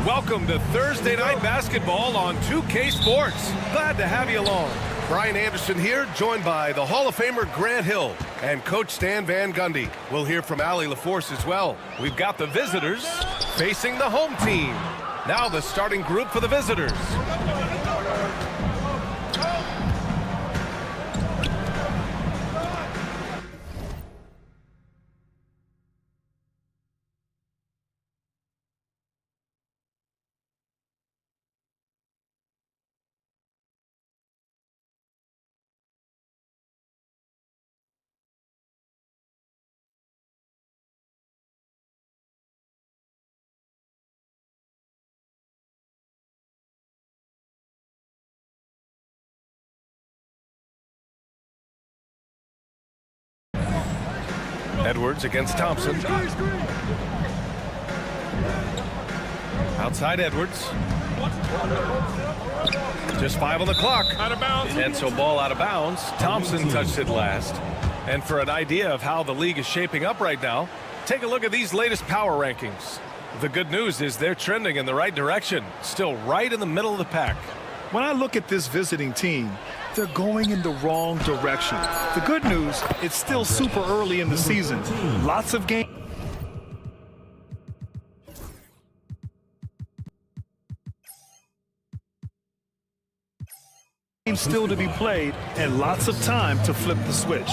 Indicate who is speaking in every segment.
Speaker 1: Welcome to Thursday Night Basketball on 2K Sports. Glad to have you along. Brian Anderson here, joined by the Hall of Famer Grant Hill and Coach Stan Van Gundy. We'll hear from Allie LaForce as well. We've got the visitors facing the home team. Now the starting group for the visitors. Edwards against Thompson. Outside Edwards. Just 5 on the clock.
Speaker 2: Out of bounds.
Speaker 1: And so ball out of bounds. Thompson touched it last. And for an idea of how the league is shaping up right now, take a look at these latest power rankings. The good news is they're trending in the right direction. Still right in the middle of the pack.
Speaker 2: When I look at this visiting team, they're going in the wrong direction. The good news, it's still super early in the season. Lots of games still to be played and lots of time to flip the switch.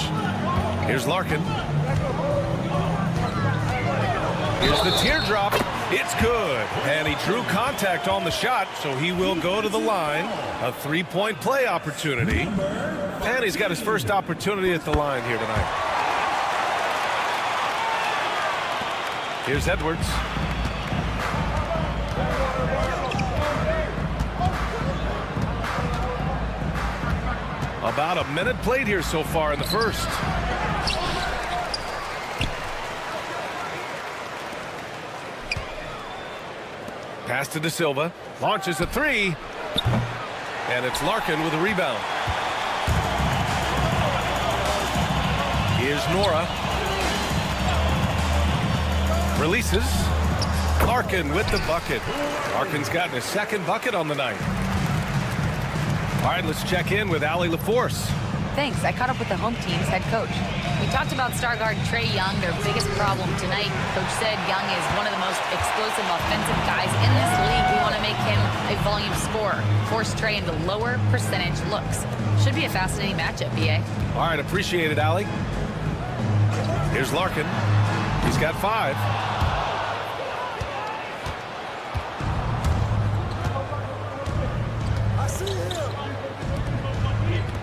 Speaker 1: Here's Larkin. Here's the teardrop. It's good. And he drew contact on the shot, so he will go to the line. A three-point play opportunity. And he's got his first opportunity at the line here tonight. Here's Edwards. About a minute played here so far in the first. Pass to De Silva, launches a three, and it's Larkin with a rebound. Here's Nora. Releases. Larkin with the bucket. Larkin's gotten his second bucket on the night. All right, let's check in with Allie LaForce.
Speaker 3: Thanks. I caught up with the home team's head coach. We talked about star guard Trae Young, their biggest problem tonight. Coach said Young is one of the most explosive offensive guys in this league. We want to make him a volume scorer, force Trae into lower percentage looks. Should be a fascinating matchup, BA.
Speaker 1: All right, appreciate it, Allie. Here's Larkin. He's got 5.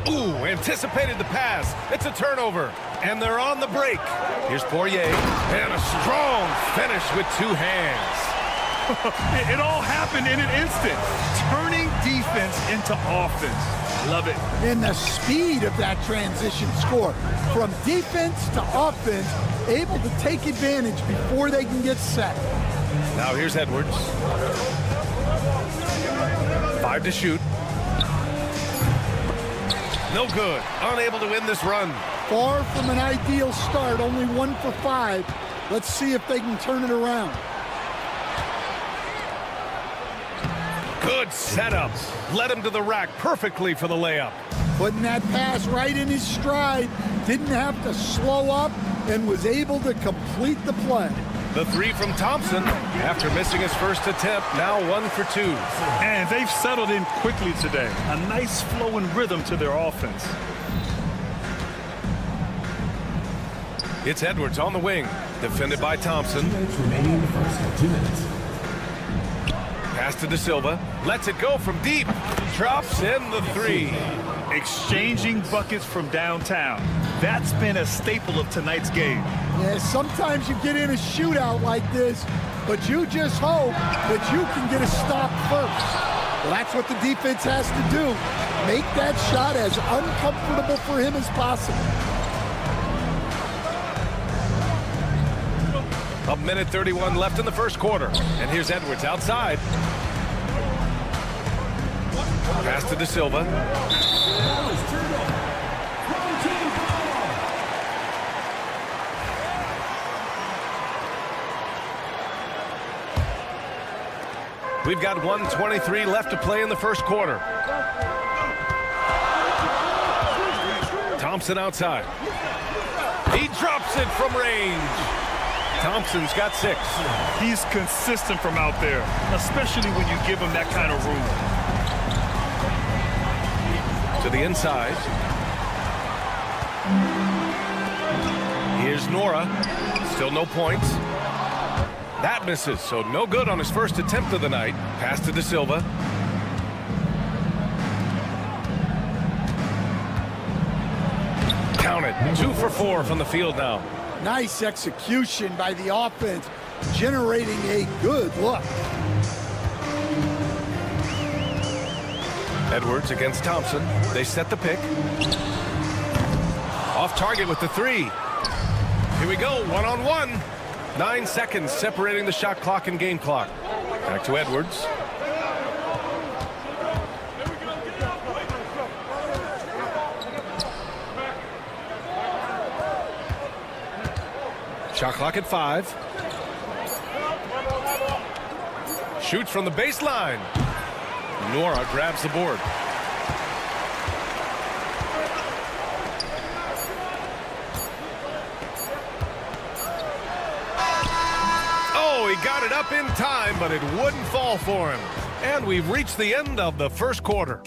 Speaker 1: Ooh, anticipated the pass. It's a turnover, and they're on the break. Here's Poirier, and a strong finish with 2 hands.
Speaker 2: It all happened in an instant. Turning defense into offense. Love it.
Speaker 4: And the speed of that transition score. From defense to offense, able to take advantage before they can get set.
Speaker 1: Now here's Edwards. 5 to shoot. No good. Unable to win this run.
Speaker 4: Far from an ideal start. Only 1 for 5. Let's see if they can turn it around.
Speaker 1: Good setup. Led him to the rack perfectly for the layup.
Speaker 4: Putting that pass right in his stride. Didn't have to slow up and was able to complete the play.
Speaker 1: The 3 from Thompson after missing his first attempt. Now 1 for 2.
Speaker 2: And they've settled in quickly today. A nice flowing rhythm to their offense.
Speaker 1: It's Edwards on the wing. Defended by Thompson.
Speaker 5: Remaining in the first 2 minutes.
Speaker 1: Pass to De Silva. Lets it go from deep. Drops in the 3.
Speaker 2: Exchanging buckets from downtown. That's been a staple of tonight's game.
Speaker 4: Yeah, sometimes you get in a shootout like this, but you just hope that you can get a stop first. Well, that's what the defense has to do. Make that shot as uncomfortable for him as possible.
Speaker 1: A minute 31 left in the first quarter. And here's Edwards outside. Pass to De Silva. We've got 1:23 left to play in the first quarter. Thompson outside. He drops it from range. Thompson's got 6.
Speaker 2: He's consistent from out there, especially when you give him that kind of room.
Speaker 1: To the inside. Here's Nora. Still no points. That misses, so no good on his first attempt of the night. Pass to De Silva. Count it. 2 for 4 from the field now.
Speaker 4: Nice execution by the offense, generating a good look.
Speaker 1: Edwards against Thompson. They set the pick. Off target with the 3. Here we go, one-on-one. 9 seconds separating the shot clock and game clock. Back to Edwards. Shot clock at 5. Shoots from the baseline. Nora grabs the board. Oh, he got it up in time, but it wouldn't fall for him. And we've reached the end of the first quarter.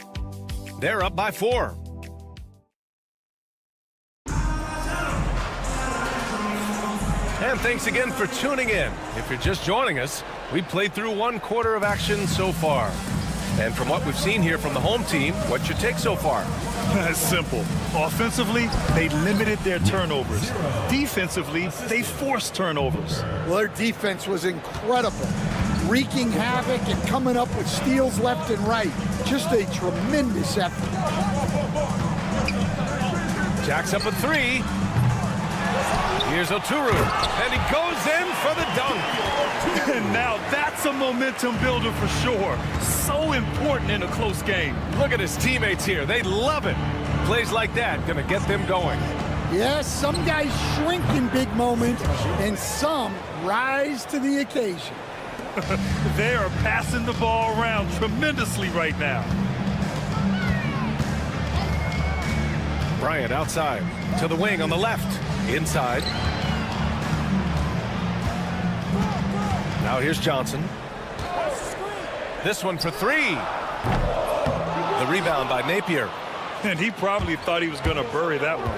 Speaker 1: They're up by 4. And thanks again for tuning in. If you're just joining us, we played through 1 quarter of action so far. And from what we've seen here from the home team, what's your take so far?
Speaker 2: It's simple. Offensively, they limited their turnovers. Defensively, they forced turnovers.
Speaker 4: Well, their defense was incredible, wreaking havoc and coming up with steals left and right. Just a tremendous effort.
Speaker 1: Jacks up a 3. Here's Oturu, and he goes in for the dunk.
Speaker 2: And now that's a momentum builder for sure. So important in a close game.
Speaker 1: Look at his teammates here. They love it. Plays like that gonna get them going.
Speaker 4: Yes, some guys shrink in big moments, and some rise to the occasion.
Speaker 2: They are passing the ball around tremendously right now.
Speaker 1: Bryant outside, to the wing on the left. Inside. Now here's Johnson. This one for 3. The rebound by Napier.
Speaker 2: And he probably thought he was going to bury that one.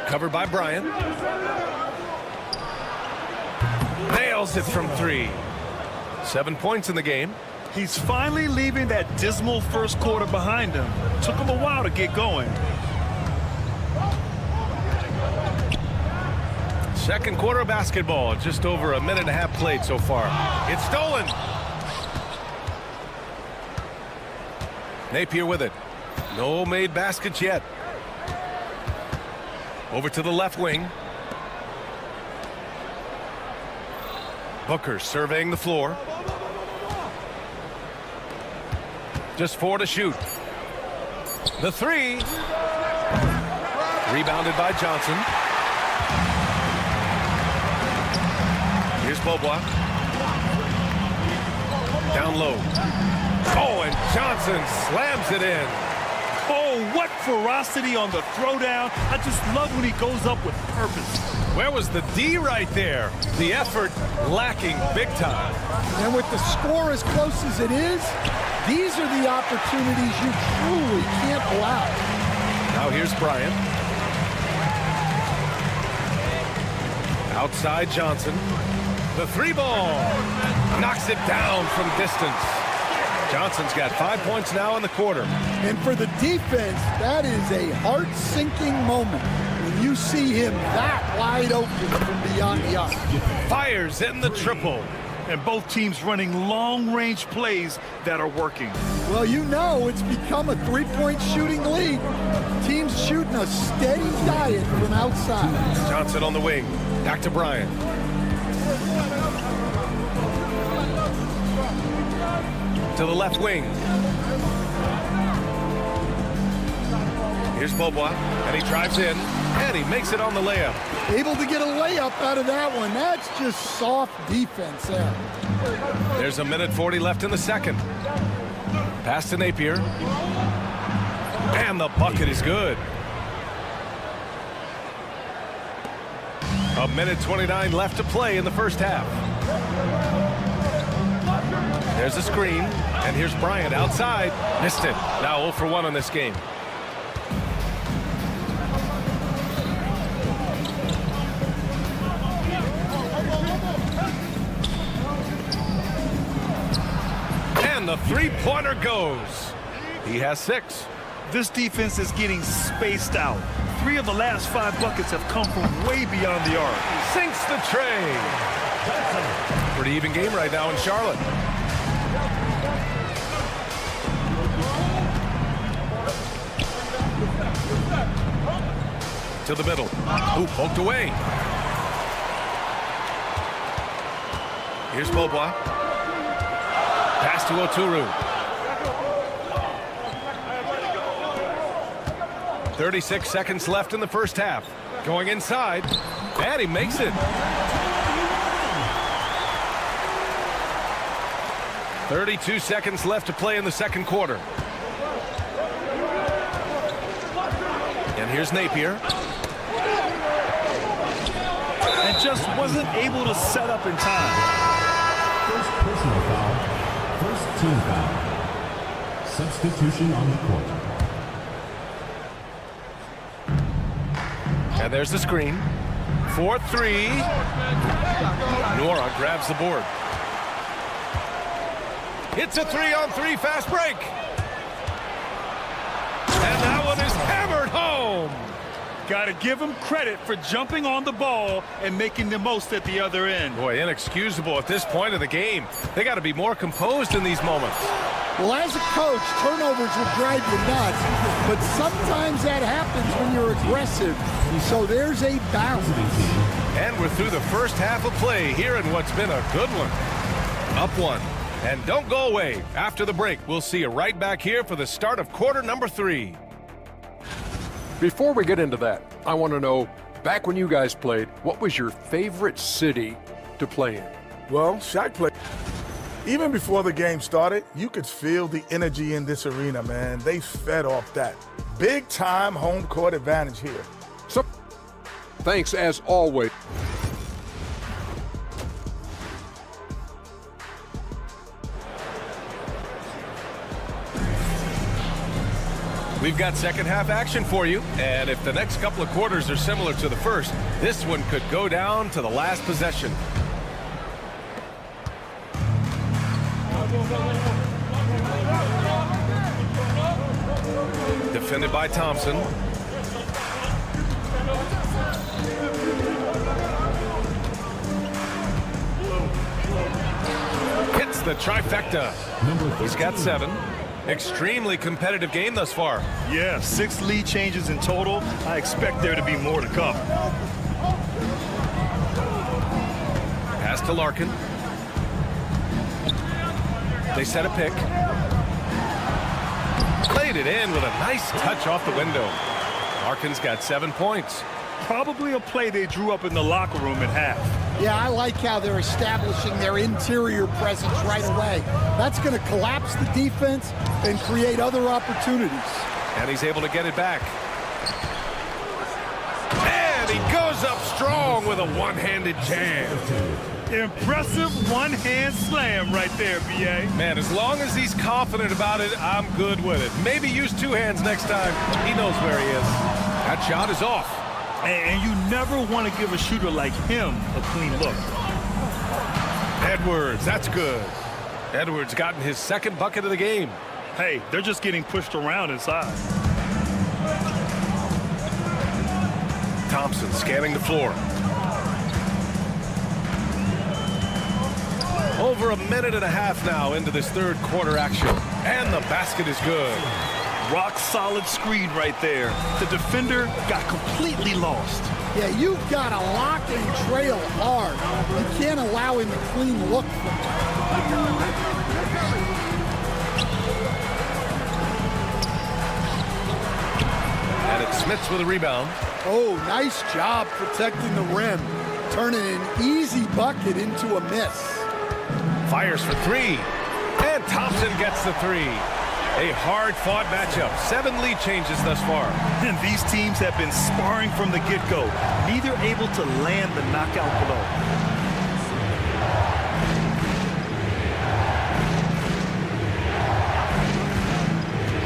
Speaker 1: Covered by Bryant. Nails it from 3. 7 points in the game.
Speaker 2: He's finally leaving that dismal first quarter behind him. Took him a while to get going.
Speaker 1: Second quarter of basketball, just over a minute and a half played so far. It's stolen. Napier with it. No made baskets yet. Over to the left wing. Booker surveying the floor. Just 4 to shoot. The 3. Rebounded by Johnson. Here's Beaubois. Down low. Oh, and Johnson slams it in.
Speaker 2: Oh, what ferocity on the throwdown. I just love when he goes up with purpose.
Speaker 1: Where was the D right there? The effort lacking big time.
Speaker 4: And with the score as close as it is, these are the opportunities you truly can't allow.
Speaker 1: Now here's Bryant. Outside Johnson. The 3 ball. Knocks it down from distance. Johnson's got 5 points now in the quarter.
Speaker 4: And for the defense, that is a heart-sinking moment when you see him that wide open from beyond the arc.
Speaker 1: Fires in the triple.
Speaker 2: and both teams running long-range plays that are working.
Speaker 4: Well, you know it's become a three-point shooting league. Teams shooting a steady diet from outside.
Speaker 1: Johnson on the wing. Back to Bryant. To the left wing. Here's Bobois, and he drives in, and he makes it on the layup.
Speaker 4: Able to get a layup out of that one. That's just soft defense there.
Speaker 1: There's a minute 40 left in the second. Pass to Napier. And the bucket is good. A minute 29 left to play in the first half. There's a screen, and here's Bryant outside. Missed it. Now 0 for 1 on this game. And the three-pointer goes. He has 6.
Speaker 2: This defense is getting spaced out. 3 of the last 5 buckets have come from way beyond the arc.
Speaker 1: Sinks the tray. Pretty even game right now in Charlotte. To the middle. Ooh, poked away. Here's Bobois. Pass to Oturu. 36 seconds left in the first half. Going inside, and he makes it. 32 seconds left to play in the second quarter. And here's Napier.
Speaker 2: And just wasn't able to set up in time.
Speaker 5: First personal foul. First team foul. Substitution on the court.
Speaker 1: And there's the screen. 4-3. Nora grabs the board. It's a 3-on-3 fast break. And that one is hammered home.
Speaker 2: Got to give him credit for jumping on the ball and making the most at the other end.
Speaker 1: Boy, inexcusable at this point of the game. They got to be more composed in these moments.
Speaker 4: Well, as a coach, turnovers will drive you nuts, but sometimes that happens when you're aggressive. So there's a balance.
Speaker 1: And we're through the first half of play here in what's been a good one. Up 1. And don't go away. After the break, we'll see you right back here for the start of quarter number 3.
Speaker 6: Before we get into that, I want to know, back when you guys played, what was your favorite city to play in?
Speaker 7: Well, Shaq played. Even before the game started, you could feel the energy in this arena, man. They fed off that. Big time home court advantage here.
Speaker 6: So, thanks as always.
Speaker 1: We've got second half action for you, and if the next couple of quarters are similar to the first, this one could go down to the last possession. Defended by Thompson. Hits the trifecta. He's got 7. Extremely competitive game thus far.
Speaker 2: Yeah, 6 lead changes in total. I expect there to be more to come.
Speaker 1: Pass to Larkin. They set a pick. Played it in with a nice touch off the window. Larkin's got 7 points.
Speaker 2: Probably a play they drew up in the locker room at half.
Speaker 4: Yeah, I like how they're establishing their interior presence right away. That's going to collapse the defense and create other opportunities.
Speaker 1: And he's able to get it back. And he goes up strong with a one-handed jam.
Speaker 2: Impressive one-hand slam right there, B.A.
Speaker 1: Man, as long as he's confident about it, I'm good with it. Maybe use 2 hands next time. He knows where he is. That shot is off.
Speaker 2: And you never want to give a shooter like him a clean look.
Speaker 1: Edwards, that's good. Edwards gotten his 2nd bucket of the game.
Speaker 2: Hey, they're just getting pushed around inside.
Speaker 1: Thompson scanning the floor. Over a minute and a half now into this third quarter action. And the basket is good.
Speaker 2: Rock solid screen right there. The defender got completely lost.
Speaker 4: Yeah, you've got to lock and trail hard. You can't allow him a clean look from it.
Speaker 1: And it's Smits with a rebound.
Speaker 4: Oh, nice job protecting the rim. Turning an easy bucket into a miss.
Speaker 1: Fires for three. And Thompson gets the three. A hard-fought matchup. 7 lead changes thus far.
Speaker 2: And these teams have been sparring from the get-go. Neither able to land the knockout blow.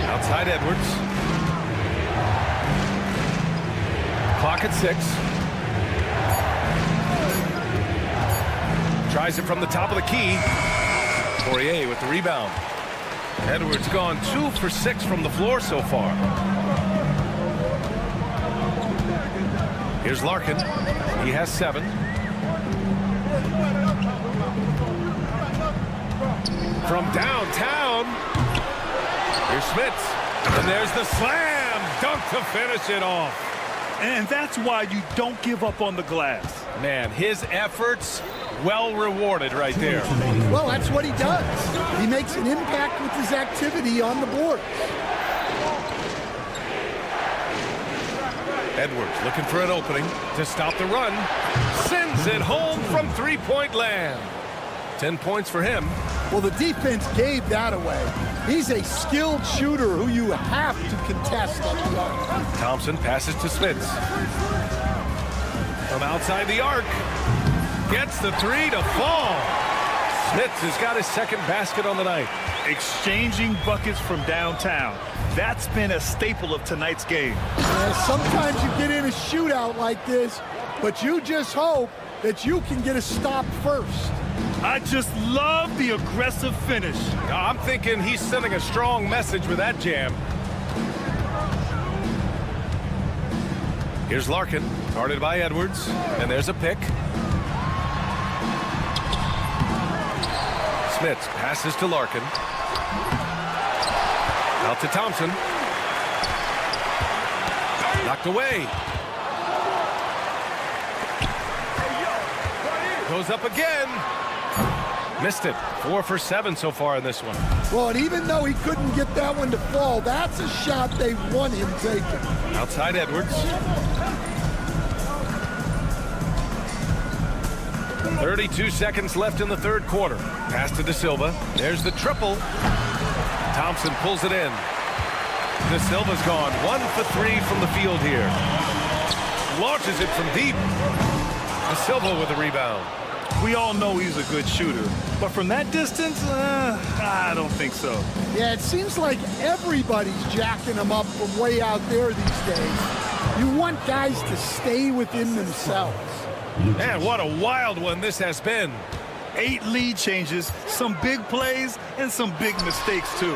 Speaker 1: Outside Edwards. Clock at 6. Tries it from the top of the key. Poirier with the rebound. Edwards gone 2 for 6 from the floor so far. Here's Larkin. He has 7. From downtown. Here's Smits. And there's the slam dunk to finish it off.
Speaker 2: And that's why you don't give up on the glass.
Speaker 1: Man, his efforts well rewarded right there.
Speaker 4: Well, that's what he does. He makes an impact with his activity on the board.
Speaker 1: Edwards looking for an opening to stop the run. Sends it home from three-point land. 10 points for him.
Speaker 4: Well, the defense gave that away. He's a skilled shooter who you have to contest at the arc.
Speaker 1: Thompson passes to Smits. From outside the arc. Gets the three to fall. Smits has got his second basket on the night.
Speaker 2: Exchanging buckets from downtown. That's been a staple of tonight's game.
Speaker 4: Sometimes you get in a shootout like this, but you just hope that you can get a stop first.
Speaker 2: I just love the aggressive finish.
Speaker 1: I'm thinking he's sending a strong message with that jam. Here's Larkin, guarded by Edwards, and there's a pick. Smits passes to Larkin. Out to Thompson. Knocked away. Goes up again. Missed it. 4 for 7 so far in this one.
Speaker 4: Well, and even though he couldn't get that one to fall, that's a shot they want him taking.
Speaker 1: Outside Edwards. 32 seconds left in the third quarter. Pass to De Silva. There's the triple. Thompson pulls it in. De Silva's gone 1 for 3 from the field here. Launches it from deep. De Silva with a rebound.
Speaker 2: We all know he's a good shooter, but from that distance, I don't think so.
Speaker 4: Yeah, it seems like everybody's jacking him up from way out there these days. You want guys to stay within themselves.
Speaker 1: Man, what a wild one this has been.
Speaker 2: 8 lead changes, some big plays, and some big mistakes, too.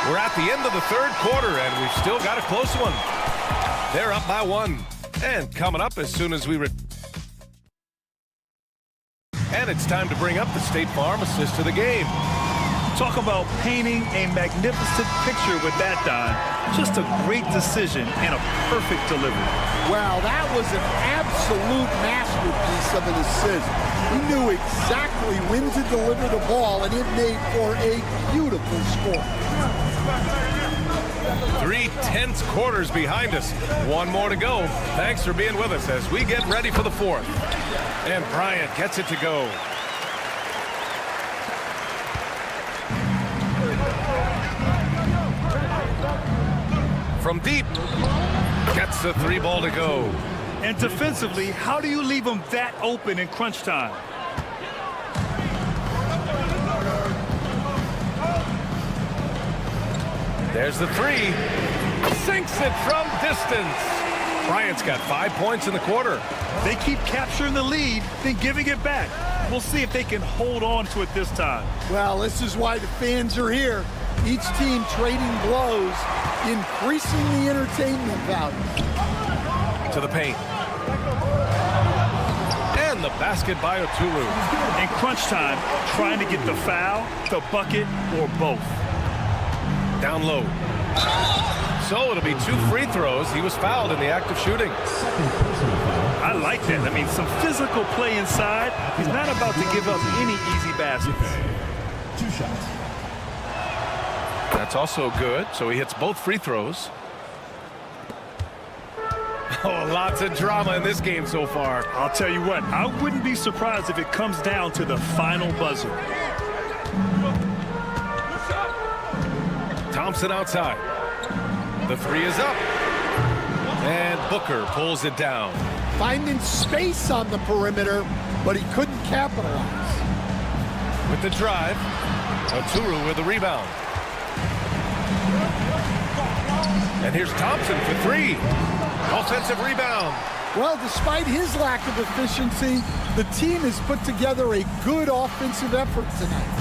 Speaker 1: We're at the end of the third quarter, and we've still got a close one. They're up by 1. And coming up as soon as we and it's time to bring up the State Farm assist to the game.
Speaker 2: Talk about painting a magnificent picture with that, Don. Just a great decision and a perfect delivery.
Speaker 4: Wow, that was an absolute masterpiece of an assist. He knew exactly when to deliver the ball, and it made for a beautiful score.
Speaker 1: 3 tense quarters behind us. 1 more to go. Thanks for being with us as we get ready for the fourth. And Bryant gets it to go. From deep. Gets the 3 ball to go.
Speaker 2: And defensively, how do you leave them that open in crunch time?
Speaker 1: There's the 3. Sinks it from distance. Bryant's got 5 points in the quarter.
Speaker 2: They keep capturing the lead, then giving it back. We'll see if they can hold on to it this time.
Speaker 4: Well, this is why the fans are here. Each team trading blows, increasing the entertainment value.
Speaker 1: To the paint. And the basket by Anadolu.
Speaker 2: In crunch time, trying to get the foul, the bucket, or both.
Speaker 1: Down low. So it'll be 2 free throws. He was fouled in the act of shooting.
Speaker 2: I like that. I mean, some physical play inside. He's not about to give up any easy baskets.
Speaker 5: 2 shots.
Speaker 1: That's also good. So he hits both free throws. Oh, lots of drama in this game so far.
Speaker 2: I'll tell you what, I wouldn't be surprised if it comes down to the final buzzer.
Speaker 1: Thompson outside. The 3 is up. And Booker pulls it down.
Speaker 4: Finding space on the perimeter, but he couldn't capitalize.
Speaker 1: With the drive, Anadolu with the rebound. And here's Thompson for 3. Offensive rebound.
Speaker 4: Well, despite his lack of efficiency, the team has put together a good offensive effort tonight.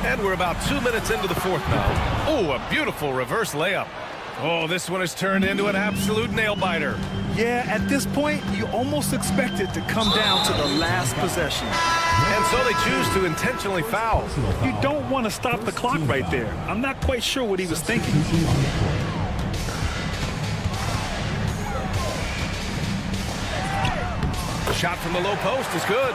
Speaker 1: And we're about 2 minutes into the 4th now. Oh, a beautiful reverse layup. Oh, this one has turned into an absolute nail-biter.
Speaker 2: Yeah, at this point, you almost expect it to come down to the last possession.
Speaker 1: And so they choose to intentionally foul.
Speaker 2: You don't want to stop the clock right there. I'm not quite sure what he was thinking.
Speaker 1: Shot from the low post is good.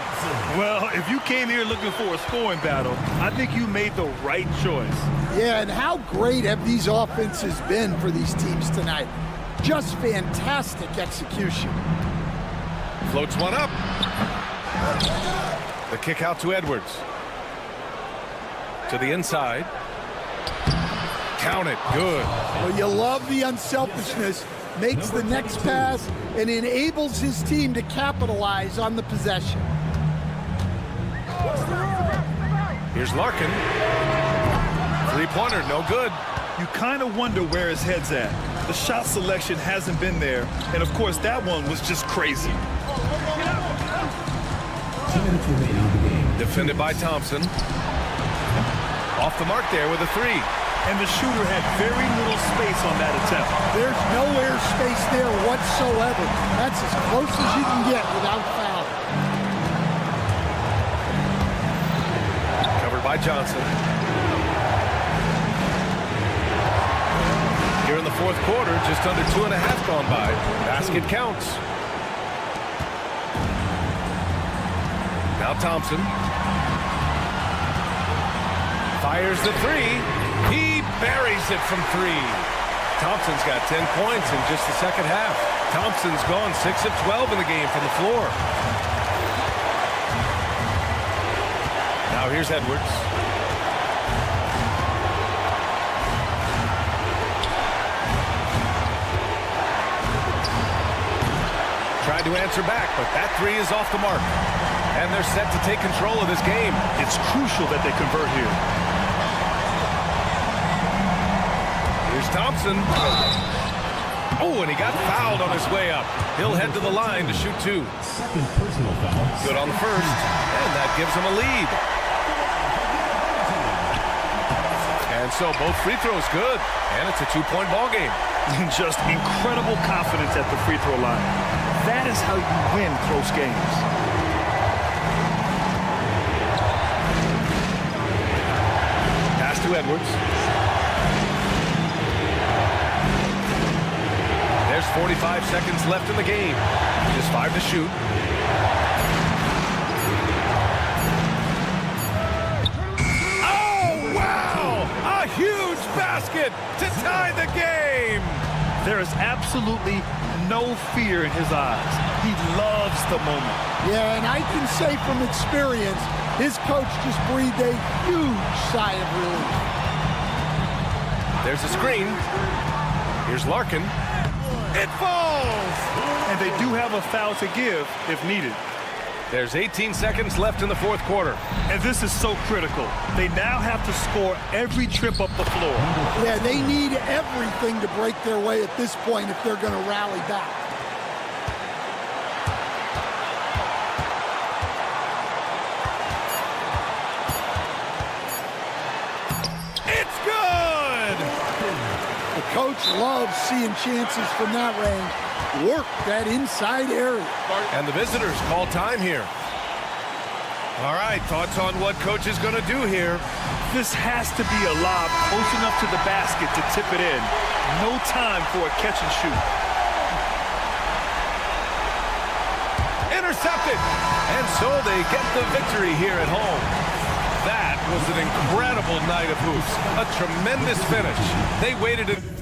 Speaker 2: Well, if you came here looking for a scoring battle, I think you made the right choice.
Speaker 4: Yeah, and how great have these offenses been for these teams tonight? Just fantastic execution.
Speaker 1: Floats one up. The kick out to Edwards. To the inside. Count it. Good.
Speaker 4: Well, you love the unselfishness. Makes the next pass and enables his team to capitalize on the possession.
Speaker 1: Here's Larkin. 3-pointer, no good.
Speaker 2: You kind of wonder where his head's at. The shot selection hasn't been there, and of course that one was just crazy.
Speaker 5: 2 minutes remaining in the game.
Speaker 1: Defended by Thompson. Off the mark there with a 3.
Speaker 2: And the shooter had very little space on that attempt.
Speaker 4: There's no air space there whatsoever. That's as close as you can get without foul.
Speaker 1: Covered by Johnson. Here in the 4th quarter, just under 2.5 gone by. Basket counts. Now Thompson. Fires the 3. He buries it from 3. Thompson's got 10 points in just the second half. Thompson's gone 6 of 12 in the game from the floor. Now here's Edwards. Tried to answer back, but that 3 is off the mark. And they're set to take control of this game.
Speaker 2: It's crucial that they convert here.
Speaker 1: Here's Thompson. Oh, and he got fouled on his way up. He'll head to the line to shoot 2.
Speaker 5: Second personal foul.
Speaker 1: Good on the first, and that gives him a lead. And so both free throws good, and it's a 2-point ball game.
Speaker 2: Just incredible confidence at the free throw line. That is how you win close games.
Speaker 1: Pass to Edwards. There's 45 seconds left in the game. Just 5 to shoot. Oh, wow! A huge basket to tie the game!
Speaker 2: There is absolutely no fear in his eyes. He loves the moment.
Speaker 4: Yeah, and I can say from experience, his coach just breathed a huge sigh of relief.
Speaker 1: There's a screen. Here's Larkin. It falls!
Speaker 2: And they do have a foul to give if needed.
Speaker 1: There's 18 seconds left in the 4th quarter.
Speaker 2: And this is so critical. They now have to score every trip up the floor.
Speaker 4: Yeah, they need everything to break their way at this point if they're going to rally back.
Speaker 1: It's good!
Speaker 4: The coach loves seeing chances from that range. work that inside area.
Speaker 1: And the visitors call time here. All right, thoughts on what coach is going to do here?
Speaker 2: This has to be a lob close enough to the basket to tip it in. No time for a catch and shoot.
Speaker 1: Intercepted! And so they get the victory here at home. That was an incredible night of hoops. A tremendous finish. They waited in...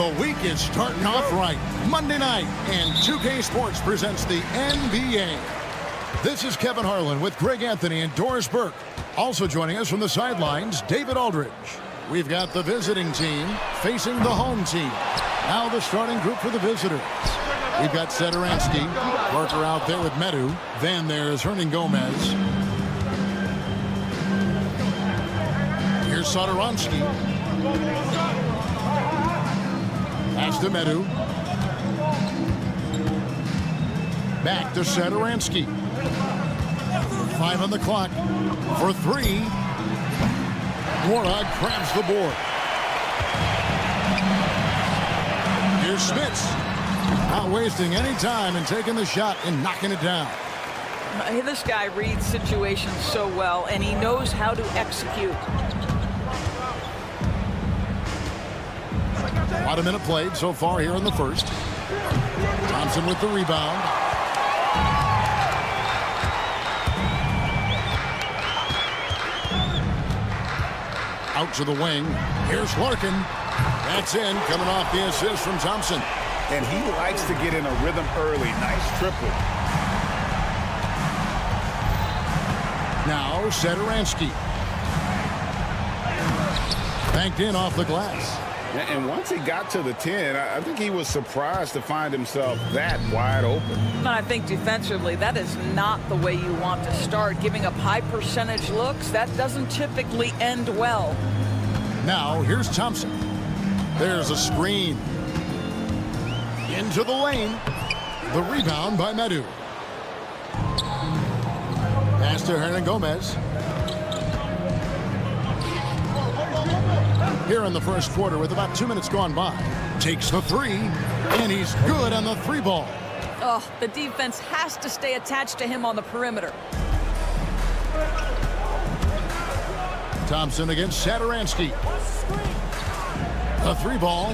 Speaker 8: The week is starting off right. Monday night, and 2K Sports presents the NBA. This is Kevin Harlan with Greg Anthony and Doris Burke. Also joining us from the sidelines, David Aldridge. We've got the visiting team facing the home team. Now the starting group for the visitors. We've got Sederansky, Parker out there with Medu. Then there's Hernan Gomez. Here's Sederansky. to Medu. Back to Sadaransky. 5 on the clock for 3. Warog grabs the board. Here's Smits. Not wasting any time and taking the shot and knocking it down.
Speaker 9: This guy reads situations so well, and he knows how to execute.
Speaker 8: About a minute played so far here in the first. Thompson with the rebound. Out to the wing. Here's Larkin. That's in, coming off the assist from Thompson.
Speaker 10: And he likes to get in a rhythm early. Nice triple.
Speaker 8: Now, Sadaransky. Banked in off the glass.
Speaker 10: And once he got to the 10, I think he was surprised to find himself that wide open.
Speaker 9: And I think defensively, that is not the way you want to start. Giving up high percentage looks, that doesn't typically end well.
Speaker 8: Now, here's Thompson. There's a screen. Into the lane. The rebound by Medu. Pass to Hernan Gomez. Here in the first quarter with about 2 minutes gone by. Takes the 3, and he's good on the 3 ball.
Speaker 9: Oh, the defense has to stay attached to him on the perimeter.
Speaker 8: Thompson against Sadaransky. The 3 ball.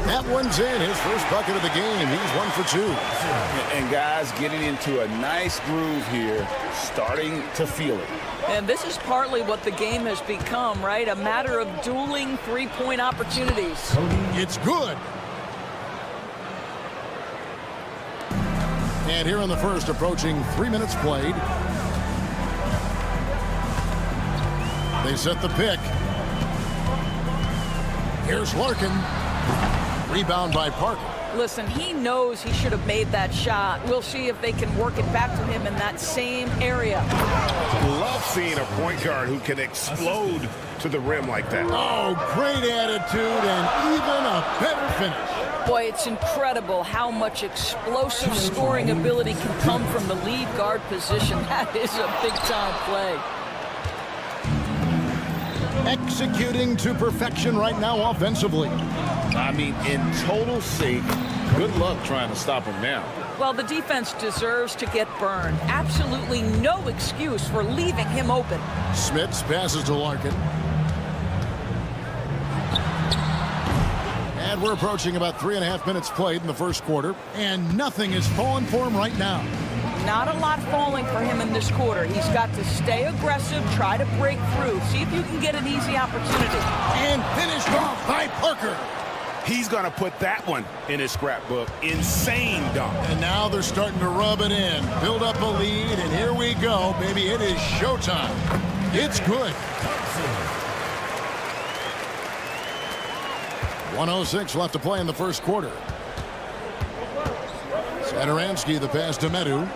Speaker 8: That one's in. His first bucket of the game. He's 1 for 2.
Speaker 10: And guys getting into a nice groove here, starting to feel it.
Speaker 9: And this is partly what the game has become, right? A matter of dueling three-point opportunities.
Speaker 8: It's good. And here in the first, approaching 3 minutes played. They set the pick. Here's Larkin. Rebound by Parker.
Speaker 9: Listen, he knows he should have made that shot. We'll see if they can work it back to him in that same area.
Speaker 1: Love seeing a point guard who can explode to the rim like that.
Speaker 8: Oh, great attitude and even a better finish.
Speaker 9: Boy, it's incredible how much explosive scoring ability can come from the lead guard position. That is a big-time play.
Speaker 8: Executing to perfection right now offensively.
Speaker 10: I mean, in total sync. Good luck trying to stop him now.
Speaker 9: Well, the defense deserves to get burned. Absolutely no excuse for leaving him open.
Speaker 8: Smits passes to Larkin. And we're approaching about 3.5 minutes played in the first quarter. And nothing is falling for him right now.
Speaker 9: Not a lot falling for him in this quarter. He's got to stay aggressive, try to break through, see if you can get an easy opportunity.
Speaker 8: And finished off by Parker.
Speaker 10: He's going to put that one in his scrapbook. Insane dunk.
Speaker 8: And now they're starting to rub it in. Build up a lead, and here we go, baby. It is showtime. It's good. 1:06 left to play in the first quarter. Sadaransky, the pass to Medu.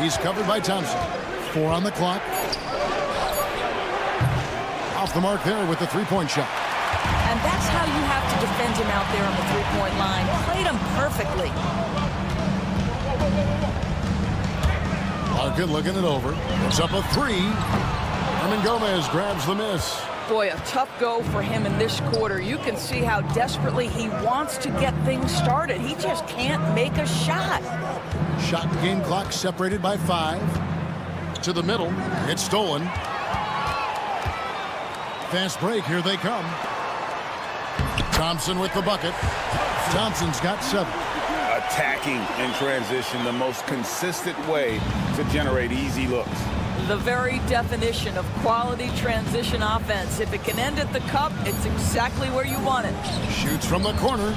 Speaker 8: He's covered by Thompson. 4 on the clock. Off the mark there with the three-point shot.
Speaker 9: And that's how you have to defend him out there on the three-point line. Played him perfectly.
Speaker 8: Duncan looking it over. It's up a three. Herman Gomez grabs the miss.
Speaker 9: Boy, a tough go for him in this quarter. You can see how desperately he wants to get things started. He just can't make a shot.
Speaker 8: Shot and game clock separated by 5. To the middle. It's stolen. Fast break. Here they come. Thompson with the bucket. Thompson's got 7.
Speaker 10: Attacking in transition, the most consistent way to generate easy looks.
Speaker 9: The very definition of quality transition offense. If it can end at the cup, it's exactly where you want it.
Speaker 8: Shoots from the corner,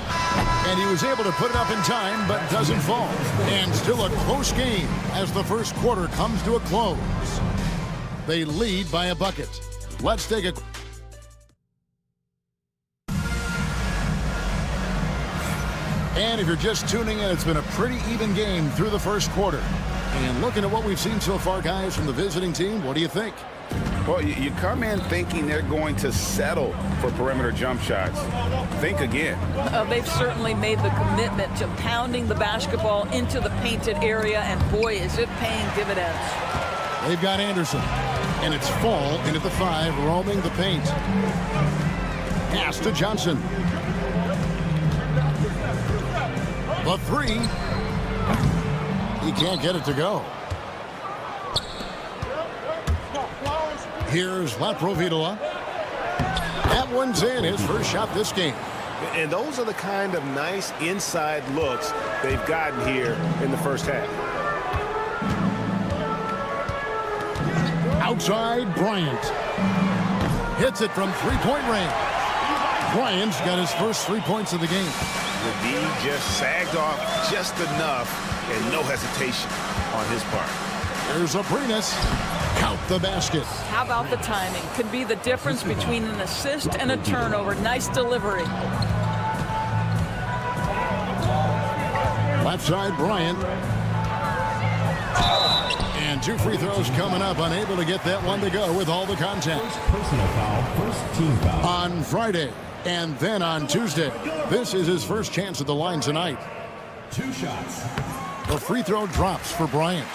Speaker 8: and he was able to put it up in time, but doesn't fall. And still a close game as the first quarter comes to a close. They lead by a bucket. Let's take a... And if you're just tuning in, it's been a pretty even game through the first quarter. And looking at what we've seen so far, guys, from the visiting team, what do you think?
Speaker 10: Well, you come in thinking they're going to settle for perimeter jump shots. Think again.
Speaker 9: They've certainly made the commitment to pounding the basketball into the painted area, and boy, is it paying dividends.
Speaker 8: They've got Anderson, and it's Fall into the 5, roaming the paint. Pass to Johnson. The 3. He can't get it to go. Here's Laprovitola. That one's in, his first shot this game.
Speaker 1: And those are the kind of nice inside looks they've gotten here in the first half.
Speaker 8: Outside, Bryant. Hits it from three-point range. Bryant's got his first 3 points of the game.
Speaker 10: The D just sagged off just enough, and no hesitation on his part.
Speaker 8: There's Abrinas. Count the basket.
Speaker 9: How about the timing? Could be the difference between an assist and a turnover. Nice delivery.
Speaker 8: Left side, Bryant. And 2 free throws coming up. Unable to get that one to go with all the contact.
Speaker 5: Personal foul, first team foul.
Speaker 8: On Friday and then on Tuesday. This is his first chance at the line tonight.
Speaker 5: 2 shots.
Speaker 8: The free throw drops for Bryant.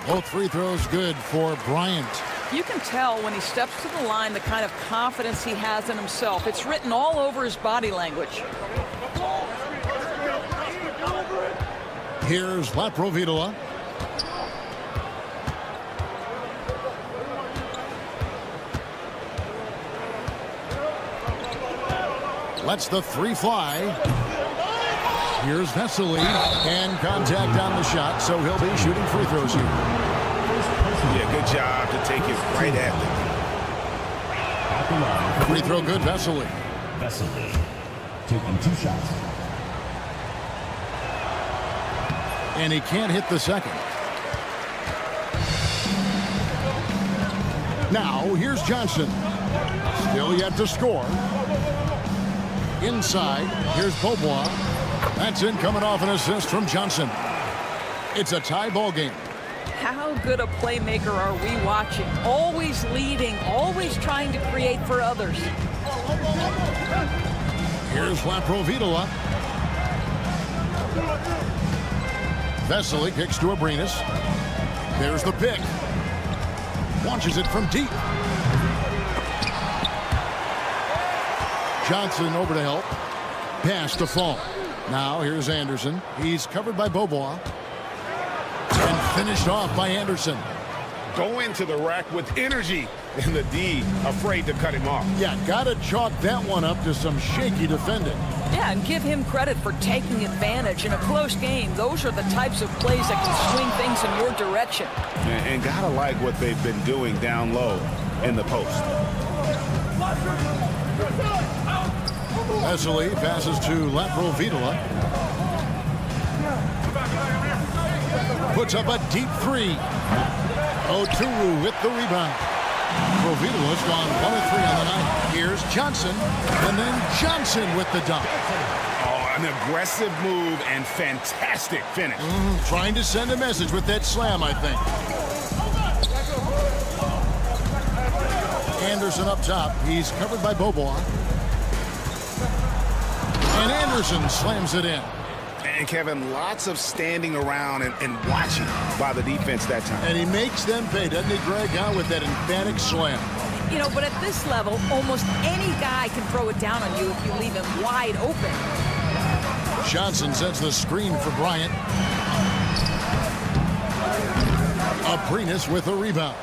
Speaker 8: Both free throws good for Bryant.
Speaker 9: You can tell when he steps to the line the kind of confidence he has in himself. It's written all over his body language.
Speaker 8: Here's Laprovitola. Lets the 3 fly. Here's Vesely, and contact on the shot, so he'll be shooting free throws here.
Speaker 10: Yeah, good job to take it right at them.
Speaker 8: Free throw good, Vesely.
Speaker 5: Vesely taking 2 shots.
Speaker 8: And he can't hit the second. Now, here's Johnson. Still yet to score. Inside, here's Beaubois. That's in, coming off an assist from Johnson. It's a tie ball game.
Speaker 9: How good a playmaker are we watching? Always leading, always trying to create for others.
Speaker 8: Here's Laprovitola. Vesely kicks to Abrinas. There's the pick. Launches it from deep. Johnson over to help. Pass to Fall. Now here's Anderson. He's covered by Beaubois. And finished off by Anderson.
Speaker 10: Go into the rack with energy, and the D afraid to cut him off.
Speaker 8: Yeah, gotta chalk that one up to some shaky defending.
Speaker 9: Yeah, and give him credit for taking advantage in a close game. Those are the types of plays that can swing things in your direction.
Speaker 10: And gotta like what they've been doing down low in the post.
Speaker 8: Vesely passes to Laprovitola. Puts up a deep 3. Oturu with the rebound. Provitola's gone 1 of 3 on the night. Here's Johnson, and then Johnson with the dunk.
Speaker 10: Oh, an aggressive move and fantastic finish.
Speaker 8: Trying to send a message with that slam, I think. Anderson up top. He's covered by Beaubois. And Anderson slams it in.
Speaker 10: And Kevin, lots of standing around and watching by the defense that time.
Speaker 8: And he makes them pay, doesn't he, Greg, with that emphatic slam.
Speaker 9: You know, but at this level, almost any guy can throw it down on you if you leave him wide open.
Speaker 8: Johnson sets the screen for Bryant. Aprinas with a rebound.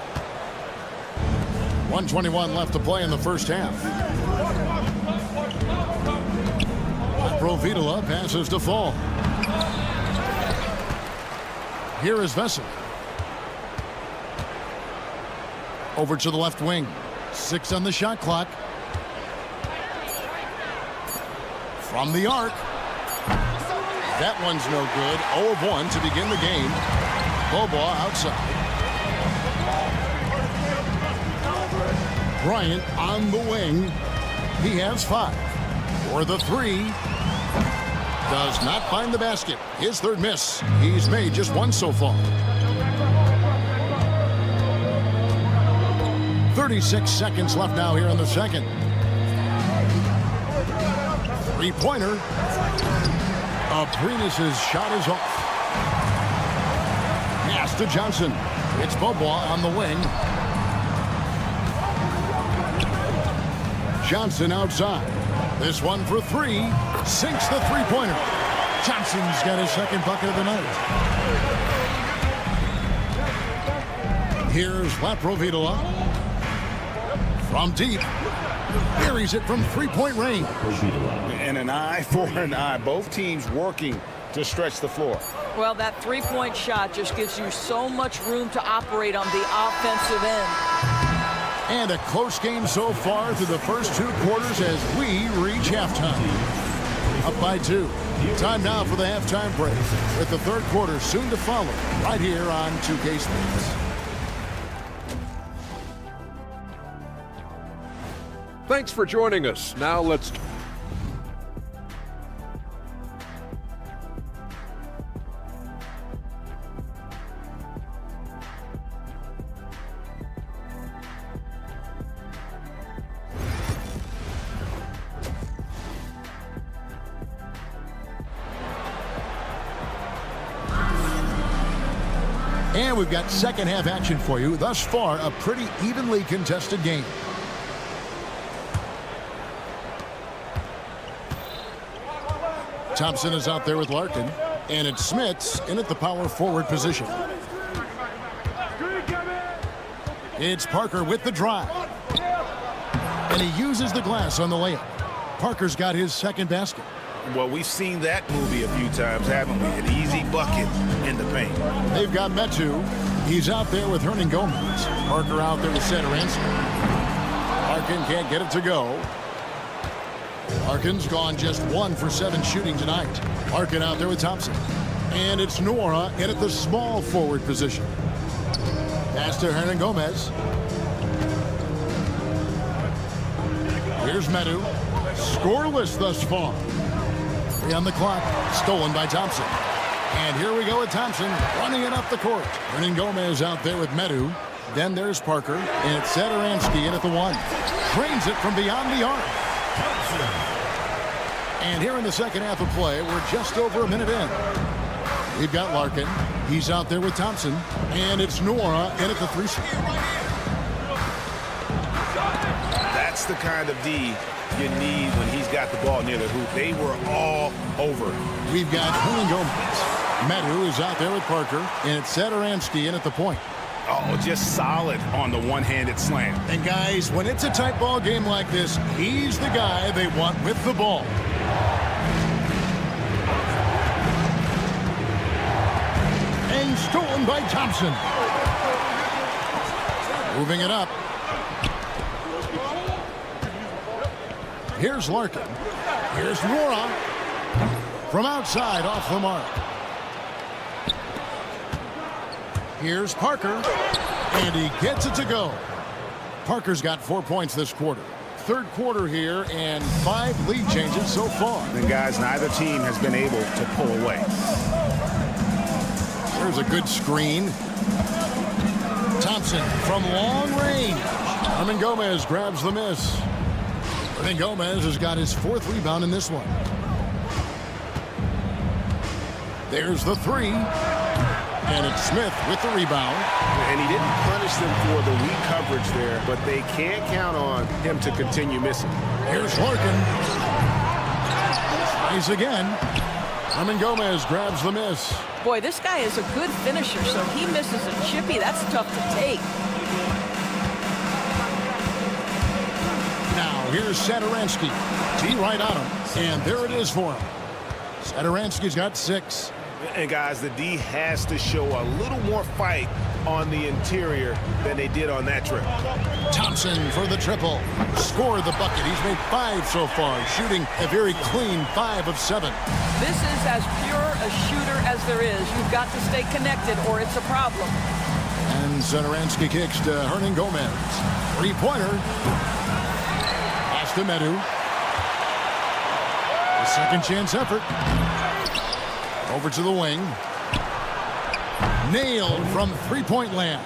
Speaker 8: 1:21 left to play in the first half. Provitola passes to Fall. Here is Vessel. Over to the left wing. 6 on the shot clock. From the arc. That one's no good. 0 of 1 to begin the game. Bobois outside. Bryant on the wing. He has 5. For the 3. Does not find the basket. His third miss. He's made just 1 so far. 36 seconds left now here in the second. 3-pointer. Aprinas' shot is off. Pass to Johnson. It's Bobois on the wing. Johnson outside. This one for 3. Sinks the 3-pointer. Johnson's got his second bucket of the night. Here's Provitola. From deep. Buries it from 3-point range.
Speaker 10: And an eye for an eye. Both teams working to stretch the floor.
Speaker 9: Well, that 3-point shot just gives you so much room to operate on the offensive end.
Speaker 8: And a close game so far through the first 2 quarters as we reach halftime. Up by 2. Time now for the halftime break, with the third quarter soon to follow right here on 2K Sports.
Speaker 6: Thanks for joining us. Now let's...
Speaker 8: And we've got second half action for you. Thus far, a pretty evenly contested game. Thompson is out there with Larkin. And it's Smits in at the power forward position. It's Parker with the drive. And he uses the glass on the layup. Parker's got his second basket.
Speaker 10: Well, we've seen that movie a few times, haven't we? An easy bucket in the paint.
Speaker 8: They've got Metu. He's out there with Hernan Gomez. Parker out there with Satoransky. Larkin can't get it to go. Larkin's gone just 1 for 7 shooting tonight. Larkin out there with Thompson. And it's Nora in at the small forward position. Pass to Hernan Gomez. Here's Metu. Scoreless thus far. 3 on the clock. Stolen by Thompson. And here we go with Thompson running it up the court. Hernan Gomez out there with Metu. Then there's Parker. And it's Satoransky in at the 1. Drains it from beyond the arc. And here in the second half of play, we're just over a minute in. We've got Larkin. He's out there with Thompson. And it's Nora in at the 3.
Speaker 10: That's the kind of D you need when he's got the ball near the hoop. They were all over.
Speaker 8: We've got Hernan Gomez. Metu is out there with Parker. And it's Satoransky in at the point.
Speaker 10: Oh, just solid on the one-handed slam.
Speaker 8: And guys, when it's a tight ball game like this, he's the guy they want with the ball. And stolen by Thompson. Moving it up. Here's Larkin. Here's Nora. From outside, off the mark. Here's Parker. And he gets it to go. Parker's got 4 points this quarter. Third quarter here and 5 lead changes so far.
Speaker 10: And guys, neither team has been able to pull away.
Speaker 8: There's a good screen. Thompson from long range. Hernan Gomez grabs the miss. Hernan Gomez has got his 4th rebound in this one. There's the three. And it's Smith with the rebound.
Speaker 10: And he didn't punish them for the weak coverage there, but they can't count on him to continue missing.
Speaker 8: Here's Larkin. Tries again. Herman Gomez grabs the miss.
Speaker 9: Boy, this guy is a good finisher, so he misses a chippy. That's tough to take.
Speaker 8: Now, here's Satoransky. T right on him. And there it is for him. Satoransky's got 6.
Speaker 10: And guys, the D has to show a little more fight on the interior than they did on that trip.
Speaker 8: Thompson for the triple. Scored the bucket. He's made 5 so far, shooting a very clean 5 of 7.
Speaker 9: This is as pure a shooter as there is. You've got to stay connected or it's a problem.
Speaker 8: And Satoransky kicks to Hernan Gomez. 3-pointer. Pass to Medu. A second chance effort. Over to the wing. Nailed from 3-point land.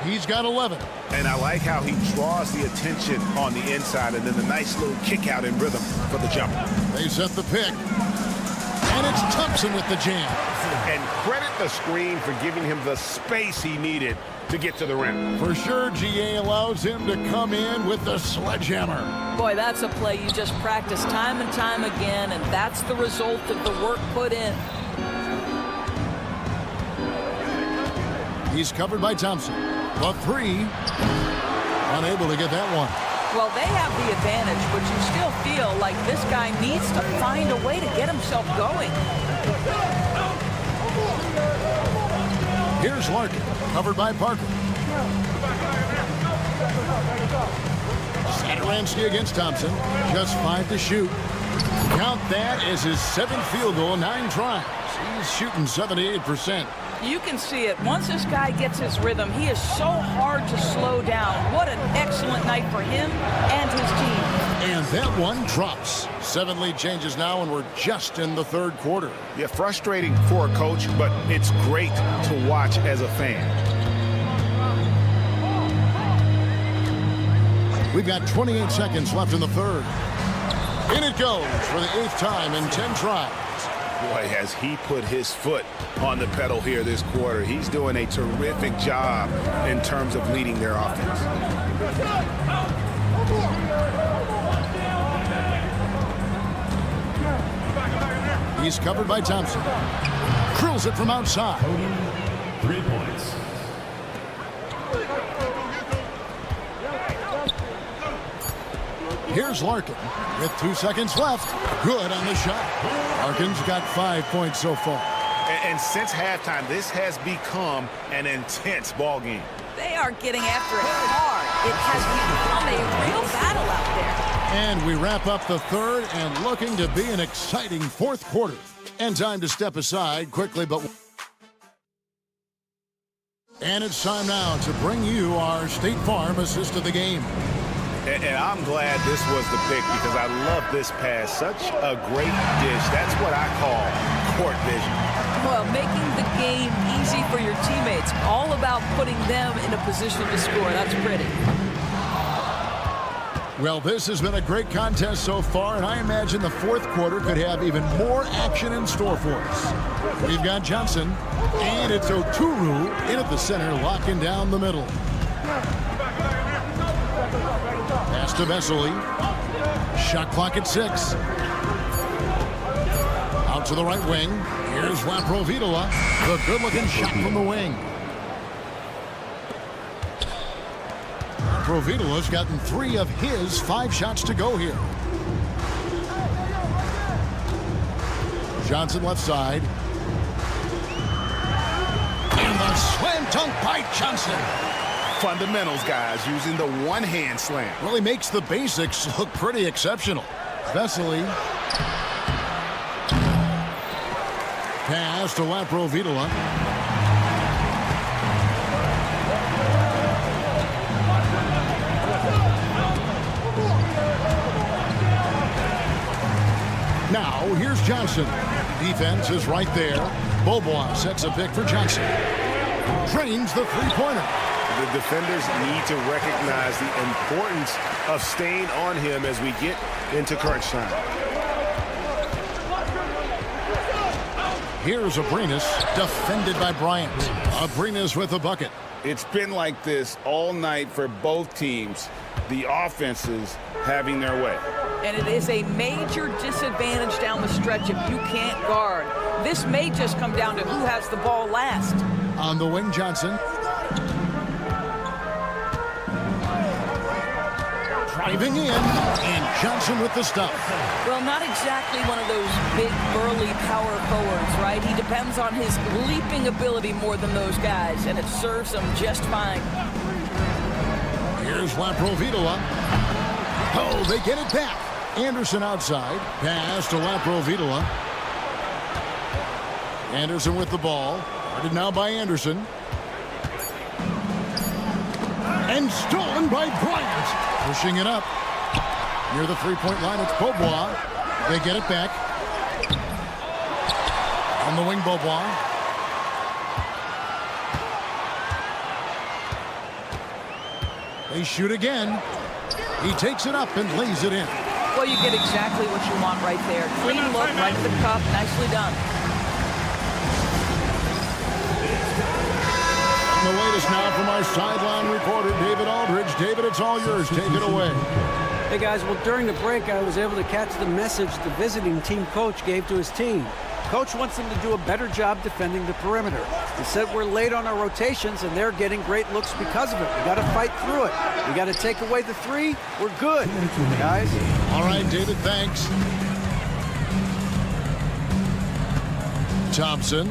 Speaker 8: He's got 11.
Speaker 10: And I like how he draws the attention on the inside and then the nice little kick out in rhythm for the jumper.
Speaker 8: They set the pick. And it's Thompson with the jam.
Speaker 10: And credit the screen for giving him the space he needed to get to the rim.
Speaker 8: For sure, GA allows him to come in with the sledgehammer.
Speaker 9: Boy, that's a play you just practice time and time again, and that's the result of the work put in.
Speaker 8: He's covered by Thompson. The 3. Unable to get that one.
Speaker 9: Well, they have the advantage, but you still feel like this guy needs to find a way to get himself going.
Speaker 8: Here's Larkin, covered by Parker. Satoransky against Thompson. Just 5 to shoot. Count that as his 7th field goal, 9 tries. He's shooting 78%.
Speaker 9: You can see it. Once this guy gets his rhythm, he is so hard to slow down. What an excellent night for him and his team.
Speaker 8: And that one drops. 7 lead changes now, and we're just in the 3rd quarter.
Speaker 10: Yeah, frustrating for a coach, but it's great to watch as a fan.
Speaker 8: We've got 28 seconds left in the 3rd. In it goes for the 8th time in 10 tries.
Speaker 10: Boy, has he put his foot on the pedal here this quarter. He's doing a terrific job in terms of leading their offense.
Speaker 8: He's covered by Thompson. Drills it from outside.
Speaker 5: 3 points.
Speaker 8: Here's Larkin with 2 seconds left. Good on the shot. Larkin's got 5 points so far.
Speaker 10: And since halftime, this has become an intense ball game.
Speaker 9: They are getting after it hard. It has become a real battle out there.
Speaker 8: And we wrap up the 3rd and looking to be an exciting 4th quarter. And time to step aside quickly, but... And it's time now to bring you our State Farm assist of the game.
Speaker 10: And I'm glad this was the pick because I love this pass. Such a great dish. That's what I call court vision.
Speaker 9: Well, making the game easy for your teammates. All about putting them in a position to score. That's pretty.
Speaker 8: Well, this has been a great contest so far, and I imagine the 4th quarter could have even more action in store for us. We've got Johnson, and it's Oturu in at the center, locking down the middle. Pass to Vesely. Shot clock at 6. Out to the right wing. Here's Laprovitola. The good-looking shot from the wing. Laprovitola's gotten 3 of his 5 shots to go here. Johnson left side. And the slam dunk by Johnson.
Speaker 10: Fundamentals, guys, using the one-hand slam.
Speaker 8: Really makes the basics look pretty exceptional. Vesely. Pass to Laprovitola. Now, here's Johnson. Defense is right there. Bobois sets a pick for Johnson. Drains the 3-pointer.
Speaker 10: The defenders need to recognize the importance of staying on him as we get into crunch time.
Speaker 8: Here's Abrinas, defended by Bryant. Abrinas with the bucket.
Speaker 10: It's been like this all night for both teams. The offenses having their way.
Speaker 9: And it is a major disadvantage down the stretch if you can't guard. This may just come down to who has the ball last.
Speaker 8: On the wing, Johnson. Driving in, and Johnson with the stop.
Speaker 9: Well, not exactly one of those big, burly power forwards, right? He depends on his leaping ability more than those guys, and it serves him just fine.
Speaker 8: Here's Laprovitola. Oh, they get it back. Anderson outside. Pass to Laprovitola. Anderson with the ball. Guarded now by Anderson. And stolen by Bryant. Pushing it up. Near the three-point line, it's Beaubois. They get it back. On the wing, Beaubois. They shoot again. He takes it up and lays it in.
Speaker 9: Well, you get exactly what you want right there. Clean look, right to the cup. Nicely done.
Speaker 8: The latest now from our sideline reporter, David Aldridge. David, it's all yours. Take it away.
Speaker 11: Hey, guys. Well, during the break, I was able to catch the message the visiting team coach gave to his team. Coach wants them to do a better job defending the perimeter. He said we're late on our rotations, and they're getting great looks because of it. We got to fight through it. We got to take away the three. We're good, guys.
Speaker 8: All right, David, thanks. Thompson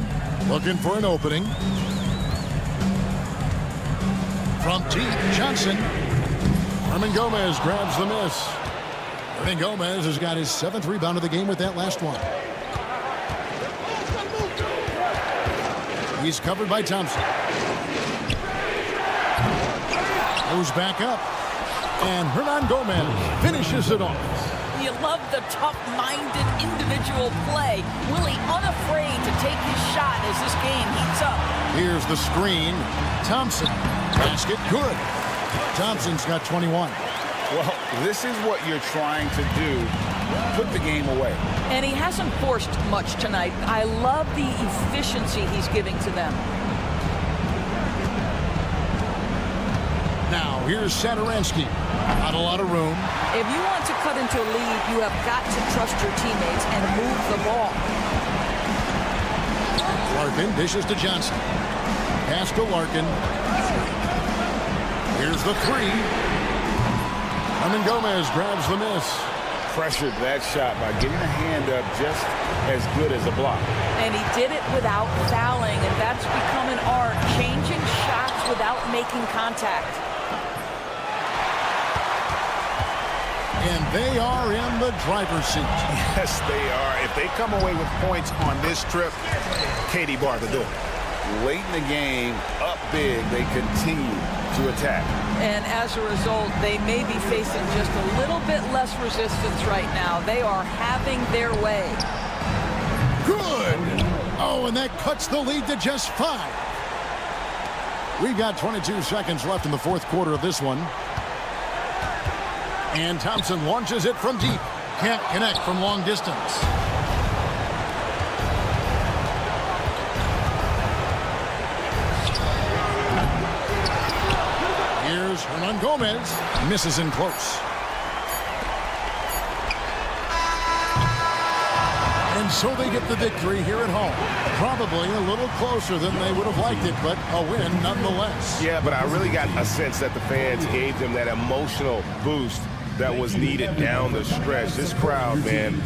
Speaker 8: looking for an opening. From deep, Johnson. Herman Gomez grabs the miss. Herman Gomez has got his 7th rebound of the game with that last one. He's covered by Thompson. Goes back up. And Hernan Gomez finishes it off.
Speaker 9: You love the tough-minded individual play. Willie unafraid to take his shot as this game heats up.
Speaker 8: Here's the screen. Thompson. Basket good. Thompson's got 21.
Speaker 10: Well, this is what you're trying to do. Put the game away.
Speaker 9: And he hasn't forced much tonight. I love the efficiency he's giving to them.
Speaker 8: Now, here's Satoransky. Not a lot of room.
Speaker 9: If you want to cut into a lead, you have got to trust your teammates and move the ball.
Speaker 8: Larkin dishes to Johnson. Pass to Larkin. Here's the three. Hernan Gomez grabs the miss.
Speaker 10: Pressured that shot by getting a hand up just as good as a block.
Speaker 9: And he did it without fouling, and that's become an art, changing shots without making contact.
Speaker 8: And they are in the driver's seat.
Speaker 10: Yes, they are. If they come away with points on this trip, Katie barred the door. Late in the game, up big, they continue to attack.
Speaker 9: And as a result, they may be facing just a little bit less resistance right now. They are having their way.
Speaker 8: Good! Oh, and that cuts the lead to just 5. We've got 22 seconds left in the 4th quarter of this one. And Thompson launches it from deep. Can't connect from long distance. Here's Hernan Gomez. Misses in close. And so they get the victory here at home. Probably a little closer than they would have liked it, but a win nonetheless.
Speaker 10: Yeah, but I really got a sense that the fans gave them that emotional boost that was needed down the stretch. This crowd, man.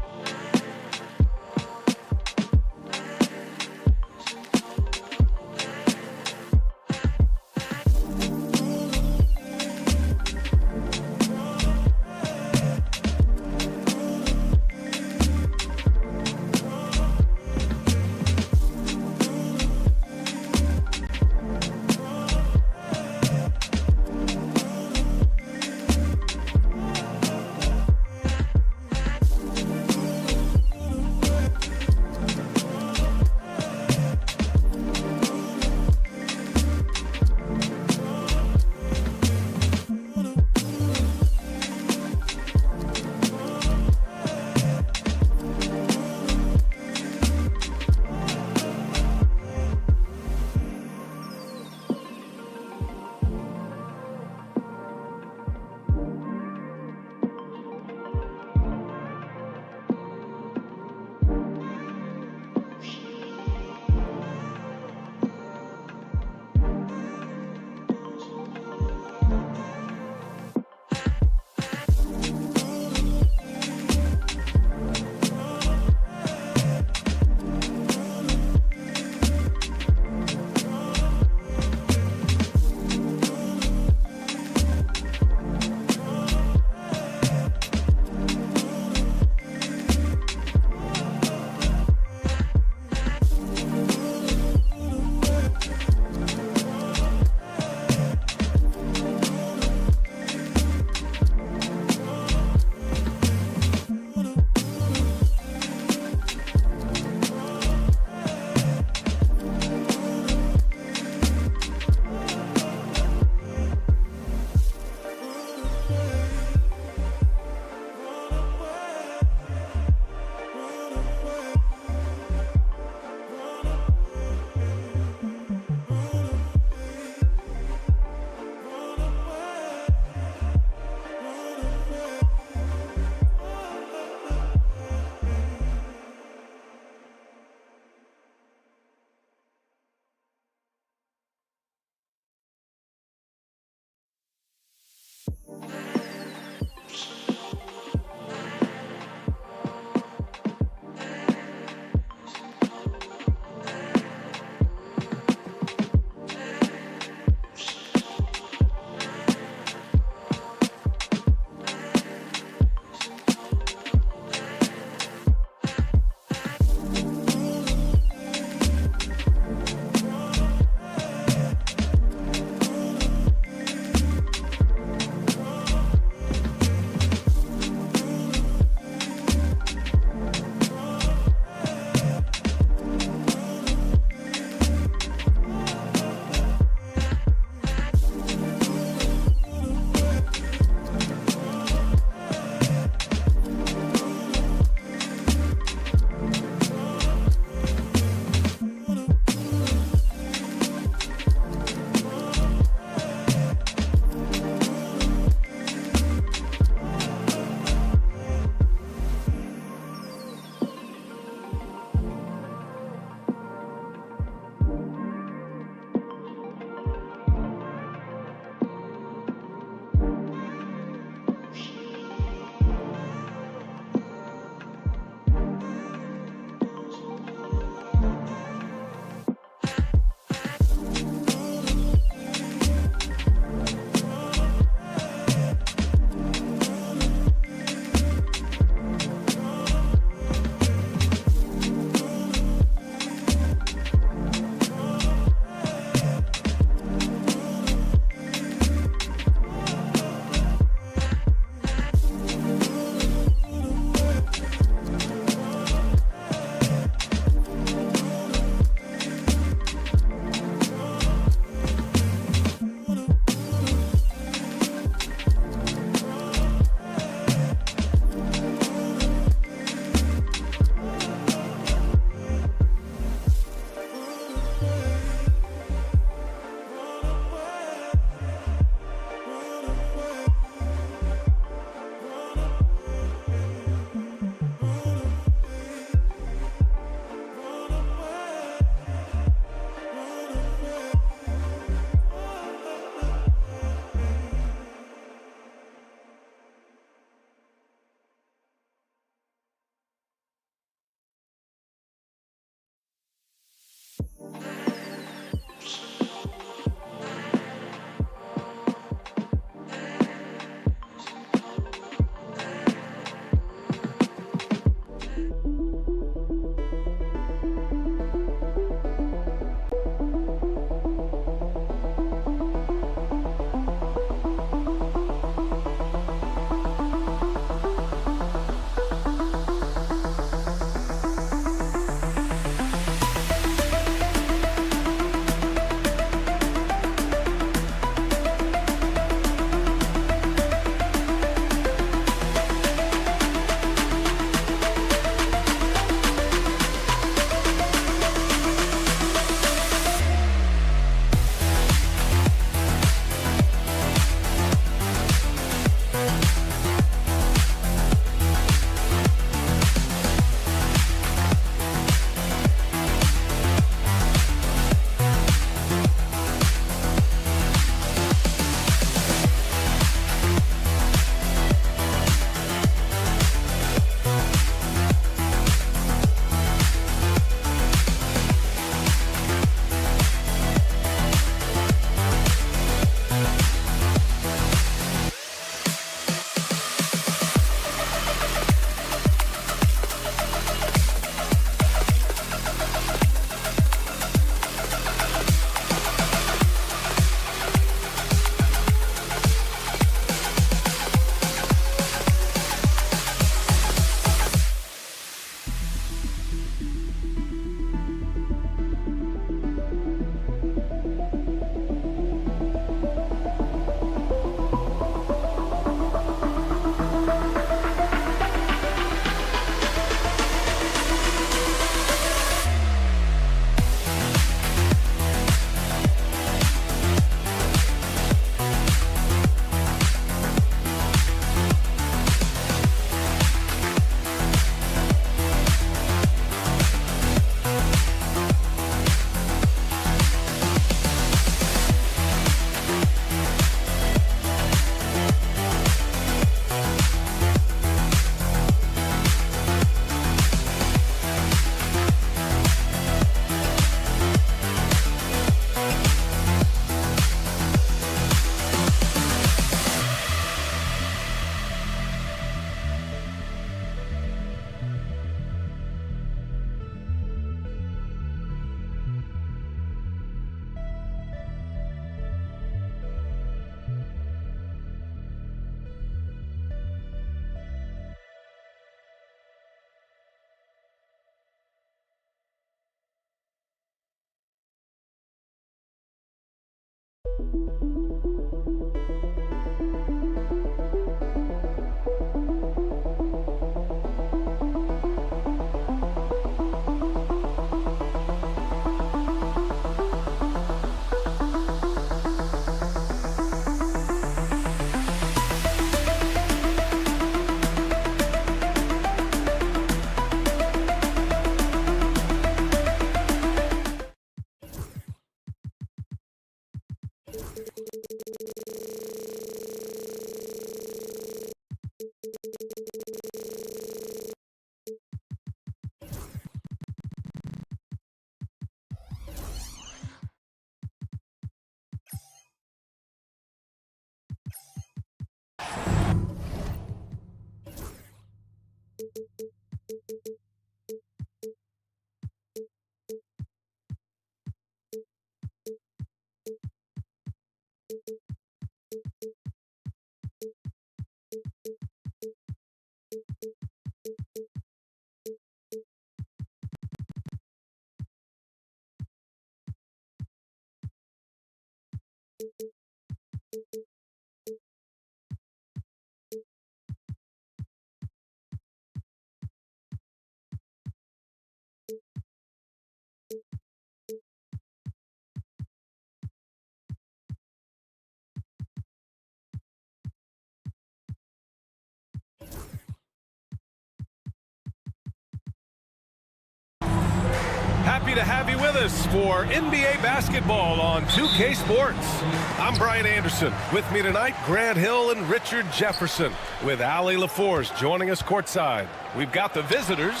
Speaker 1: Happy to have you with us for NBA basketball on 2K Sports. I'm Brian Anderson. With me tonight, Grant Hill and Richard Jefferson, with Ali LaForce joining us courtside. We've got the visitors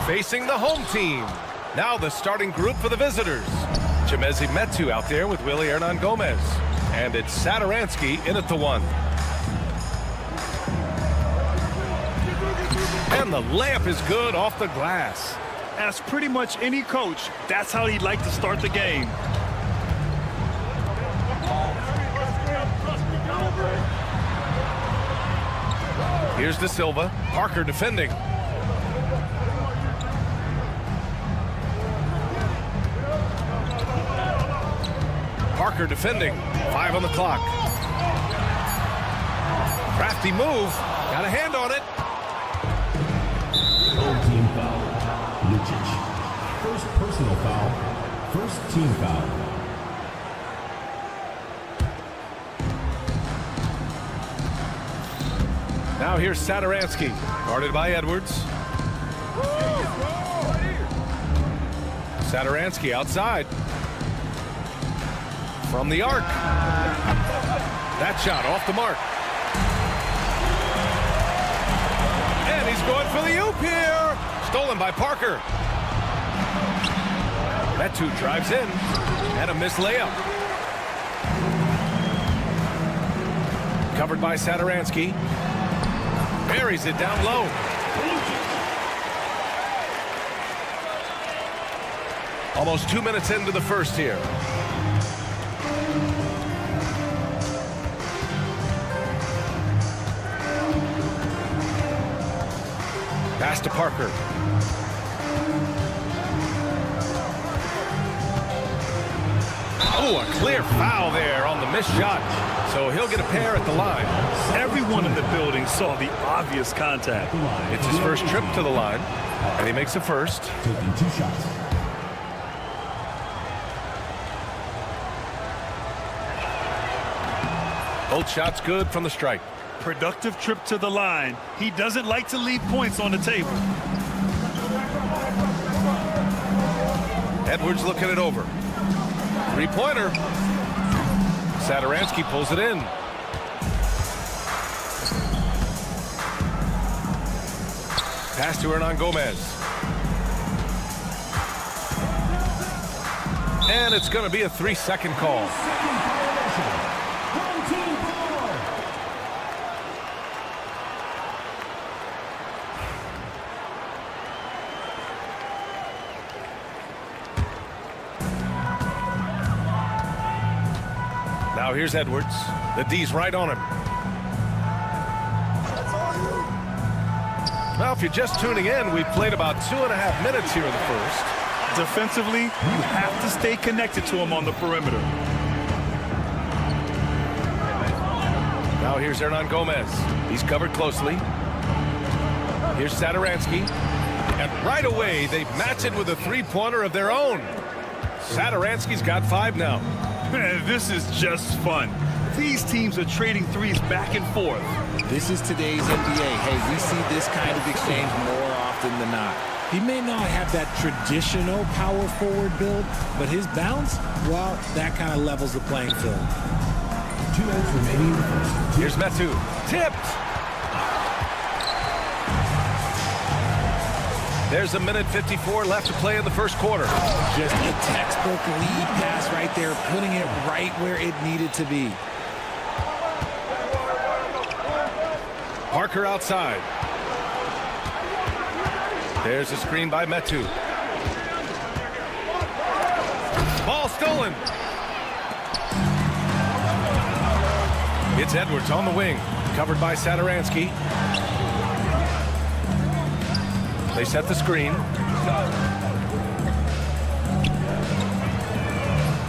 Speaker 1: facing the home team. Now the starting group for the visitors. Chimezi Metu out there with Willie Hernan Gomez. And it's Satoransky in at the 1. And the layup is good off the glass.
Speaker 2: As pretty much any coach, that's how he'd like to start the game.
Speaker 1: Here's De Silva. Parker defending. Parker defending. 5 on the clock. Crafty move. Got a hand on it.
Speaker 5: Home team foul. First personal foul, first team foul.
Speaker 1: Now here's Satoransky, guarded by Edwards. Satoransky outside. From the arc. That shot off the mark. And he's going for the oop here. Stolen by Parker. Metu drives in, and a missed layup. Covered by Satoransky. Buries it down low. Almost 2 minutes into the first here. Pass to Parker. Oh, a clear foul there on the missed shot. So he'll get a pair at the line.
Speaker 2: Everyone in the building saw the obvious contact.
Speaker 1: It's his first trip to the line, and he makes a first.
Speaker 5: Taking 2 shots.
Speaker 1: Both shots good from the strike.
Speaker 2: Productive trip to the line. He doesn't like to leave points on the table.
Speaker 1: Edwards looking it over. Three-pointer. Satoransky pulls it in. Pass to Hernan Gomez. And it's going to be a 3-second call. Now here's Edwards. The D's right on him. Well, if you're just tuning in, we've played about 2.5 minutes here in the first.
Speaker 2: Defensively, you have to stay connected to him on the perimeter.
Speaker 1: Now here's Hernan Gomez. He's covered closely. Here's Satoransky. And right away, they match it with a three-pointer of their own. Satoransky's got 5 now.
Speaker 2: Man, this is just fun. These teams are trading threes back and forth.
Speaker 12: This is today's NBA. Hey, we see this kind of exchange more often than not. He may not have that traditional power forward build, but his bounce, well, that kind of levels the playing field.
Speaker 5: 2 minutes remaining.
Speaker 1: Here's Metu. Tipped. There's a minute 54 left to play in the first quarter.
Speaker 12: Just a textbook lead pass right there, putting it right where it needed to be.
Speaker 1: Parker outside. There's a screen by Metu. Ball stolen. It's Edwards on the wing, covered by Satoransky. They set the screen.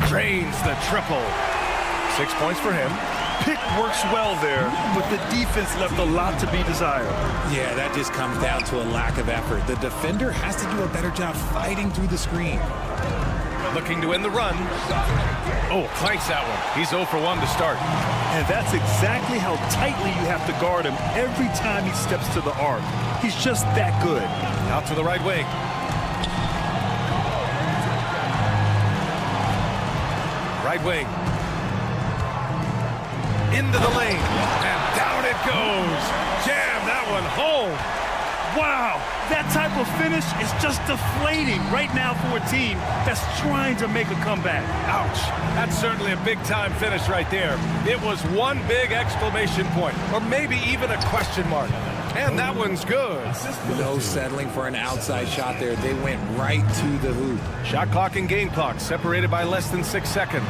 Speaker 1: Drains the triple. 6 points for him.
Speaker 2: Pick works well there, but the defense left a lot to be desired.
Speaker 12: Yeah, that just comes down to a lack of effort. The defender has to do a better job fighting through the screen.
Speaker 1: Looking to win the run. Oh, clanks that one. He's 0 for 1 to start.
Speaker 2: And that's exactly how tightly you have to guard him every time he steps to the arc. He's just that good.
Speaker 1: Out to the right wing. Right wing. Into the lane. And down it goes. Jam that one home.
Speaker 2: Wow, that type of finish is just deflating right now for a team that's trying to make a comeback.
Speaker 1: Ouch. That's certainly a big-time finish right there. It was one big exclamation point, or maybe even a question mark. And that one's good.
Speaker 12: No settling for an outside shot there. They went right to the hoop.
Speaker 1: Shot clock and game clock separated by less than 6 seconds.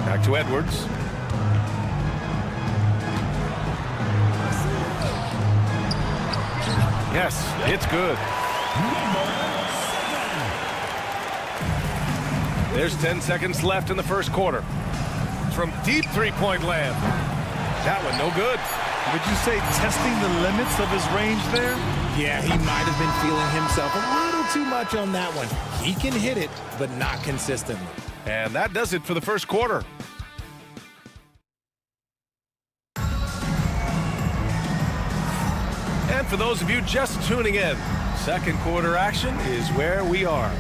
Speaker 1: Back to Edwards. Yes, it's good. There's 10 seconds left in the first quarter. From deep three-point land. That one no good.
Speaker 2: Would you say testing the limits of his range there?
Speaker 12: Yeah, he might have been feeling himself a little too much on that one. He can hit it, but not consistently.
Speaker 1: And that does it for the first quarter. And for those of you just tuning in, second quarter action is where we are.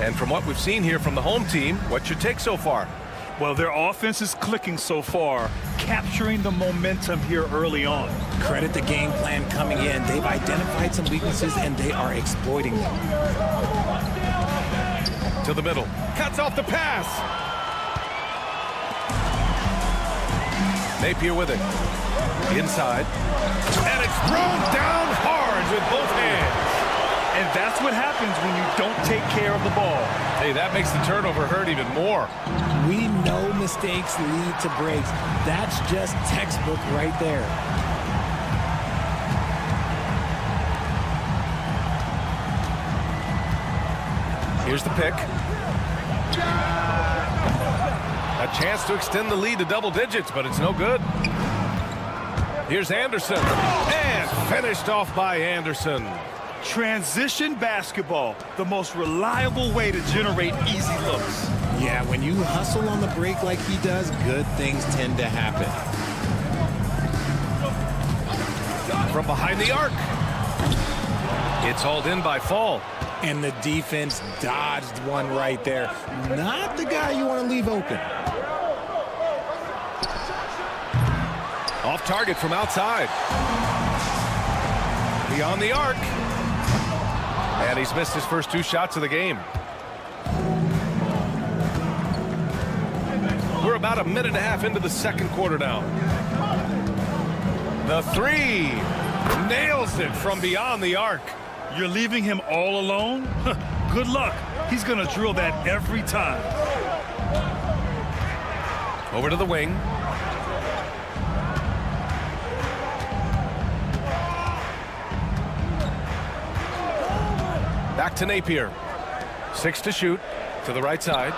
Speaker 1: And from what we've seen here from the home team, what's your take so far?
Speaker 2: Well, their offense is clicking so far, capturing the momentum here early on.
Speaker 12: Credit the game plan coming in. They've identified some weaknesses, and they are exploiting them.
Speaker 1: To the middle. Cuts off the pass. Napier with it. Inside. And it's thrown down hard with both hands.
Speaker 2: And that's what happens when you don't take care of the ball.
Speaker 1: Hey, that makes the turnover hurt even more.
Speaker 12: We know mistakes lead to breaks. That's just textbook right there.
Speaker 1: Here's the pick. A chance to extend the lead to double digits, but it's no good. Here's Anderson. And finished off by Anderson.
Speaker 2: Transition basketball, the most reliable way to generate easy looks.
Speaker 12: Yeah, when you hustle on the break like he does, good things tend to happen.
Speaker 1: From behind the arc. It's hauled in by Fall.
Speaker 12: And the defense dodged one right there. Not the guy you want to leave open.
Speaker 1: Off target from outside. Beyond the arc. And he's missed his first 2 shots of the game. We're about a minute and a half into the second quarter now. The 3. Nails it from beyond the arc.
Speaker 2: You're leaving him all alone? Good luck. He's going to drill that every time.
Speaker 1: Over to the wing. Back to Napier. 6 to shoot. To the right side.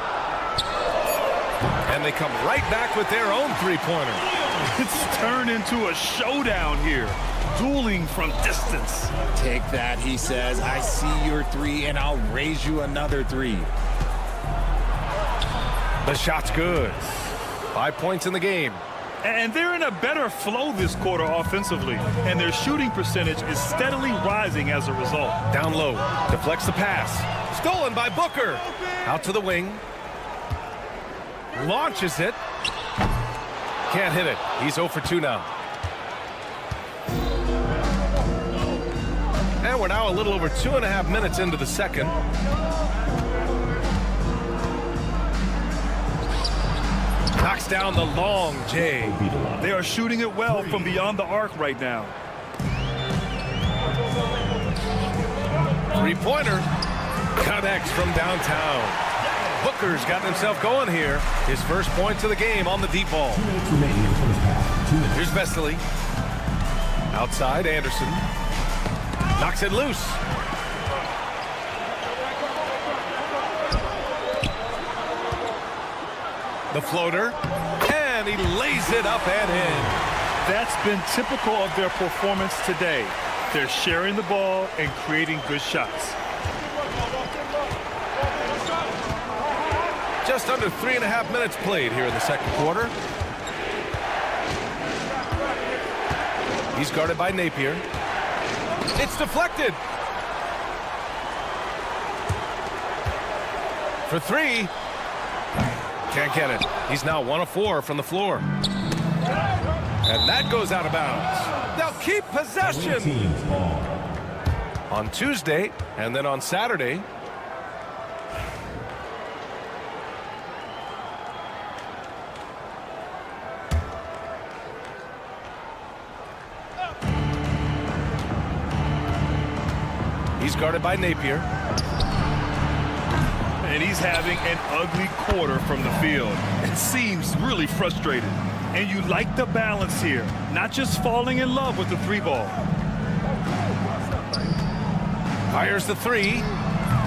Speaker 1: And they come right back with their own three-pointer.
Speaker 2: It's turned into a showdown here. Dueling from distance.
Speaker 12: Take that, he says. I see your three, and I'll raise you another three.
Speaker 1: The shot's good. 5 points in the game.
Speaker 2: And they're in a better flow this quarter offensively. And their shooting percentage is steadily rising as a result.
Speaker 1: Down low. Deflects the pass. Stolen by Booker. Out to the wing. Launches it. Can't hit it. He's 0 for 2 now. And we're now a little over 2.5 minutes into the second. Knocks down the long J.
Speaker 2: They are shooting it well from beyond the arc right now.
Speaker 1: Three-pointer. Connects from downtown. Booker's gotten himself going here. His first points of the game on the deep ball. Here's Vesely. Outside, Anderson. Knocks it loose. The floater. And he lays it up and in.
Speaker 2: That's been typical of their performance today. They're sharing the ball and creating good shots.
Speaker 1: Just under 3.5 minutes played here in the second quarter. He's guarded by Napier. It's deflected. For three. Can't get it. He's now 1 of 4 from the floor. And that goes out of bounds. They'll keep possession. On Tuesday and then on Saturday. He's guarded by Napier.
Speaker 2: And he's having an ugly quarter from the field. It seems really frustrated. And you like the balance here, not just falling in love with the three ball.
Speaker 1: Fires the three.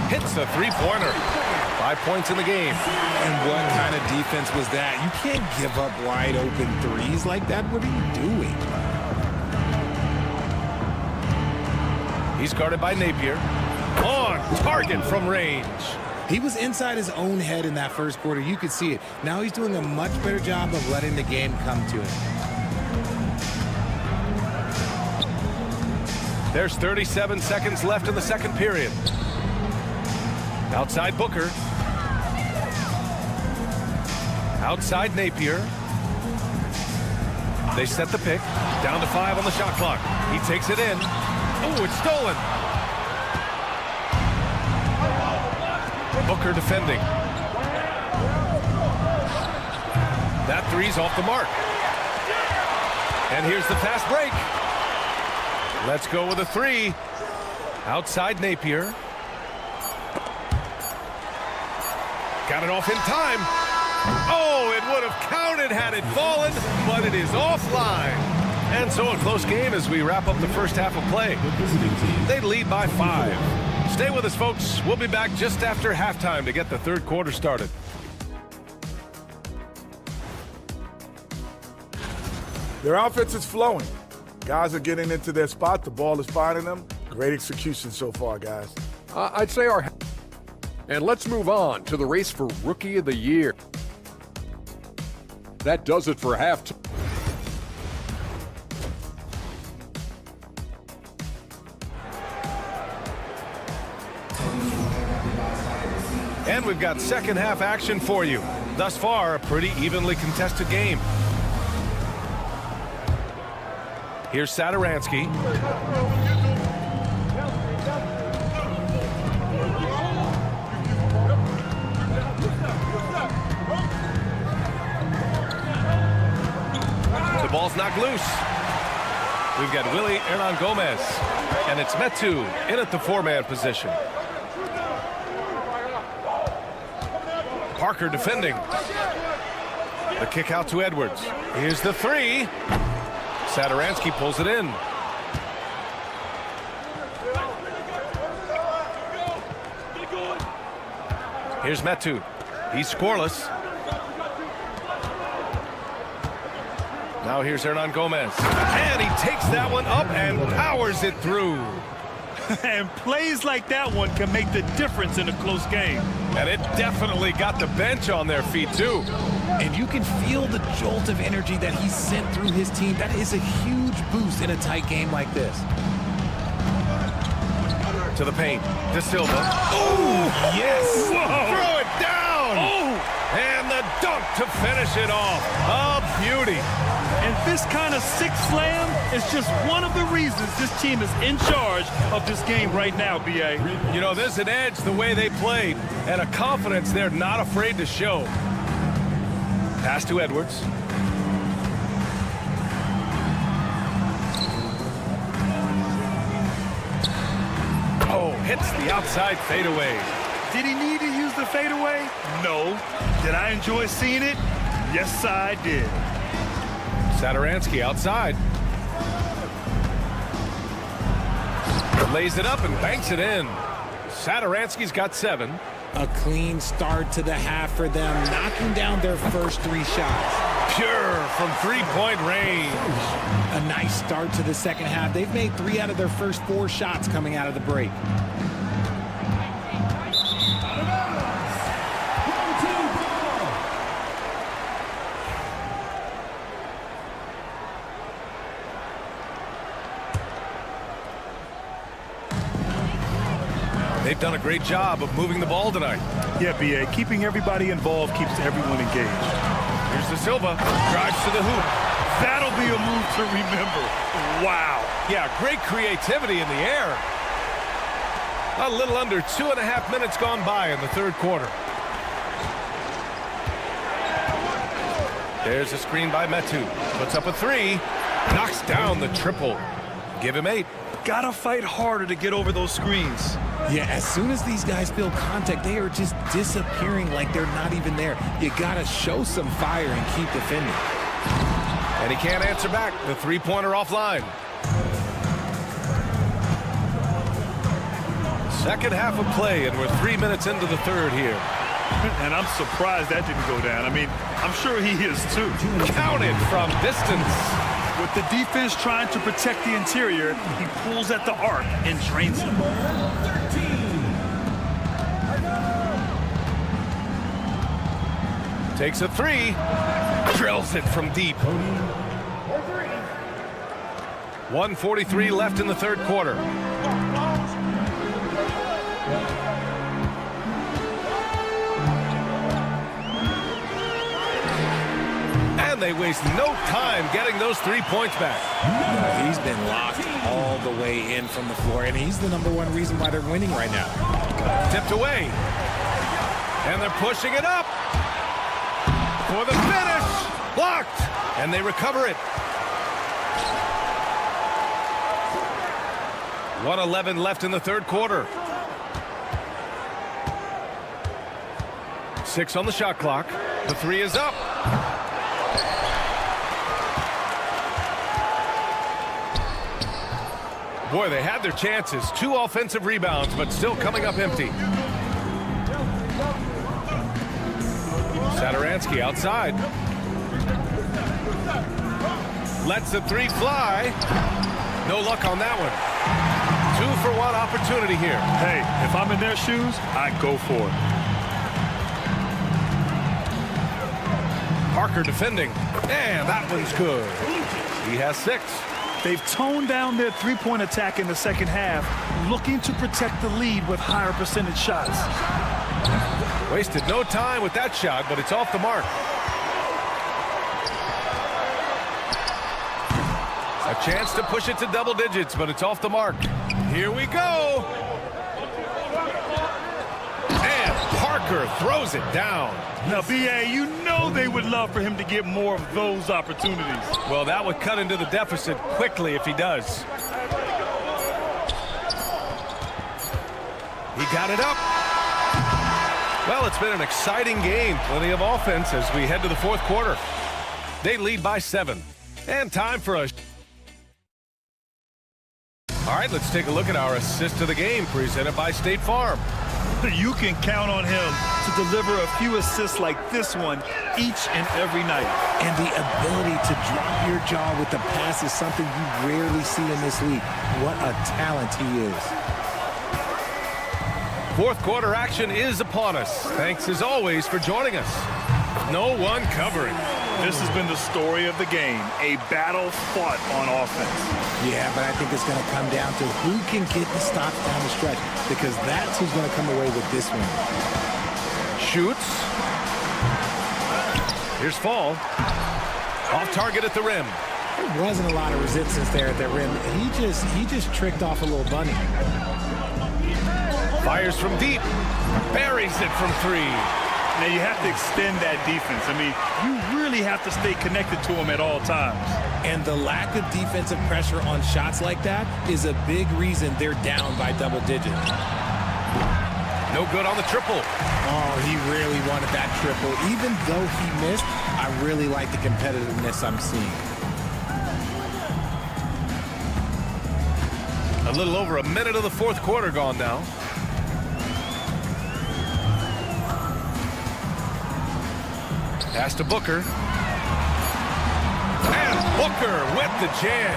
Speaker 1: Hits the three-pointer. 5 points in the game.
Speaker 12: And what kind of defense was that? You can't give up wide open threes like that. What are you doing?
Speaker 1: He's guarded by Napier. On target from range.
Speaker 12: He was inside his own head in that first quarter. You could see it. Now he's doing a much better job of letting the game come to him.
Speaker 1: There's 37 seconds left in the second period. Outside Booker. Outside Napier. They set the pick. Down to 5 on the shot clock. He takes it in. Oh, it's stolen. Booker defending. That three's off the mark. And here's the fast break. Let's go with a three. Outside Napier. Got it off in time. Oh, it would have counted had it fallen, but it is offline. And so a close game as we wrap up the first half of play. They lead by 5. Stay with us, folks. We'll be back just after halftime to get the third quarter started.
Speaker 7: Their offense is flowing. Guys are getting into their spot. The ball is finding them. Great execution so far, guys.
Speaker 6: I'd say our... And let's move on to the race for Rookie of the Year. That does it for halftime.
Speaker 1: And we've got second half action for you. Thus far, a pretty evenly contested game. Here's Sadaransky. The ball's knocked loose. We've got Willie Hernan Gomez. And it's Metu in at the 4-man position. Parker defending. The kick out to Edwards. Here's the three. Sadaransky pulls it in. Here's Metu. He's scoreless. Now here's Hernan Gomez. And he takes that one up and powers it through.
Speaker 2: And plays like that one can make the difference in a close game.
Speaker 1: And it definitely got the bench on their feet, too.
Speaker 12: And you can feel the jolt of energy that he sent through his team. That is a huge boost in a tight game like this.
Speaker 1: To the paint. De Silva. Oh, yes.
Speaker 2: Whoa.
Speaker 1: Throw it down.
Speaker 2: Oh.
Speaker 1: And the dunk to finish it off. A beauty.
Speaker 2: And this kind of six slam is just one of the reasons this team is in charge of this game right now, B.A.
Speaker 1: You know, there's an edge the way they played and a confidence they're not afraid to show. Pass to Edwards. Oh, hits the outside fadeaway.
Speaker 2: Did he need to use the fadeaway? No. Did I enjoy seeing it? Yes, I did.
Speaker 1: Satoransky outside. Lays it up and banks it in. Satoransky's got 7.
Speaker 12: A clean start to the half for them, knocking down their first 3 shots.
Speaker 1: Pure from three-point range.
Speaker 12: A nice start to the second half. They've made 3 out of their first 4 shots coming out of the break.
Speaker 1: They've done a great job of moving the ball tonight.
Speaker 2: Yeah, B.A. Keeping everybody involved keeps everyone engaged.
Speaker 1: Here's De Silva. Drives to the hoop.
Speaker 2: That'll be a move to remember. Wow.
Speaker 1: Yeah, great creativity in the air. A little under 2.5 minutes gone by in the third quarter. There's a screen by Metu. Puts up a 3. Knocks down the triple. Give him 8.
Speaker 2: Gotta fight harder to get over those screens.
Speaker 12: Yeah, as soon as these guys feel contact, they are just disappearing like they're not even there. You gotta show some fire and keep defending.
Speaker 1: And he can't answer back. The three-pointer offline. Second half of play, and we're 3 minutes into the third here.
Speaker 2: And I'm surprised that didn't go down. I mean, I'm sure he is too.
Speaker 1: Counted from distance.
Speaker 2: With the defense trying to protect the interior, he pulls at the arc and drains it.
Speaker 1: Takes a 3. Drills it from deep. 1:43 left in the third quarter. And they waste no time getting those 3 points back.
Speaker 12: He's been locked all the way in from the floor, and he's the #1 reason why they're winning right now.
Speaker 1: Tipped away. And they're pushing it up. For the finish. Blocked. And they recover it. 1:11 left in the third quarter. 6 on the shot clock. The 3 is up. Boy, they had their chances. 2 offensive rebounds, but still coming up empty. Satoransky outside. Lets the 3 fly. No luck on that one. 2-for-1 opportunity here.
Speaker 2: Hey, if I'm in their shoes, I go for it.
Speaker 1: Parker defending. And that one's good. He has 6.
Speaker 2: They've toned down their three-point attack in the second half, looking to protect the lead with higher percentage shots.
Speaker 1: Wasted no time with that shot, but it's off the mark. A chance to push it to double digits, but it's off the mark. Here we go. And Parker throws it down.
Speaker 2: Now, B.A., you know they would love for him to get more of those opportunities.
Speaker 1: Well, that would cut into the deficit quickly if he does. He got it up. Well, it's been an exciting game. Plenty of offense as we head to the fourth quarter. They lead by 7. And time for a... All right, let's take a look at our assist of the game presented by State Farm.
Speaker 2: You can count on him to deliver a few assists like this one each and every night.
Speaker 12: And the ability to drop your jaw with the pass is something you rarely see in this league. What a talent he is.
Speaker 1: Fourth quarter action is upon us. Thanks as always for joining us. No one covering.
Speaker 2: This has been the story of the game, a battle fought on offense.
Speaker 12: Yeah, but I think it's going to come down to who can get the stops down the stretch, because that's who's going to come away with this one.
Speaker 1: Shoots. Here's Fall. Off target at the rim.
Speaker 12: There wasn't a lot of resistance there at the rim. He just tricked off a little bunny.
Speaker 1: Fires from deep. Buries it from three.
Speaker 2: Now you have to extend that defense. I mean, you really have to stay connected to him at all times.
Speaker 12: And the lack of defensive pressure on shots like that is a big reason they're down by double digits.
Speaker 1: No good on the triple.
Speaker 12: Oh, he really wanted that triple. Even though he missed, I really like the competitiveness I'm seeing.
Speaker 1: A little over a minute of the fourth quarter gone now. Pass to Booker. And Booker with the jam.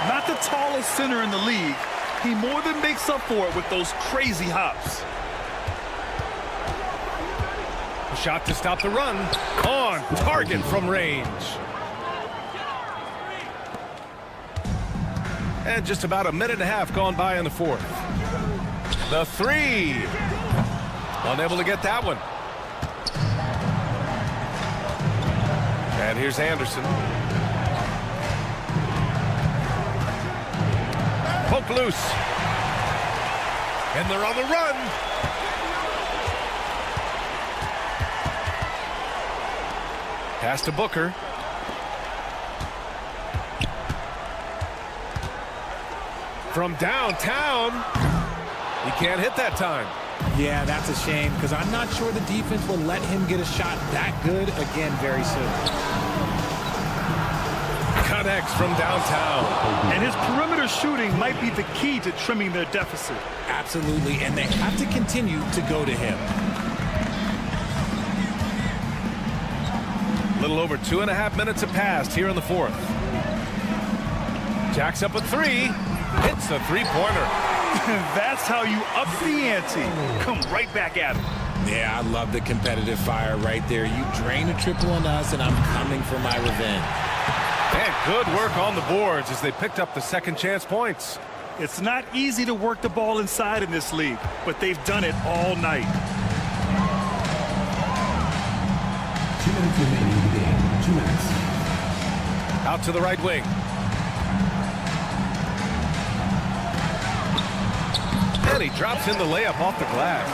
Speaker 2: Not the tallest center in the league. He more than makes up for it with those crazy hops.
Speaker 1: A shot to stop the run. On target from range. And just about a minute and a half gone by in the fourth. The three. Unable to get that one. And here's Anderson. Poke loose. And they're on the run. Pass to Booker. From downtown. He can't hit that time.
Speaker 12: Yeah, that's a shame, because I'm not sure the defense will let him get a shot that good again very soon.
Speaker 1: Connects from downtown.
Speaker 2: And his perimeter shooting might be the key to trimming their deficit.
Speaker 12: Absolutely, and they have to continue to go to him.
Speaker 1: A little over 2.5 minutes have passed here in the fourth. Jacks up a three. Hits a three-pointer.
Speaker 2: That's how you up the ante. Come right back at him.
Speaker 12: Yeah, I love the competitive fire right there. You drain a triple on us, and I'm coming for my revenge.
Speaker 1: And good work on the boards as they picked up the second chance points.
Speaker 2: It's not easy to work the ball inside in this league, but they've done it all night.
Speaker 5: 2 minutes remaining in the game. 2 minutes.
Speaker 1: Out to the right wing. And he drops in the layup off the glass.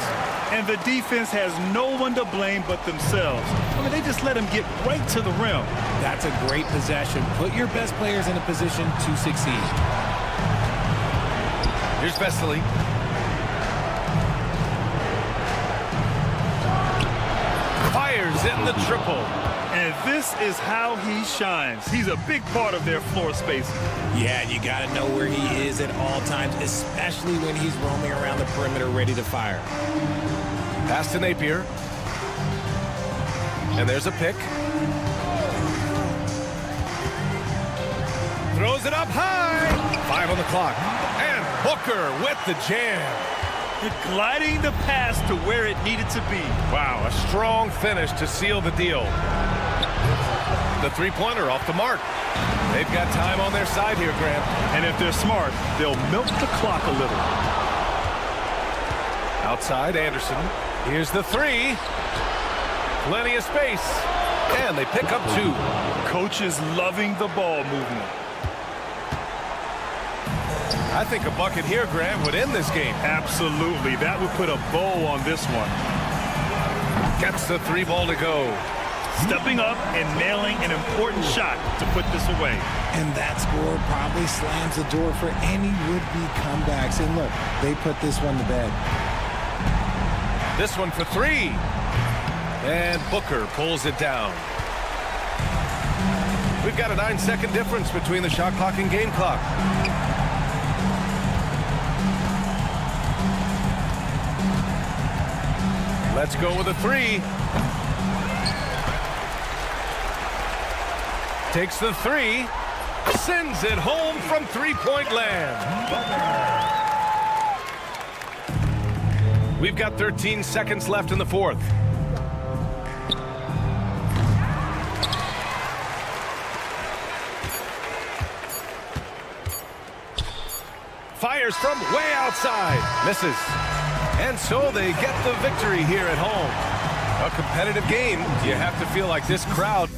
Speaker 2: And the defense has no one to blame but themselves. I mean, they just let him get right to the rim.
Speaker 12: That's a great possession. Put your best players in a position to succeed.
Speaker 1: Here's Vesely. Fires in the triple.
Speaker 2: And this is how he shines. He's a big part of their floor spacing.
Speaker 12: Yeah, you got to know where he is at all times, especially when he's roaming around the perimeter ready to fire.
Speaker 1: Pass to Napier. And there's a pick. Throws it up high. 5 on the clock. And Booker with the jam.
Speaker 2: Gliding the pass to where it needed to be.
Speaker 1: Wow, a strong finish to seal the deal. The three-pointer off the mark. They've got time on their side here, Graham.
Speaker 2: And if they're smart, they'll milk the clock a little.
Speaker 1: Outside, Anderson. Here's the three. Plenty of space. And they pick up 2.
Speaker 2: Coach is loving the ball movement.
Speaker 1: I think a bucket here, Graham, would end this game.
Speaker 2: Absolutely. That would put a bow on this one.
Speaker 1: Gets the 3 ball to go.
Speaker 2: Stepping up and nailing an important shot to put this away.
Speaker 12: And that score probably slams the door for any would-be comebacks. And look, they put this one to bed.
Speaker 1: This one for 3. And Booker pulls it down. We've got a 9-second difference between the shot clock and game clock. Let's go with a three. Takes the three. Sends it home from three-point land. We've got 13 seconds left in the fourth. Fires from way outside. Misses. And so they get the victory here at home. A competitive game. You have to feel like this crowd.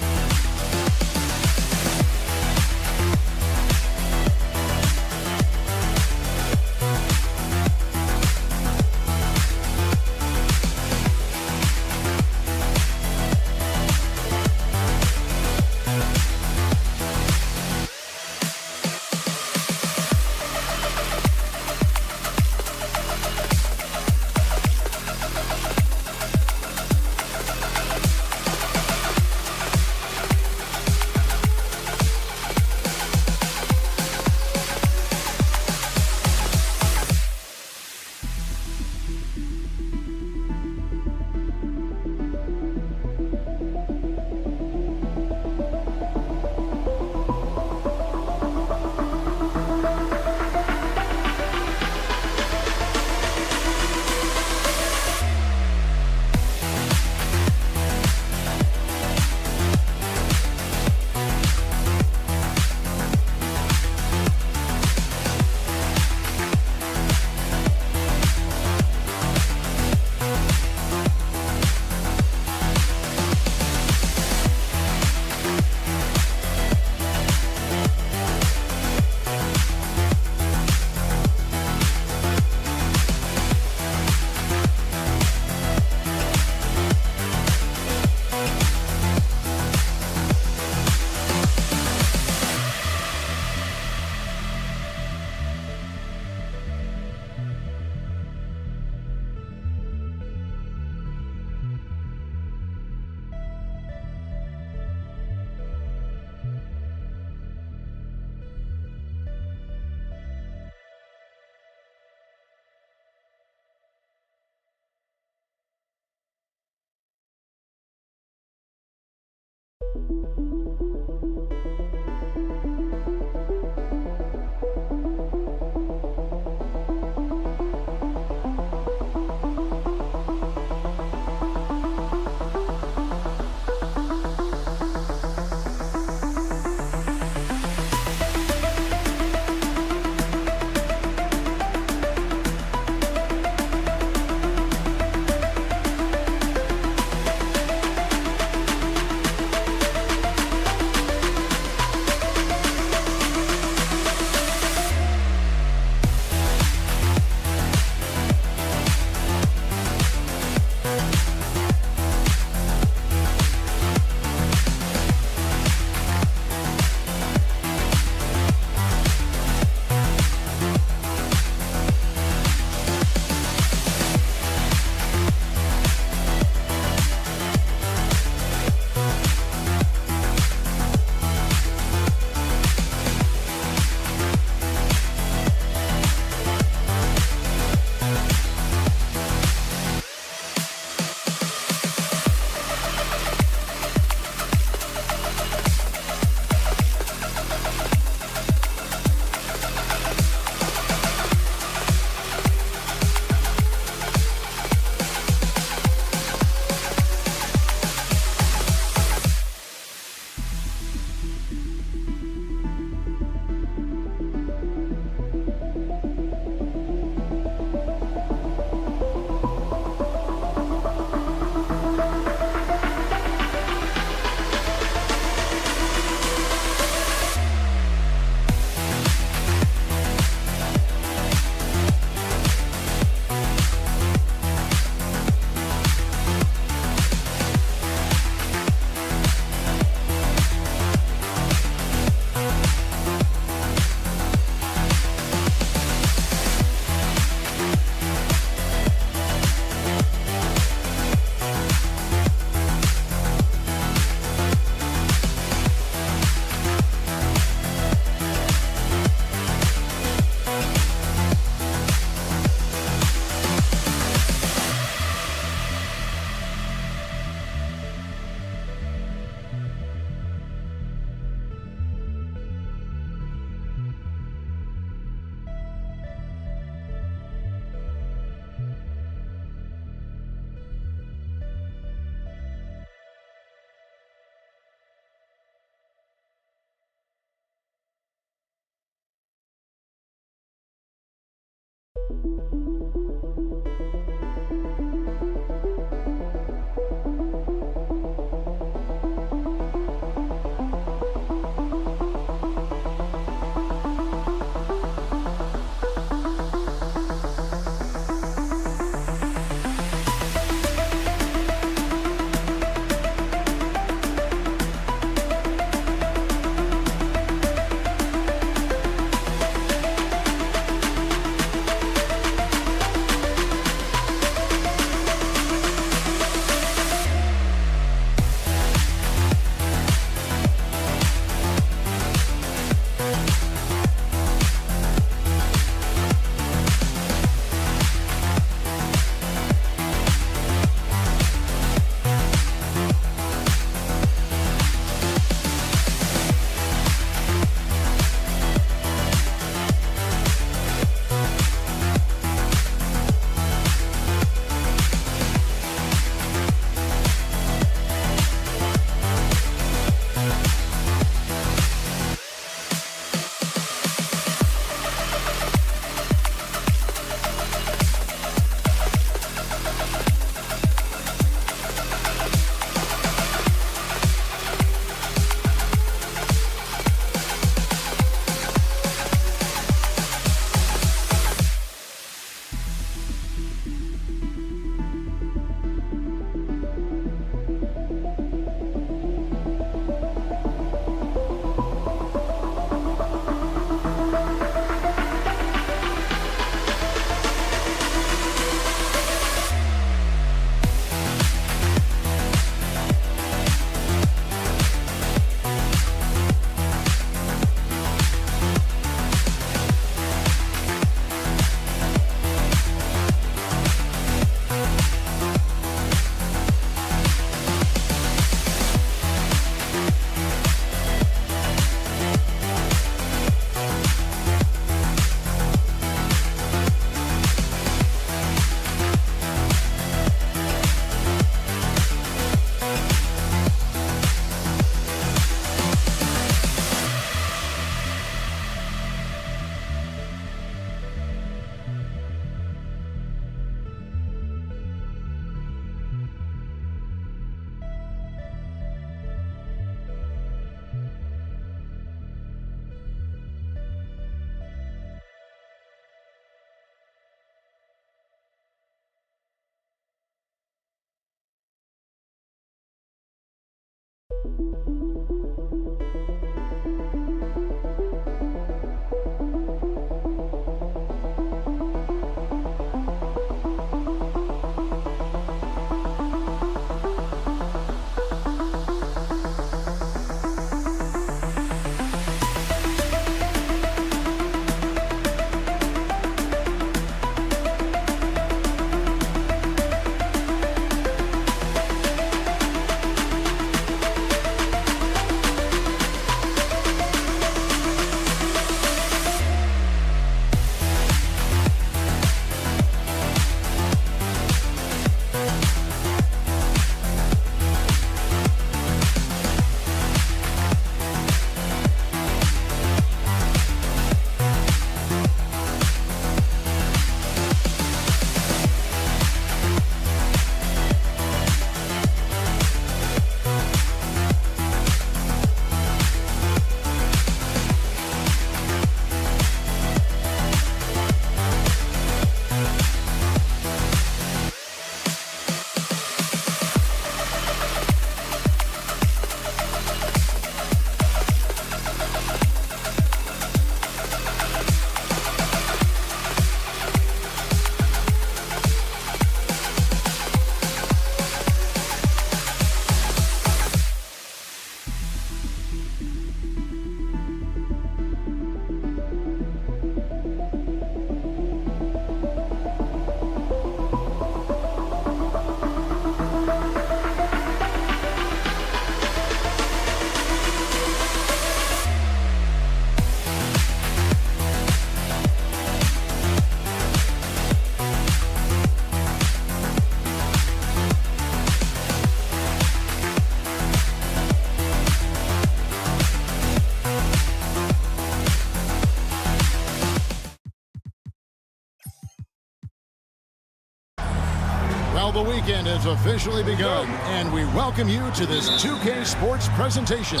Speaker 8: Well, the weekend has officially begun, and we welcome you to this 2K Sports presentation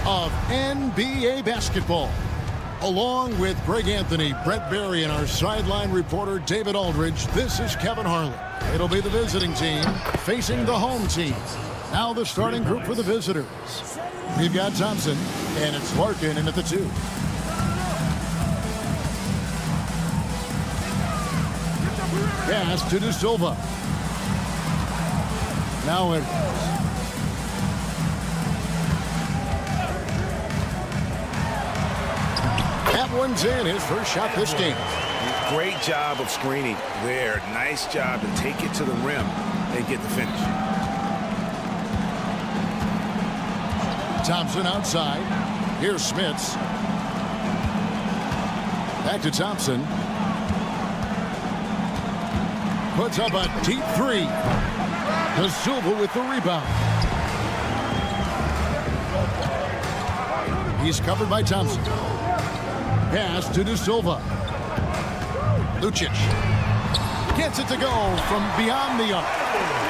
Speaker 8: of NBA basketball. Along with Greg Anthony, Brett Barry, and our sideline reporter David Aldridge, this is Kevin Harlan. It'll be the visiting team facing the home team. Now the starting group for the visitors. We've got Thompson, and it's Larkin in at the 2. Pass to De Silva. Now Edwards. That one's in, his first shot this game.
Speaker 10: Great job of screening there. Nice job to take it to the rim and get the finish.
Speaker 8: Thompson outside. Here's Smits. Back to Thompson. Puts up a deep 3. De Silva with the rebound. He's covered by Thompson. Pass to De Silva. Lucic gets it to go from beyond the arc.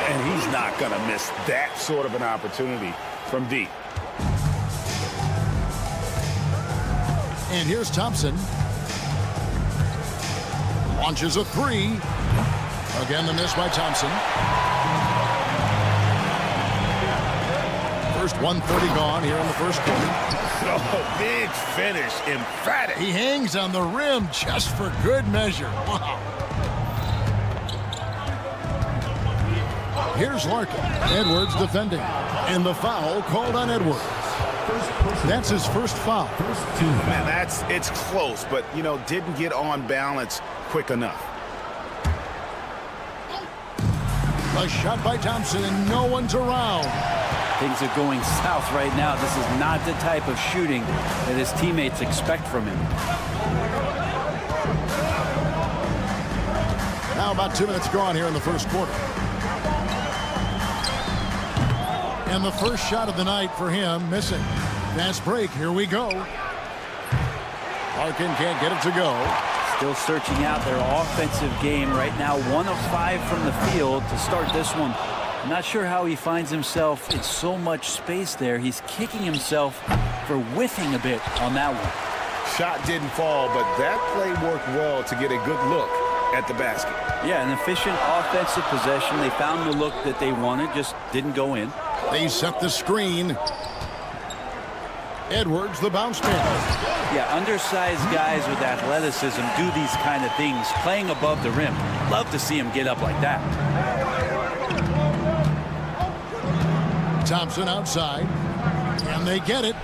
Speaker 10: And he's not going to miss that sort of an opportunity from deep.
Speaker 8: And here's Thompson. Launches a 3. Again, the miss by Thompson. First 1:30 gone here in the first quarter.
Speaker 10: Oh, big finish, emphatic.
Speaker 8: He hangs on the rim just for good measure. Wow. Here's Larkin. Edwards defending. And the foul called on Edwards. That's his first foul.
Speaker 10: Man, it's close, but, didn't get on balance quick enough.
Speaker 8: A shot by Thompson, and no one's around.
Speaker 11: Things are going south right now. This is not the type of shooting that his teammates expect from him.
Speaker 8: Now about 2 minutes gone here in the first quarter. And the first shot of the night for him, missing. Fast break, here we go. Larkin can't get it to go.
Speaker 11: Still searching out their offensive game right now. 1 of 5 from the field to start this one. I'm not sure how he finds himself in so much space there. He's kicking himself for whiffing a bit on that one.
Speaker 10: Shot didn't fall, but that play worked well to get a good look at the basket.
Speaker 11: Yeah, an efficient offensive possession. They found the look that they wanted, just didn't go in.
Speaker 8: They set the screen. Edwards, the bounce pass.
Speaker 11: Yeah, undersized guys with athleticism do these kind of things, playing above the rim. Love to see him get up like that.
Speaker 8: Thompson outside, and they get it.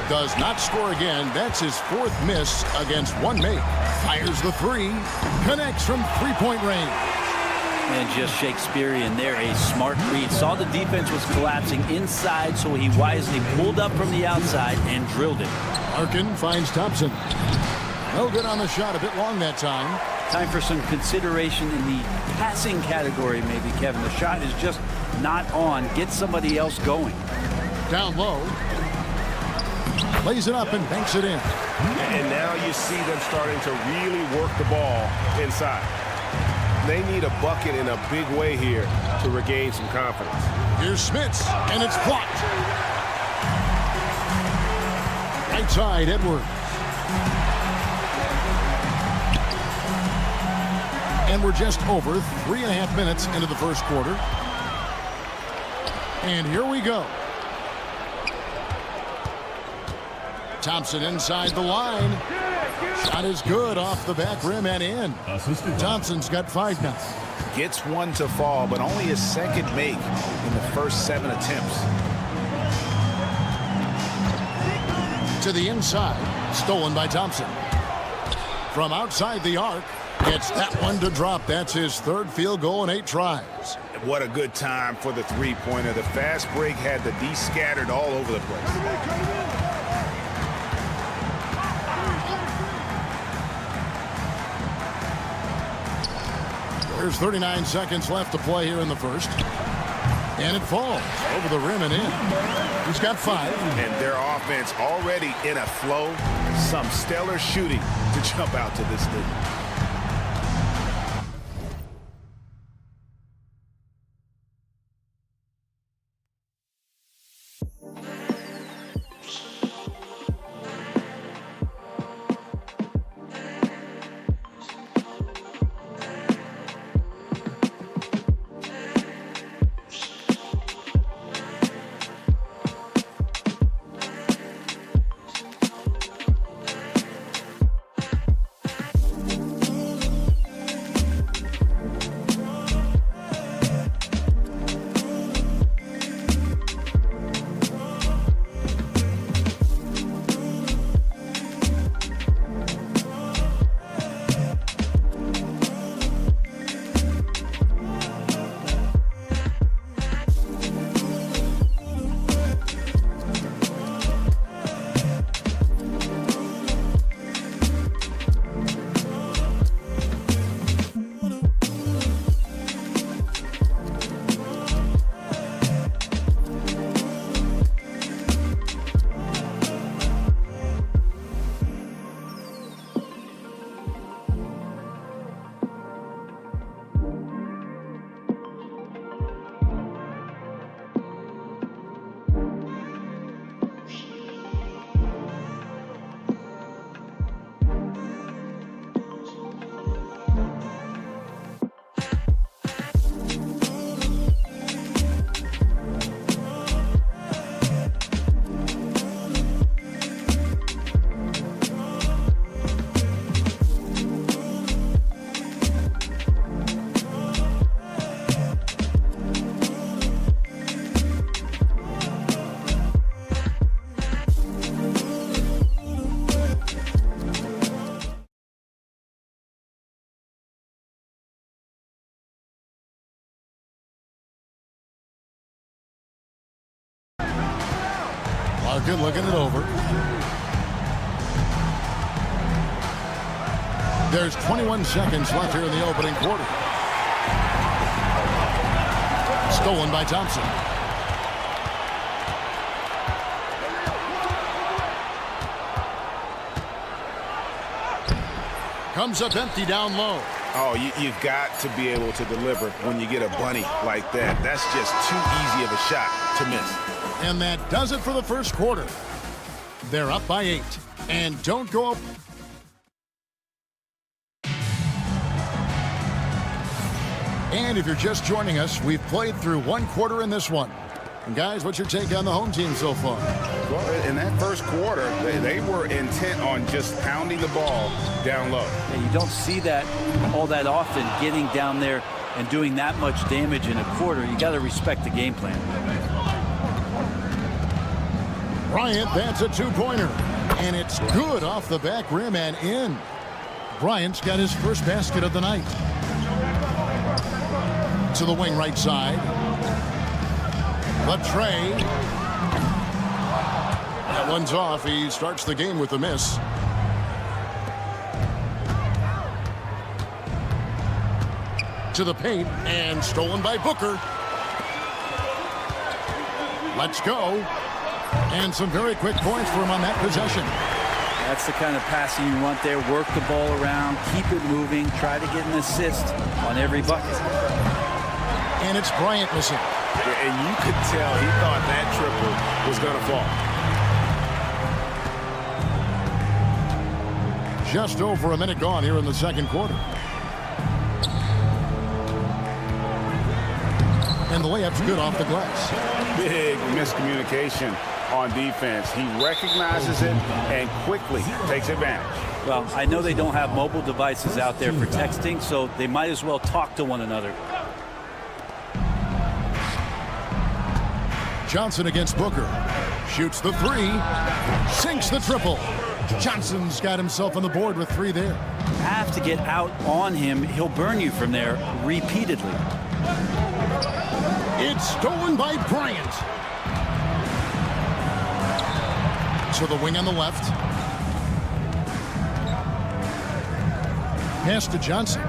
Speaker 8: Does not score again. That's his 4th miss against 1 make. Fires the 3, connects from 3-point range.
Speaker 11: And just Shakespearean there, a smart read. Saw the defense was collapsing inside, so he wisely pulled up from the outside and drilled it.
Speaker 8: Larkin finds Thompson. No good on the shot, a bit long that time.
Speaker 11: Time for some consideration in the passing category, maybe, Kevin. The shot is just not on. Get somebody else going.
Speaker 8: Down low. Lays it up and banks it in.
Speaker 1: And now you see them starting to really work the ball inside. They need a bucket in a big way here to regain some confidence.
Speaker 8: Here's Smits, and it's blocked. Right side, Edwards. And we're just over 3.5 minutes into the first quarter. And here we go. Thompson inside the line. Shot is good off the back rim and in. Thompson's got 5 now.
Speaker 10: Gets one to fall, but only his second make in the first 7 attempts.
Speaker 8: To the inside, stolen by Thompson. From outside the arc, gets that one to drop. That's his 3rd field goal in 8 tries.
Speaker 10: What a good time for the three-pointer. The fast break had the D scattered all over the place.
Speaker 8: There's 39 seconds left to play here in the first. And it falls over the rim and in. He's got 5.
Speaker 10: And their offense already in a flow. Some stellar shooting to jump out to this lead.
Speaker 8: Larkin looking it over. There's 21 seconds left here in the opening quarter. Stolen by Thompson. Comes up empty down low.
Speaker 10: Oh, you've got to be able to deliver when you get a bunny like that. That's just too easy of a shot to miss.
Speaker 8: And that does it for the first quarter. They're up by 8. And don't go up. And if you're just joining us, we've played through one quarter in this one. And guys, what's your take on the home team so far?
Speaker 10: Well, in that first quarter, they were intent on just pounding the ball down low.
Speaker 13: And you don't see that all that often, getting down there and doing that much damage in a quarter. You got to respect the game plan.
Speaker 8: Bryant, that's a two-pointer. And it's good off the back rim and in. Bryant's got his first basket of the night. To the wing right side. Latrey. That one's off. He starts the game with a miss. To the paint and stolen by Booker. Let's go. And some very quick points for him on that possession.
Speaker 13: That's the kind of passing you want there. Work the ball around, keep it moving, try to get an assist on every bucket.
Speaker 8: And it's Bryant missing.
Speaker 10: And you could tell he thought that triple was going to fall.
Speaker 8: Just over a minute gone here in the second quarter. And the layup's good off the glass.
Speaker 10: Big miscommunication on defense. He recognizes it and quickly takes advantage.
Speaker 13: Well, I know they don't have mobile devices out there for texting, so they might as well talk to one another.
Speaker 8: Johnson against Booker. Shoots the three. Sinks the triple. Johnson's got himself on the board with 3 there.
Speaker 13: Have to get out on him. He'll burn you from there repeatedly.
Speaker 8: It's stolen by Bryant. To the wing on the left. Pass to Johnson.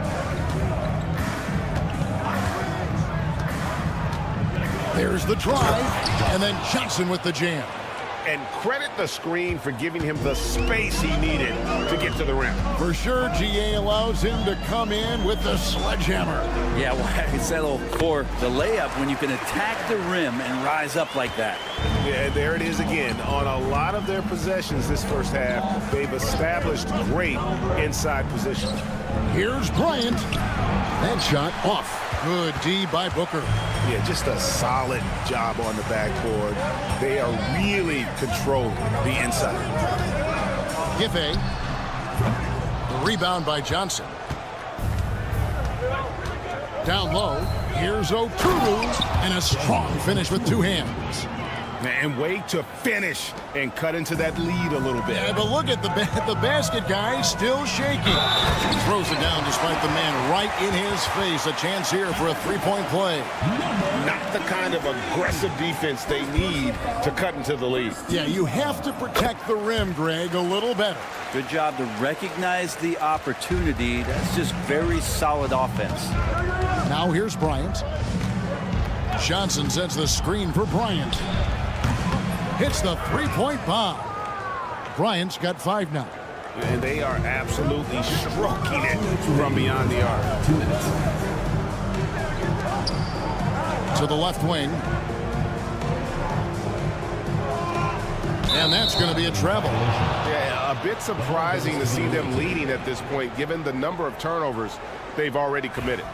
Speaker 8: There's the drive, and then Johnson with the jam.
Speaker 10: And credit the screen for giving him the space he needed to get to the rim.
Speaker 8: For sure, GA allows him to come in with the sledgehammer.
Speaker 13: Yeah, well, I settle for the layup when you can attack the rim and rise up like that.
Speaker 10: Yeah, there it is again. On a lot of their possessions this first half, they've established great inside position.
Speaker 8: Here's Bryant. That shot off. Good D by Booker.
Speaker 10: Yeah, just a solid job on the backboard. They are really controlling the inside.
Speaker 8: Giffey. The rebound by Johnson. Down low. Here's Oturu. And a strong finish with 2 hands.
Speaker 10: And way to finish and cut into that lead a little bit.
Speaker 8: Yeah, but look at the basket guy still shaking. He throws it down despite the man right in his face. A chance here for a 3-point play.
Speaker 10: Not the kind of aggressive defense they need to cut into the lead.
Speaker 8: Yeah, you have to protect the rim, Greg, a little better.
Speaker 13: Good job to recognize the opportunity. That's just very solid offense.
Speaker 8: Now here's Bryant. Johnson sets the screen for Bryant. Hits the 3-point bomb. Bryant's got 5 now.
Speaker 10: And they are absolutely stroking it from beyond the arc.
Speaker 5: 2 minutes.
Speaker 8: To the left wing. And that's going to be a travel.
Speaker 1: Yeah, a bit surprising to see them leading at this point, given the number of turnovers they've already committed.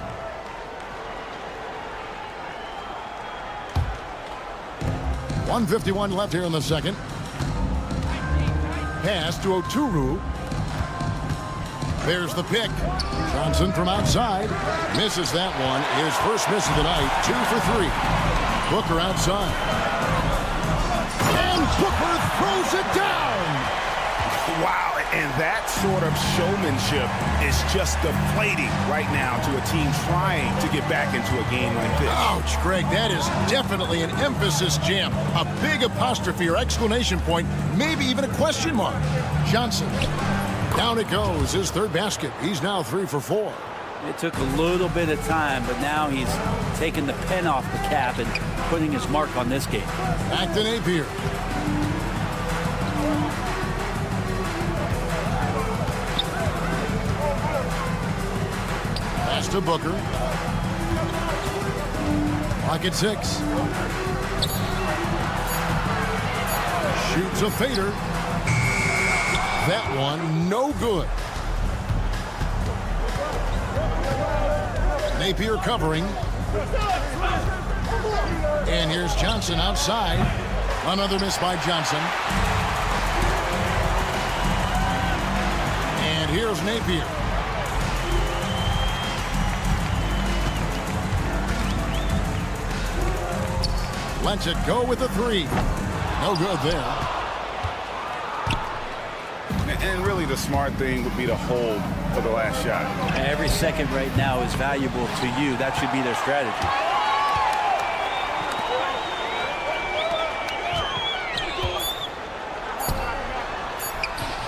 Speaker 8: .151 left here in the second. Pass to Oturu. There's the pick. Johnson from outside. Misses that one. His first miss of the night. 2 for 3. Booker outside. And Booker throws it down.
Speaker 10: Wow, And that sort of showmanship is just deflating right now to a team trying to get back into a game like this.
Speaker 8: Ouch, Greg, that is definitely an emphasis jam. A big apostrophe or exclamation point, maybe even a question mark. Johnson, down it goes, his third basket. He's now 3 for 4.
Speaker 13: It took a little bit of time, but now he's taking the pen off the cap and putting his mark on this game.
Speaker 8: Back to Napier. Pass to Booker. Clock at 6. Shoots a fader. That one, no good. Napier covering. And here's Johnson outside. Another miss by Johnson. And here's Napier. Lets it go with the 3. No good there.
Speaker 10: And really the smart thing would be to hold for the last shot.
Speaker 13: Every second right now is valuable to you. That should be their strategy.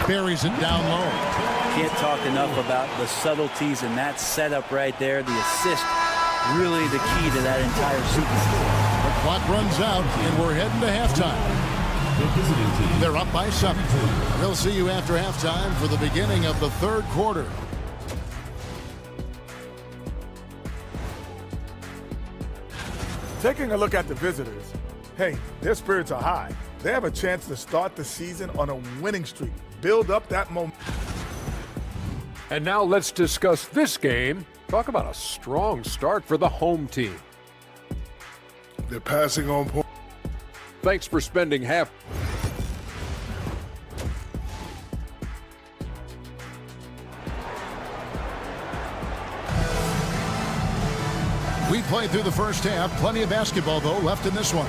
Speaker 8: Buries it down low.
Speaker 13: Can't talk enough about the subtleties in that setup right there. The assist, really the key to that entire sequence.
Speaker 8: The clock runs out, and we're heading to halftime. They're up by 7. We'll see you after halftime for the beginning of the third quarter.
Speaker 7: Taking a look at the visitors, hey, their spirits are high. They have a chance to start the season on a winning streak. Build up that momentum.
Speaker 6: And now let's discuss this game. Talk about a strong start for the home team.
Speaker 1: They're passing on point.
Speaker 6: Thanks for spending half.
Speaker 8: We played through the first half. Plenty of basketball, though, left in this one.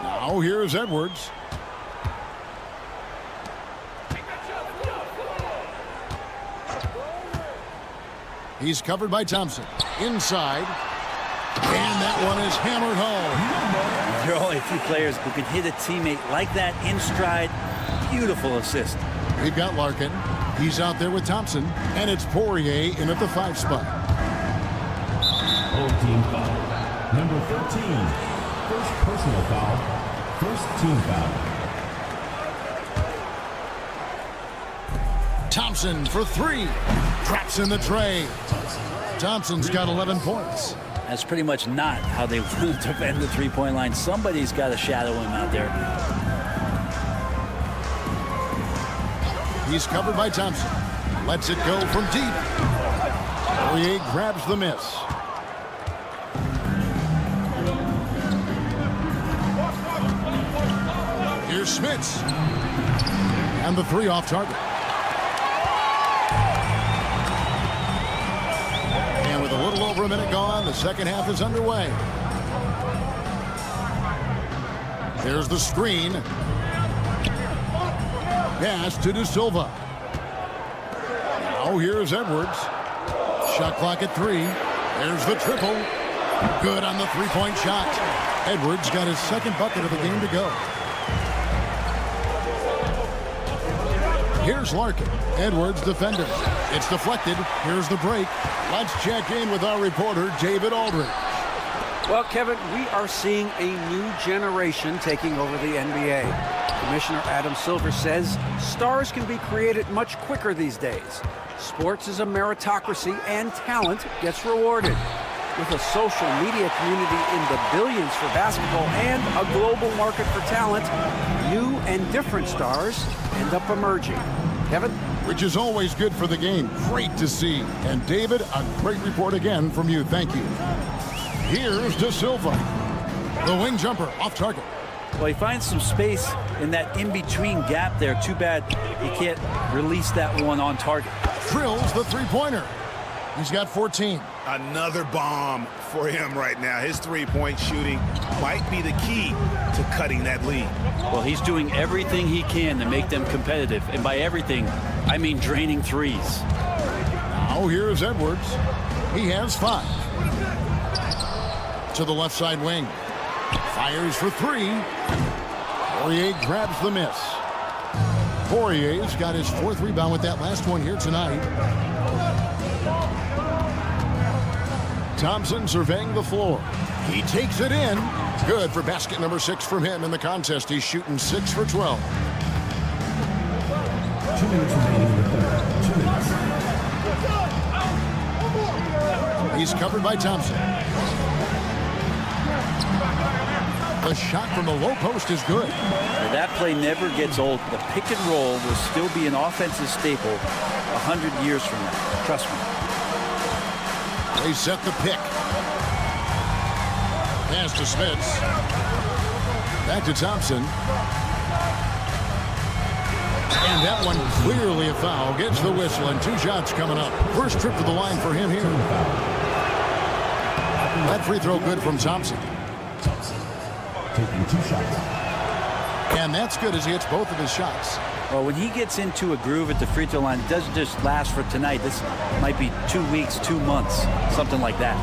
Speaker 8: Now here's Edwards. He's covered by Thompson. Inside. And that one is hammered home.
Speaker 13: There are only a few players who can hit a teammate like that in stride. Beautiful assist.
Speaker 8: We've got Larkin. He's out there with Thompson. And it's Poirier in at the 5 spot.
Speaker 5: Home team foul. Number 13. First personal foul. First team foul.
Speaker 8: Thompson for 3. Traps in the tray. Thompson's got 11 points.
Speaker 13: That's pretty much not how they want to defend the three-point line. Somebody's got to shadow him out there.
Speaker 8: He's covered by Thompson. Lets it go from deep. Poirier grabs the miss. Here's Schmitz. And the 3 off target. And with a little over a minute gone, the second half is underway. There's the screen. Pass to De Silva. Now here's Edwards. Shot clock at 3. There's the triple. Good on the three-point shot. Edwards got his second bucket of the game to go. Here's Larkin. Edwards defender. It's deflected. Here's the break. Let's check in with our reporter, David Aldridge.
Speaker 11: Well, Kevin, we are seeing a new generation taking over the NBA. Commissioner Adam Silver says stars can be created much quicker these days. Sports is a meritocracy and talent gets rewarded. With a social media community in the billions for basketball and a global market for talent, new and different stars end up emerging. Kevin?
Speaker 8: Which is always good for the game. Great to see. And David, a great report again from you. Thank you. Here's De Silva. The wing jumper off target.
Speaker 13: Well, he finds some space in that in-between gap there. Too bad he can't release that one on target.
Speaker 8: drills the three-pointer. He's got 14.
Speaker 10: Another bomb for him right now. His three-point shooting might be the key to cutting that lead.
Speaker 13: Well, he's doing everything he can to make them competitive. And by everything, I mean draining threes.
Speaker 8: Now here's Edwards. He has 5. To the left side wing. Fires for 3. Poirier grabs the miss. Poirier's got his 4th rebound with that last one here tonight. Thompson surveying the floor. He takes it in. Good for basket number 6 from him in the contest. He's shooting 6 for 12.
Speaker 5: 2 minutes remaining in the third. 2 minutes.
Speaker 8: He's covered by Thompson. The shot from the low post is good.
Speaker 13: That play never gets old. The pick and roll will still be an offensive staple 100 years from now. Trust me.
Speaker 8: They set the pick. Pass to Smits. Back to Thompson. And that one clearly a foul. Gets the whistle and 2 shots coming up. First trip to the line for him here. That free throw good from Thompson.
Speaker 5: Taking 2 shots.
Speaker 8: And that's good as he hits both of his shots.
Speaker 13: Well, when he gets into a groove at the free throw line, it doesn't just last for tonight. This might be 2 weeks, 2 months, something like that.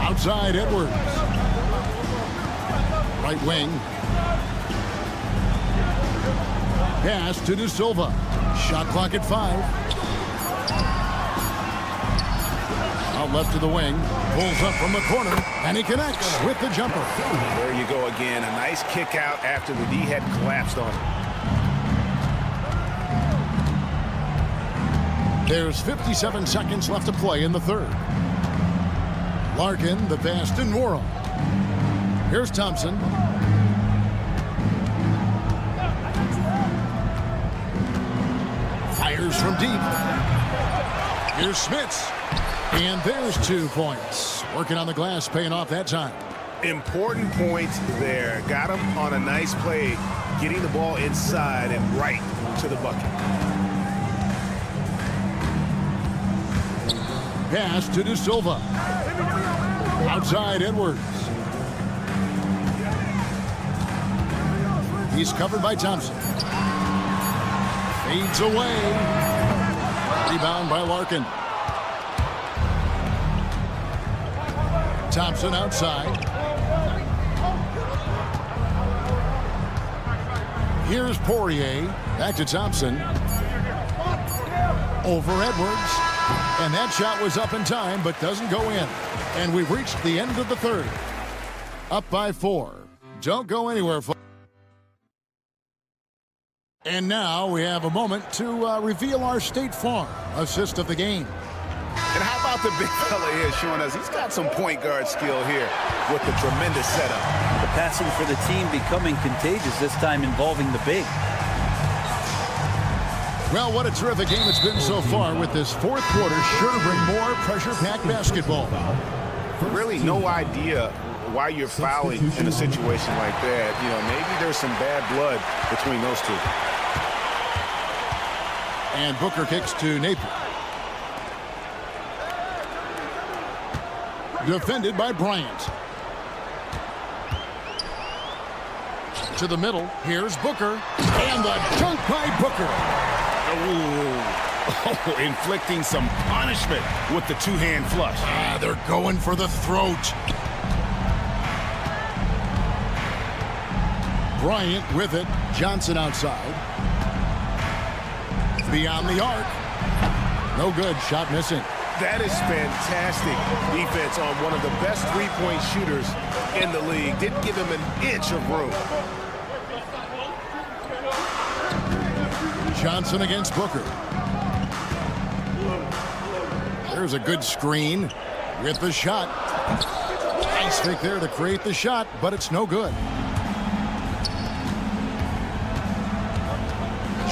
Speaker 8: Outside Edwards. Right wing. Pass to De Silva. Shot clock at 5. Out left to the wing. Pulls up from the corner. And he connects with the jumper.
Speaker 10: There you go again. A nice kick out after the D had collapsed on him.
Speaker 8: There's 57 seconds left to play in the third. Larkin, the pass to Nora. Here's Thompson. Fires from deep. Here's Smits. And there's 2 points. Working on the glass, paying off that time.
Speaker 10: Important points there. Got him on a nice play, getting the ball inside and right to the bucket.
Speaker 8: Pass to De Silva. Outside Edwards. He's covered by Thompson. Fades away. Rebound by Larkin. Thompson outside. Here's Poirier. Back to Thompson. Over Edwards. And that shot was up in time, but doesn't go in. And we've reached the end of the third. Up by 4. Don't go anywhere, folks. And now we have a moment to reveal our State Farm assist of the game.
Speaker 10: And how about the big fella here showing us he's got some point guard skill here with the tremendous setup.
Speaker 13: The passing for the team becoming contagious, this time involving the big.
Speaker 8: Well, what a terrific game it's been so far with this 4th quarter. Sure to bring more pressure-packed basketball.
Speaker 10: Really no idea why you're fouling in a situation like that. You know, maybe there's some bad blood between those two.
Speaker 8: And Booker kicks to Napier. Defended by Bryant. To the middle. Here's Booker. And the dunk by Booker.
Speaker 10: Oh, inflicting some punishment with the 2-hand flush.
Speaker 8: They're going for the throat. Bryant with it. Johnson outside. Beyond the arc. No good. Shot missing.
Speaker 10: That is fantastic defense on one of the best three-point shooters in the league. Didn't give him an inch of room.
Speaker 8: Johnson against Booker. There's a good screen with the shot. Nice fake there to create the shot, but it's no good.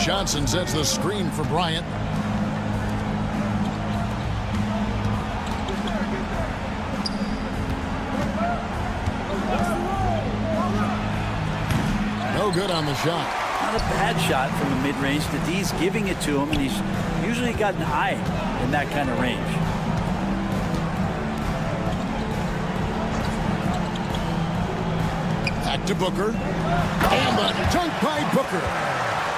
Speaker 8: Johnson sets the screen for Bryant. No good on the shot.
Speaker 13: not a bad shot from the mid-range. The D's giving it to him, and he's usually got an eye in that kind of range.
Speaker 8: Back to Booker. And a dunk by Booker.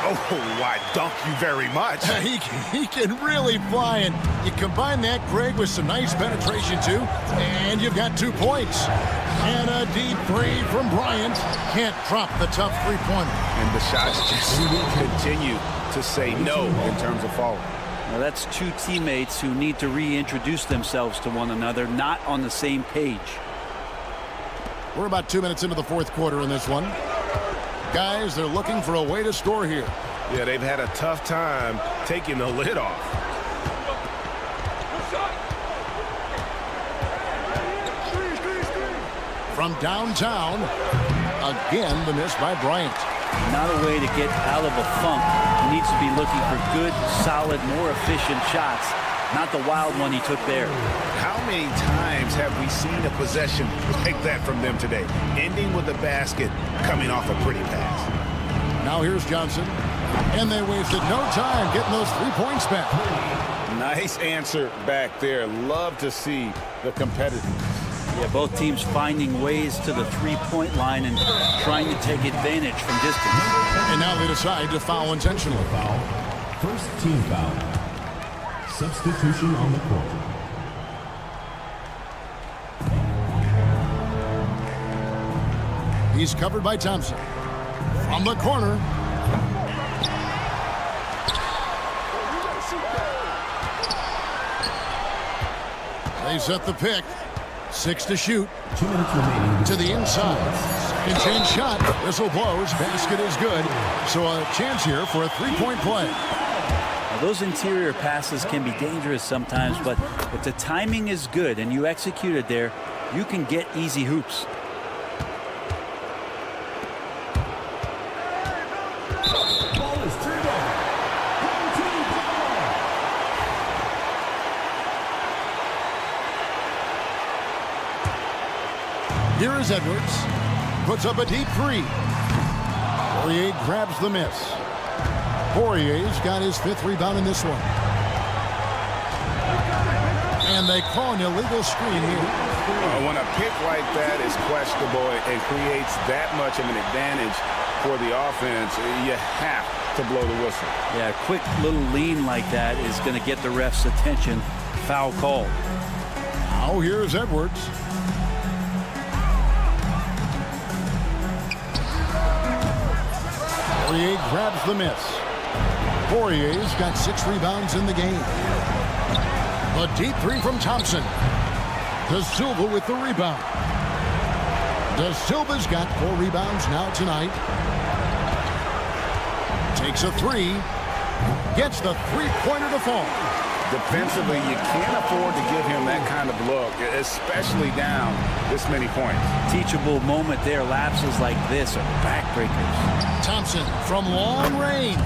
Speaker 10: Oh, why, dunk you very much.
Speaker 8: He can really fly, and you combine that, Greg, with some nice penetration, too, and you've got 2 points. And a deep three from Bryant. Can't drop the tough three-pointer.
Speaker 10: And the shots just continue to say no in terms of falling.
Speaker 13: Now that's 2 teammates who need to reintroduce themselves to one another, not on the same page.
Speaker 8: We're about 2 minutes into the fourth quarter in this one. Guys, they're looking for a way to score here.
Speaker 10: Yeah, they've had a tough time taking the lid off.
Speaker 8: From downtown, again, the miss by Bryant.
Speaker 13: Not a way to get out of a funk. He needs to be looking for good, solid, more efficient shots, not the wild one he took there.
Speaker 10: How many times have we seen a possession like that from them today? Ending with a basket, coming off a pretty pass.
Speaker 8: Now here's Johnson. And they wasted no time getting those 3 points back.
Speaker 10: Nice answer back there. Love to see the competitiveness.
Speaker 13: Yeah, both teams finding ways to the three-point line and trying to take advantage from distance.
Speaker 8: And now they decide to foul intentionally.
Speaker 5: Foul. First team foul. Substitution on the court.
Speaker 8: He's covered by Thompson. From the corner. They set the pick. 6 to shoot.
Speaker 5: 2 minutes remaining.
Speaker 8: To the inside. Second chance shot. Whistle blows. Basket is good. So a chance here for a three-point play.
Speaker 13: Now, those interior passes can be dangerous sometimes, but if the timing is good and you execute it there, you can get easy hoops.
Speaker 5: Ball is turned over.
Speaker 8: Here is Edwards. Puts up a deep three. Poirier grabs the miss. Poirier's got his 5th rebound in this one. And they call an illegal screen here.
Speaker 10: When a pick like that is questionable and creates that much of an advantage for the offense, you have to blow the whistle.
Speaker 13: Yeah, a quick little lean like that is going to get the ref's attention. Foul call.
Speaker 8: Now here's Edwards. Poirier grabs the miss. Poirier's got 6 rebounds in the game. A deep three from Thompson. De Silva with the rebound. De Silva's got 4 rebounds now tonight. Takes a 3. Gets the three-pointer to fall.
Speaker 10: Defensively, you can't afford to give him that kind of look, especially down this many points.
Speaker 13: Teachable moment there. Lapses like this are backbreakers.
Speaker 8: Thompson from long range.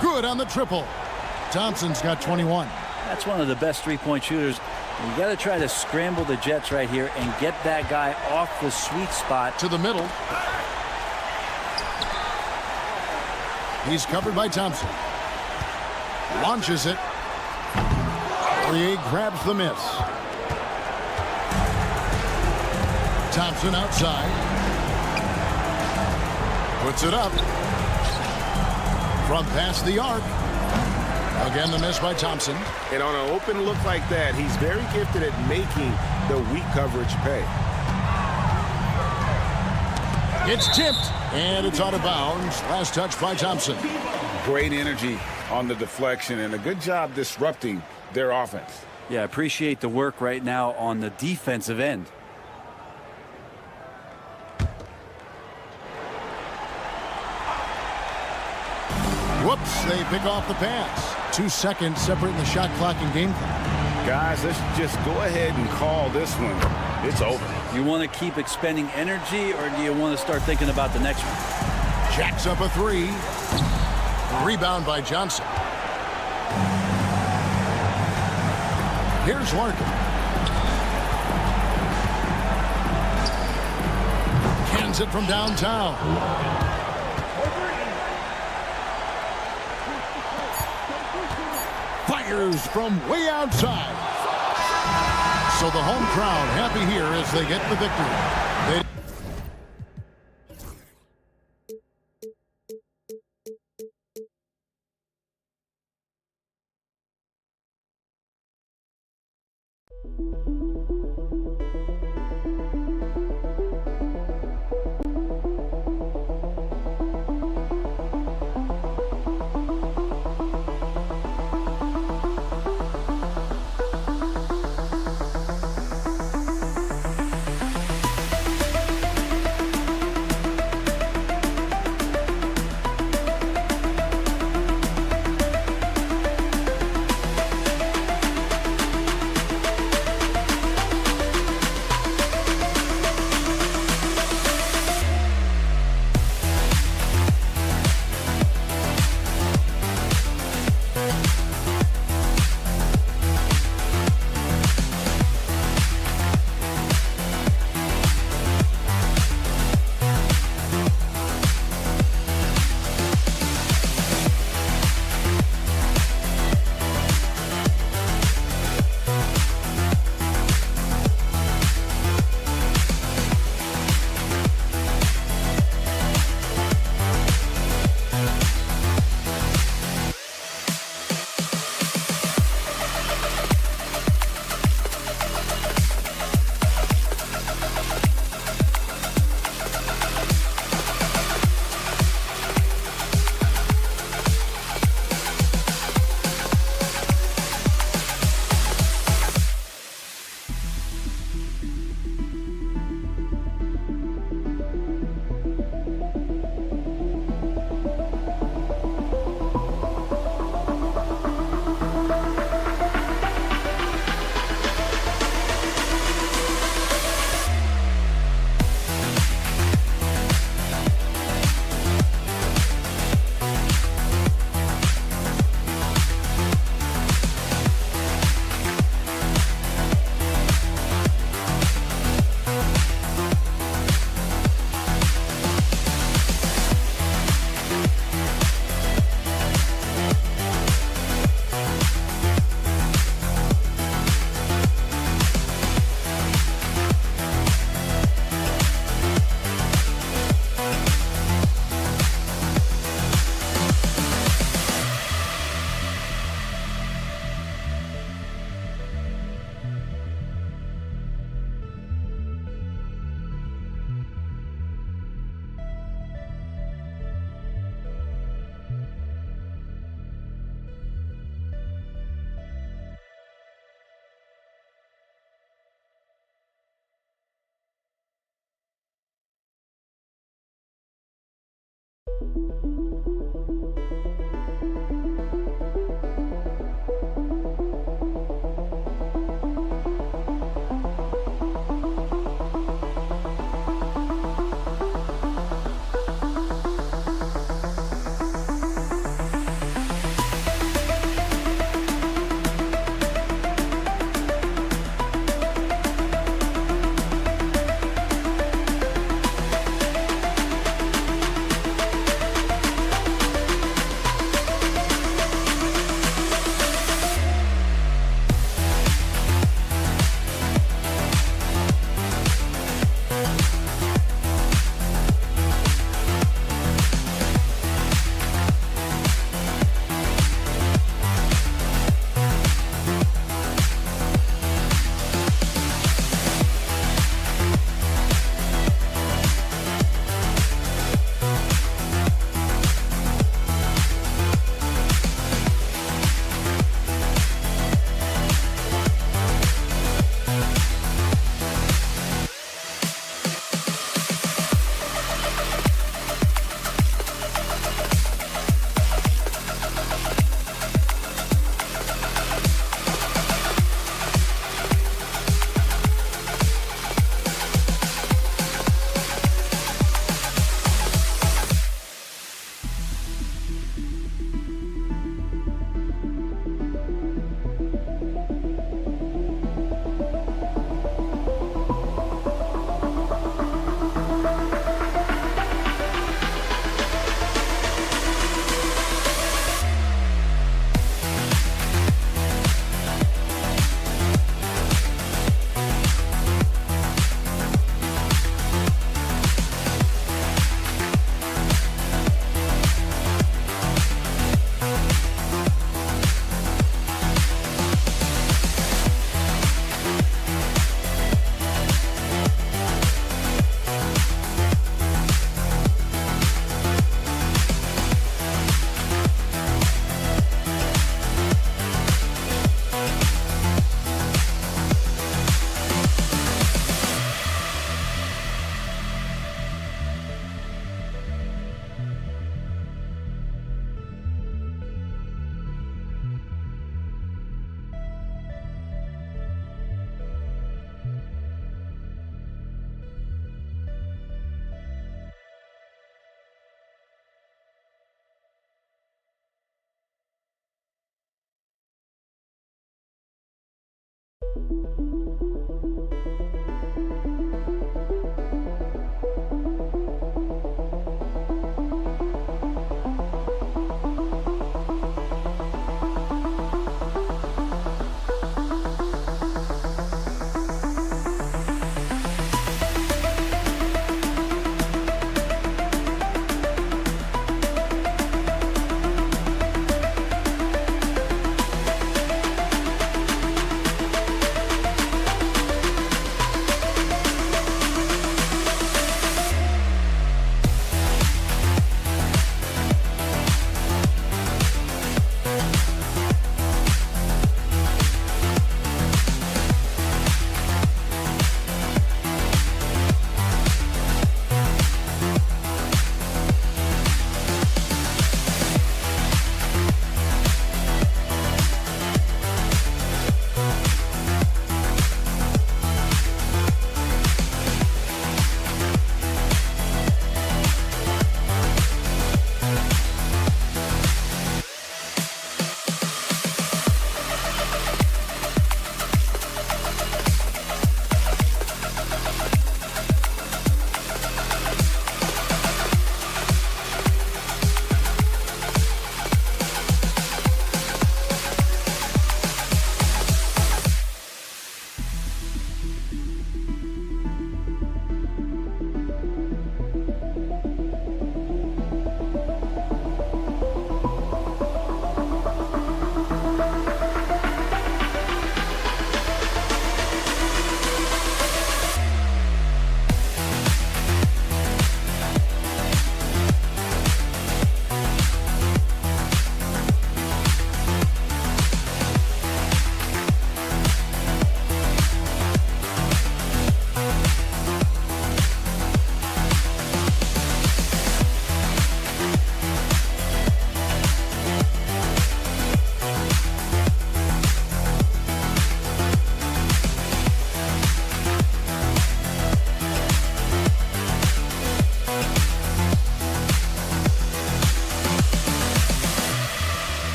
Speaker 8: Good on the triple. Thompson's got 21.
Speaker 13: That's one of the best three-point shooters. You got to try to scramble the Jets right here and get that guy off the sweet spot.
Speaker 8: To the middle. He's covered by Thompson. Launches it. Poirier grabs the miss. Thompson outside. Puts it up. From past the arc. Again, the miss by Thompson.
Speaker 10: And on an open look like that, he's very gifted at making the weak coverage pay.
Speaker 8: It's tipped, and it's out of bounds. Last touch by Thompson.
Speaker 10: Great energy on the deflection, and a good job disrupting their offense.
Speaker 13: Yeah, appreciate the work right now on the defensive end.
Speaker 8: Whoops, they pick off the pass. 2 seconds separating the shot clock and game clock.
Speaker 10: Guys, let's just go ahead and call this one. It's over.
Speaker 13: You want to keep expending energy, or do you want to start thinking about the next one?
Speaker 8: Jacks up a 3. Rebound by Johnson. Here's Larkin. Cans it from downtown. Warriors from way outside. So the home crowd happy here as they get the victory.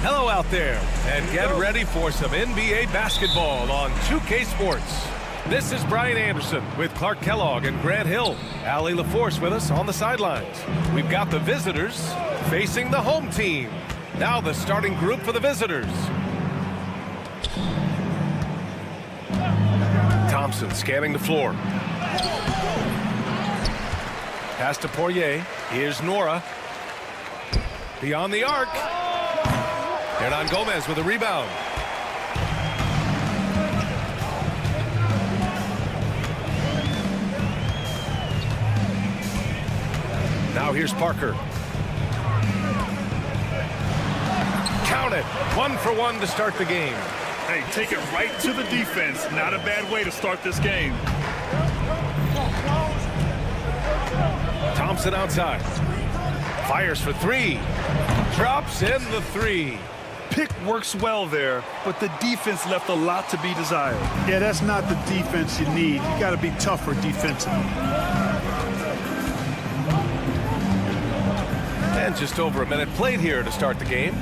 Speaker 1: Hello out there, and get ready for some NBA basketball on 2K Sports. This is Brian Anderson with Clark Kellogg and Grant Hill. Allie LaForce with us on the sidelines. We've got the visitors facing the home team. Now the starting group for the visitors. Thompson scanning the floor. Pass to Poirier. Here's Nora. Beyond the arc. Hernan Gomez with a rebound. Now here's Parker. Count it. 1 for 1 to start the game.
Speaker 2: Hey, take it right to the defense. Not a bad way to start this game.
Speaker 1: Thompson outside. Fires for 3. Drops in the 3.
Speaker 2: Pick works well there, but the defense left a lot to be desired.
Speaker 14: Yeah, that's not the defense you need. You got to be tougher defensively.
Speaker 1: And just over a minute played here to start the game.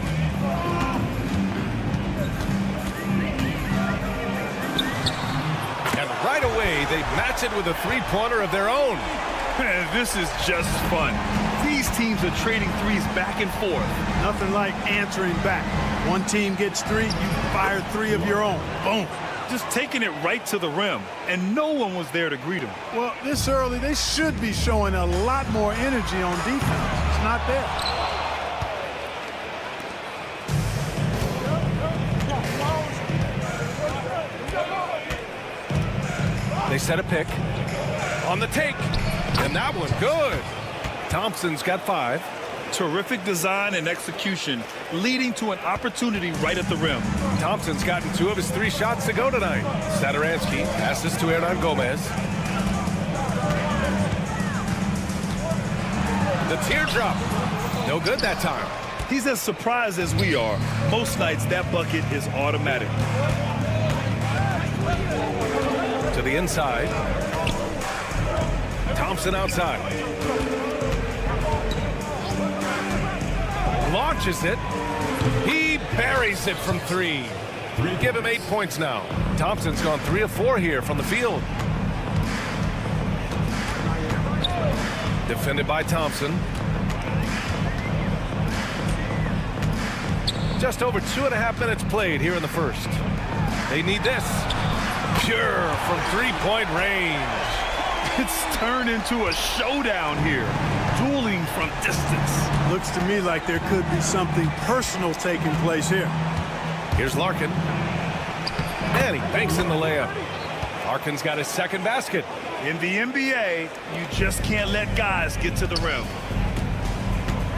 Speaker 1: And right away, they match it with a three-pointer of their own.
Speaker 2: This is just fun. These teams are trading threes back and forth.
Speaker 14: Nothing like answering back. One team gets 3, you fire 3 of your own. Boom.
Speaker 2: Just taking it right to the rim, and no one was there to greet him.
Speaker 14: Well, this early, they should be showing a lot more energy on defense. It's not there.
Speaker 1: They set a pick. On the take. And that one good. Thompson's got 5.
Speaker 2: Terrific design and execution, leading to an opportunity right at the rim.
Speaker 1: Thompson's gotten 2 of his 3 shots to go tonight. Sadaransky passes to Hernan Gomez. The teardrop. No good that time.
Speaker 2: He's as surprised as we are. Most nights, that bucket is automatic.
Speaker 1: To the inside. Thompson outside. Launches it. He buries it from 3. Give him 8 points now. Thompson's gone 3 of 4 here from the field. Defended by Thompson. Just over 2.5 minutes played here in the first. They need this. Pure from 3-point range.
Speaker 2: It's turned into a showdown here. Dueling from distance.
Speaker 14: Looks to me like there could be something personal taking place here.
Speaker 1: Here's Larkin. And he banks in the layup. Larkin's got his second basket.
Speaker 2: In the NBA, you just can't let guys get to the rim.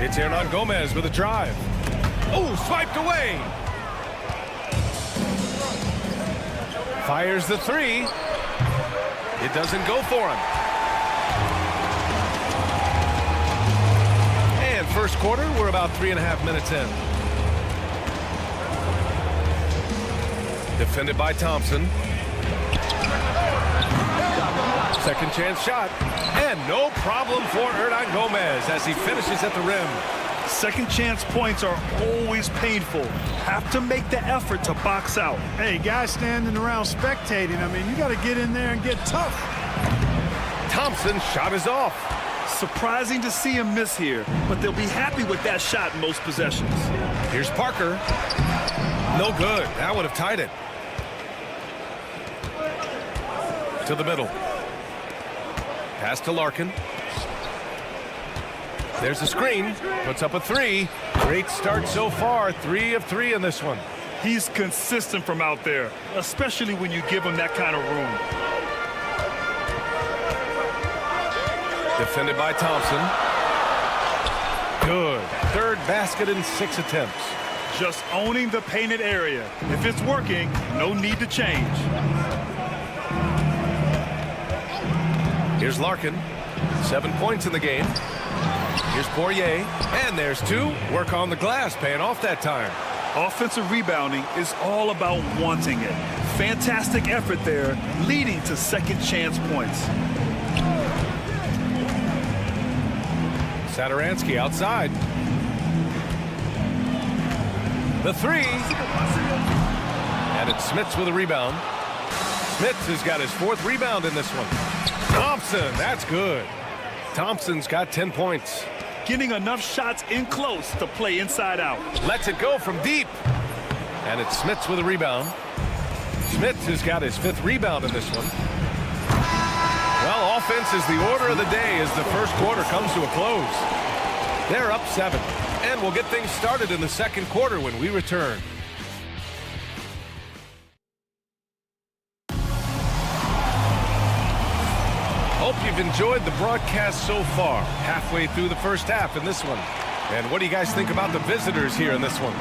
Speaker 1: It's Hernan Gomez with a drive. Oh, swiped away. Fires the 3. It doesn't go for him. And first quarter, we're about 3.5 minutes in. Defended by Thompson. Second chance shot. And no problem for Hernan Gomez as he finishes at the rim.
Speaker 2: Second chance points are always painful. Have to make the effort to box out.
Speaker 14: Hey, guys standing around spectating, I mean, you got to get in there and get tough.
Speaker 1: Thompson's shot is off.
Speaker 2: Surprising to see him miss here, but they'll be happy with that shot in most possessions.
Speaker 1: Here's Parker. No good. That would have tied it. To the middle. Pass to Larkin. There's a screen. Puts up a 3. Great start so far. 3 of 3 in this one.
Speaker 2: He's consistent from out there, especially when you give him that kind of room.
Speaker 1: Defended by Thompson. Good. Third basket in 6 attempts.
Speaker 2: Just owning the painted area. If it's working, no need to change.
Speaker 1: Here's Larkin. 7 points in the game. Here's Poirier. And there's 2. Work on the glass, paying off that time.
Speaker 2: Offensive rebounding is all about wanting it. Fantastic effort there, leading to second chance points.
Speaker 1: Sadaransky outside. The 3. And it's Smits with a rebound. Smits has got his 4th rebound in this one. Thompson, that's good. Thompson's got 10 points.
Speaker 2: Getting enough shots in close to play inside out.
Speaker 1: Lets it go from deep. And it's Smits with a rebound. Smith has got his 5th rebound in this one. Well, offense is the order of the day as the first quarter comes to a close. They're up 7, and we'll get things started in the second quarter when we return. Hope you've enjoyed the broadcast so far. Halfway through the first half in this one. And what do you guys think about the visitors here in this one?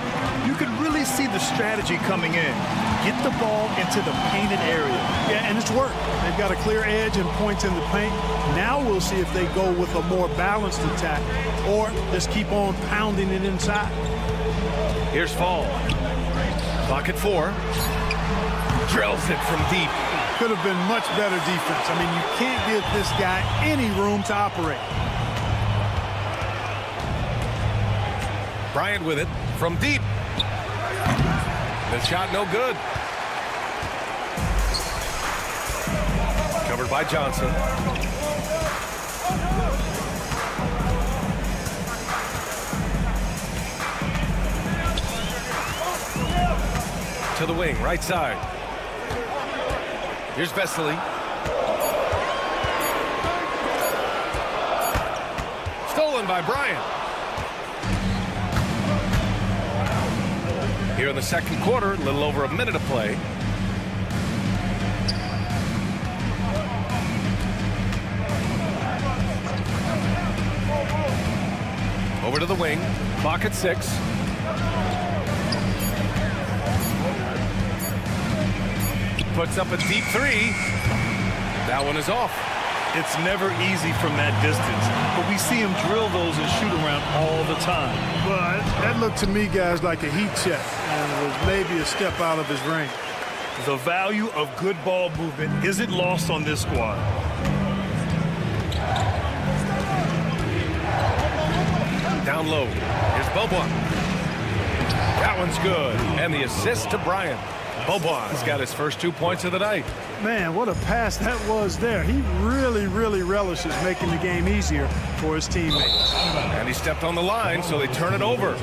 Speaker 2: You can really see the strategy coming in. Get the ball into the painted area.
Speaker 14: Yeah, and it's worked. They've got a clear edge and points in the paint. Now we'll see if they go with a more balanced attack or just keep on pounding it inside.
Speaker 1: Here's Fall. Clock at 4. Drills it from deep.
Speaker 14: Could have been much better defense. I mean, you can't give this guy any room to operate.
Speaker 1: Bryant with it from deep. The shot no good. Covered by Johnson. To the wing, right side. Here's Vesely. Stolen by Bryant. Here in the second quarter, a little over a minute of play. Over to the wing. Clock at 6. Puts up a deep 3. That one is off.
Speaker 2: It's never easy from that distance, but we see him drill those and shoot around all the time.
Speaker 14: Well, that looked to me, guys, like a heat check, and it was maybe a step out of his range.
Speaker 2: The value of good ball movement isn't lost on this squad.
Speaker 1: Down low. Here's Bobois. That one's good. And the assist to Bryant. Bobois got his first 2 points of the night.
Speaker 14: Man, what a pass that was there. He really, really relishes making the game easier for his teammates.
Speaker 1: And he stepped on the line, so they turn it over.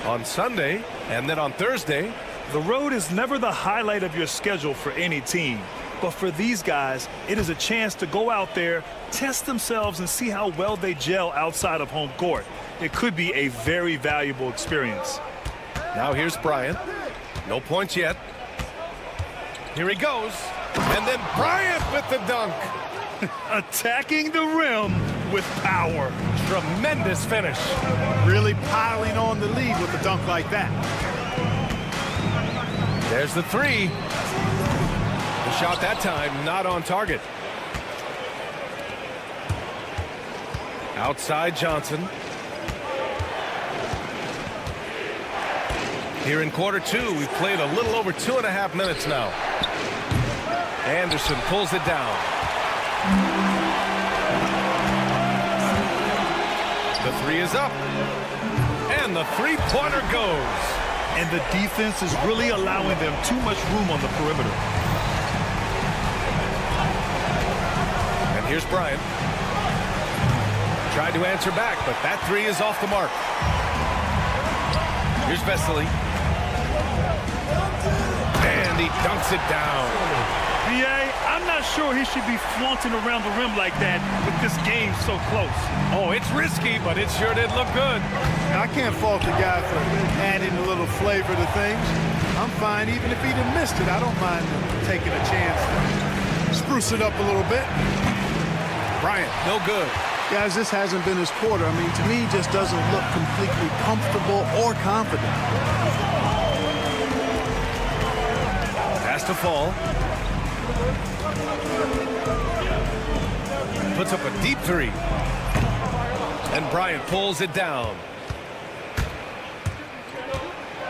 Speaker 1: On Sunday, and then on Thursday.
Speaker 2: The road is never the highlight of your schedule for any team. But for these guys, it is a chance to go out there, test themselves, and see how well they gel outside of home court. It could be a very valuable experience.
Speaker 1: Now here's Bryant. No points yet. Here he goes. And then Bryant with the dunk.
Speaker 2: Attacking the rim with power.
Speaker 1: Tremendous finish.
Speaker 14: Really piling on the lead with a dunk like that.
Speaker 1: There's the 3. The shot that time not on target. Outside Johnson. Here in quarter 2, we've played a little over 2.5 minutes now. Anderson pulls it down. The 3 is up. And the three-pointer goes.
Speaker 2: And the defense is really allowing them too much room on the perimeter.
Speaker 1: And here's Bryant. Tried to answer back, but that 3 is off the mark. Here's Vesely. And he dunks it down.
Speaker 2: B.A., I'm not sure he should be flaunting around the rim like that with this game so close.
Speaker 1: Oh, it's risky, but it sure did look good.
Speaker 14: I can't fault the guy for adding a little flavor to things. I'm fine. Even if he'd have missed it, I don't mind taking a chance to spruce it up a little bit.
Speaker 1: Bryant, no good.
Speaker 14: Guys, this hasn't been his quarter. I mean, to me, he just doesn't look completely comfortable or confident.
Speaker 1: Has to Fall. Puts up a deep 3. And Bryant pulls it down.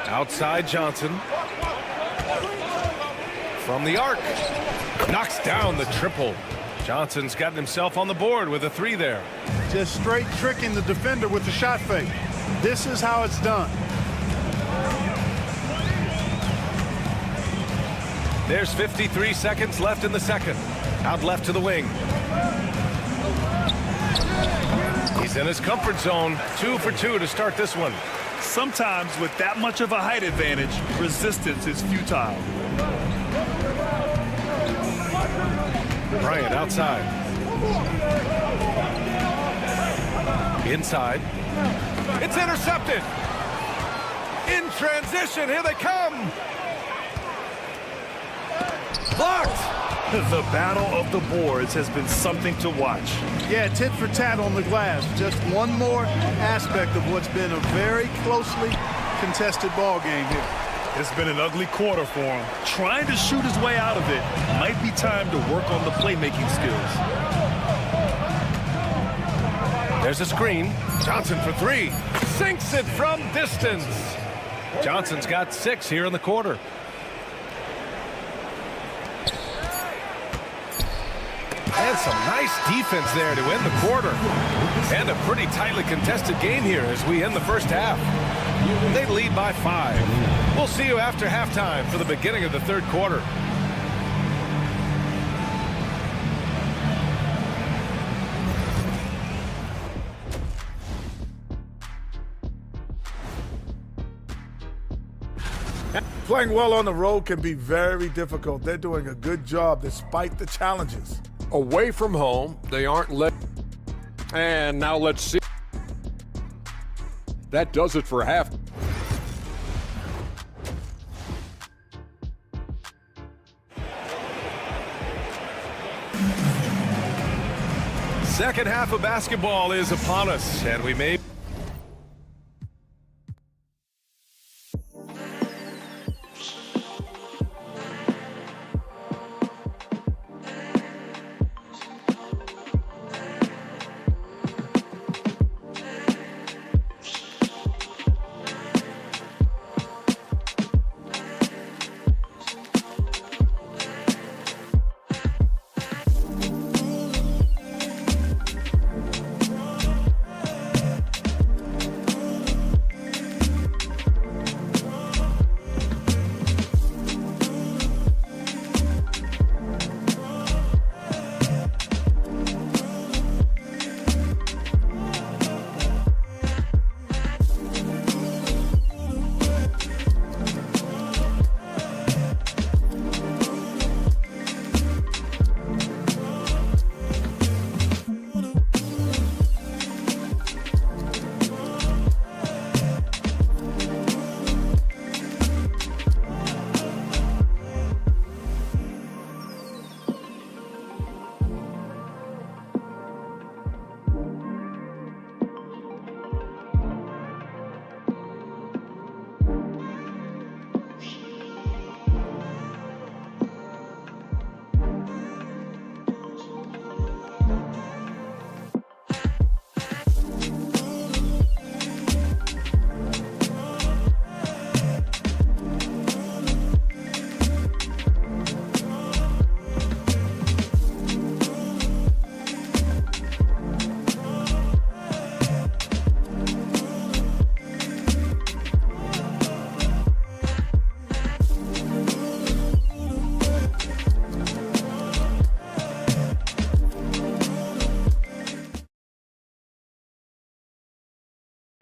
Speaker 1: Outside Johnson. From the arc. Knocks down the triple. Johnson's gotten himself on the board with a 3 there.
Speaker 14: Just straight tricking the defender with the shot fake. This is how it's done.
Speaker 1: There's 53 seconds left in the second. Out left to the wing. He's in his comfort zone. 2 for 2 to start this one.
Speaker 2: Sometimes with that much of a height advantage, resistance is futile.
Speaker 1: Bryant outside. Inside. It's intercepted. In transition, here they come. Blocked.
Speaker 2: The battle of the boards has been something to watch.
Speaker 14: Yeah, tit for tat on the glass. Just one more aspect of what's been a very closely contested ball game here.
Speaker 2: It's been an ugly quarter for him. Trying to shoot his way out of it might be time to work on the playmaking skills.
Speaker 1: There's a screen. Johnson for three. Sinks it from distance. Johnson's got 6 here in the quarter. And some nice defense there to end the quarter. And a pretty tightly contested game here as we end the first half. They lead by 5. We'll see you after halftime for the beginning of the third quarter.
Speaker 7: Playing well on the road can be very difficult. They're doing a good job despite the challenges.
Speaker 6: Away from home, they aren't let. And now let's see. That does it for half.
Speaker 1: Second half of basketball is upon us, and we may.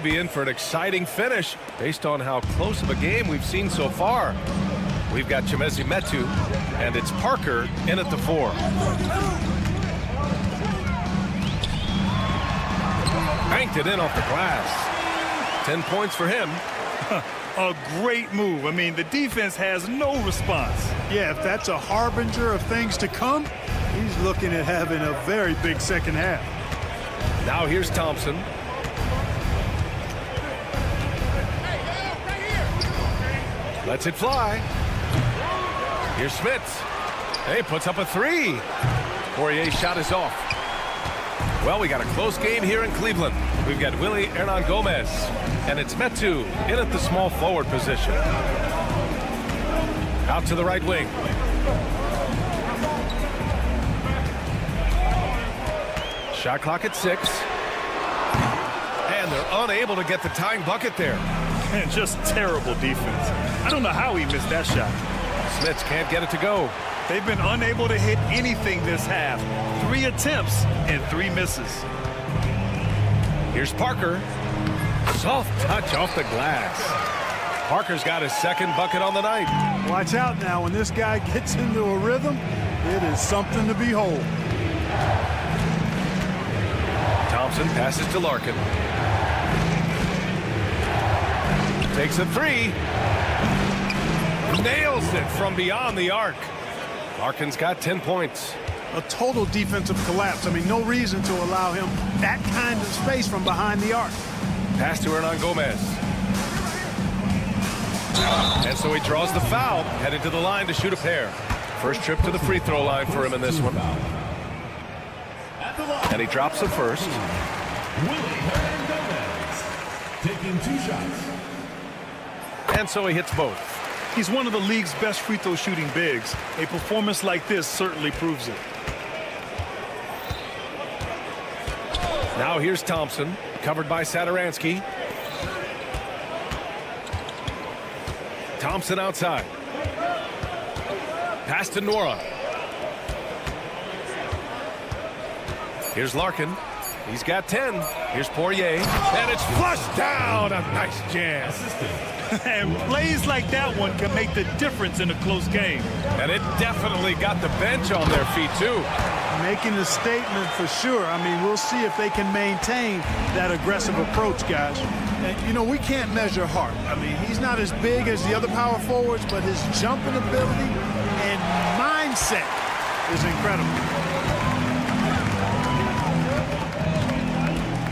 Speaker 1: Be in for an exciting finish based on how close of a game we've seen so far. We've got Chimezie Metu, and it's Parker in at the 4. Banked it in off the glass. 10 points for him.
Speaker 2: A great move. I mean, the defense has no response.
Speaker 14: Yeah, if that's a harbinger of things to come, he's looking at having a very big second half.
Speaker 1: Now here's Thompson. Lets it fly. Here's Smits. Hey, puts up a 3. Poirier's shot is off. Well, we got a close game here in Cleveland. We've got Willie Hernan-Gomez, and it's Metu in at the small forward position. Out to the right wing. Shot clock at 6. And they're unable to get the tying bucket there.
Speaker 2: And just terrible defense. I don't know how he missed that shot.
Speaker 1: Smits can't get it to go.
Speaker 2: They've been unable to hit anything this half. 3 attempts and 3 misses.
Speaker 1: Here's Parker. Soft touch off the glass. Parker's got his second bucket on the night.
Speaker 14: Watch out now. When this guy gets into a rhythm, it is something to behold.
Speaker 1: Thompson passes to Larkin. Takes a three. Nails it from beyond the arc. Larkin's got 10 points.
Speaker 14: A total defensive collapse. I mean, no reason to allow him that kind of space from behind the arc.
Speaker 1: Pass to Hernan Gomez. And so he draws the foul, headed to the line to shoot a pair. First trip to the free throw line for him in this one. And he drops the first.
Speaker 5: Taking 2 shots.
Speaker 1: And so he hits both.
Speaker 2: He's one of the league's best free throw shooting bigs. A performance like this certainly proves it.
Speaker 1: Now here's Thompson, covered by Satoransky. Thompson outside. Pass to Nora. Here's Larkin. He's got 10. Here's Poirier. And it's flushed down. A nice jam.
Speaker 2: And plays like that one can make the difference in a close game.
Speaker 1: And it definitely got the bench on their feet, too.
Speaker 14: Making a statement for sure. I mean, we'll see if they can maintain that aggressive approach, guys. And, you know, we can't measure Hart. I mean, he's not as big as the other power forwards, but his jumping ability and mindset is incredible.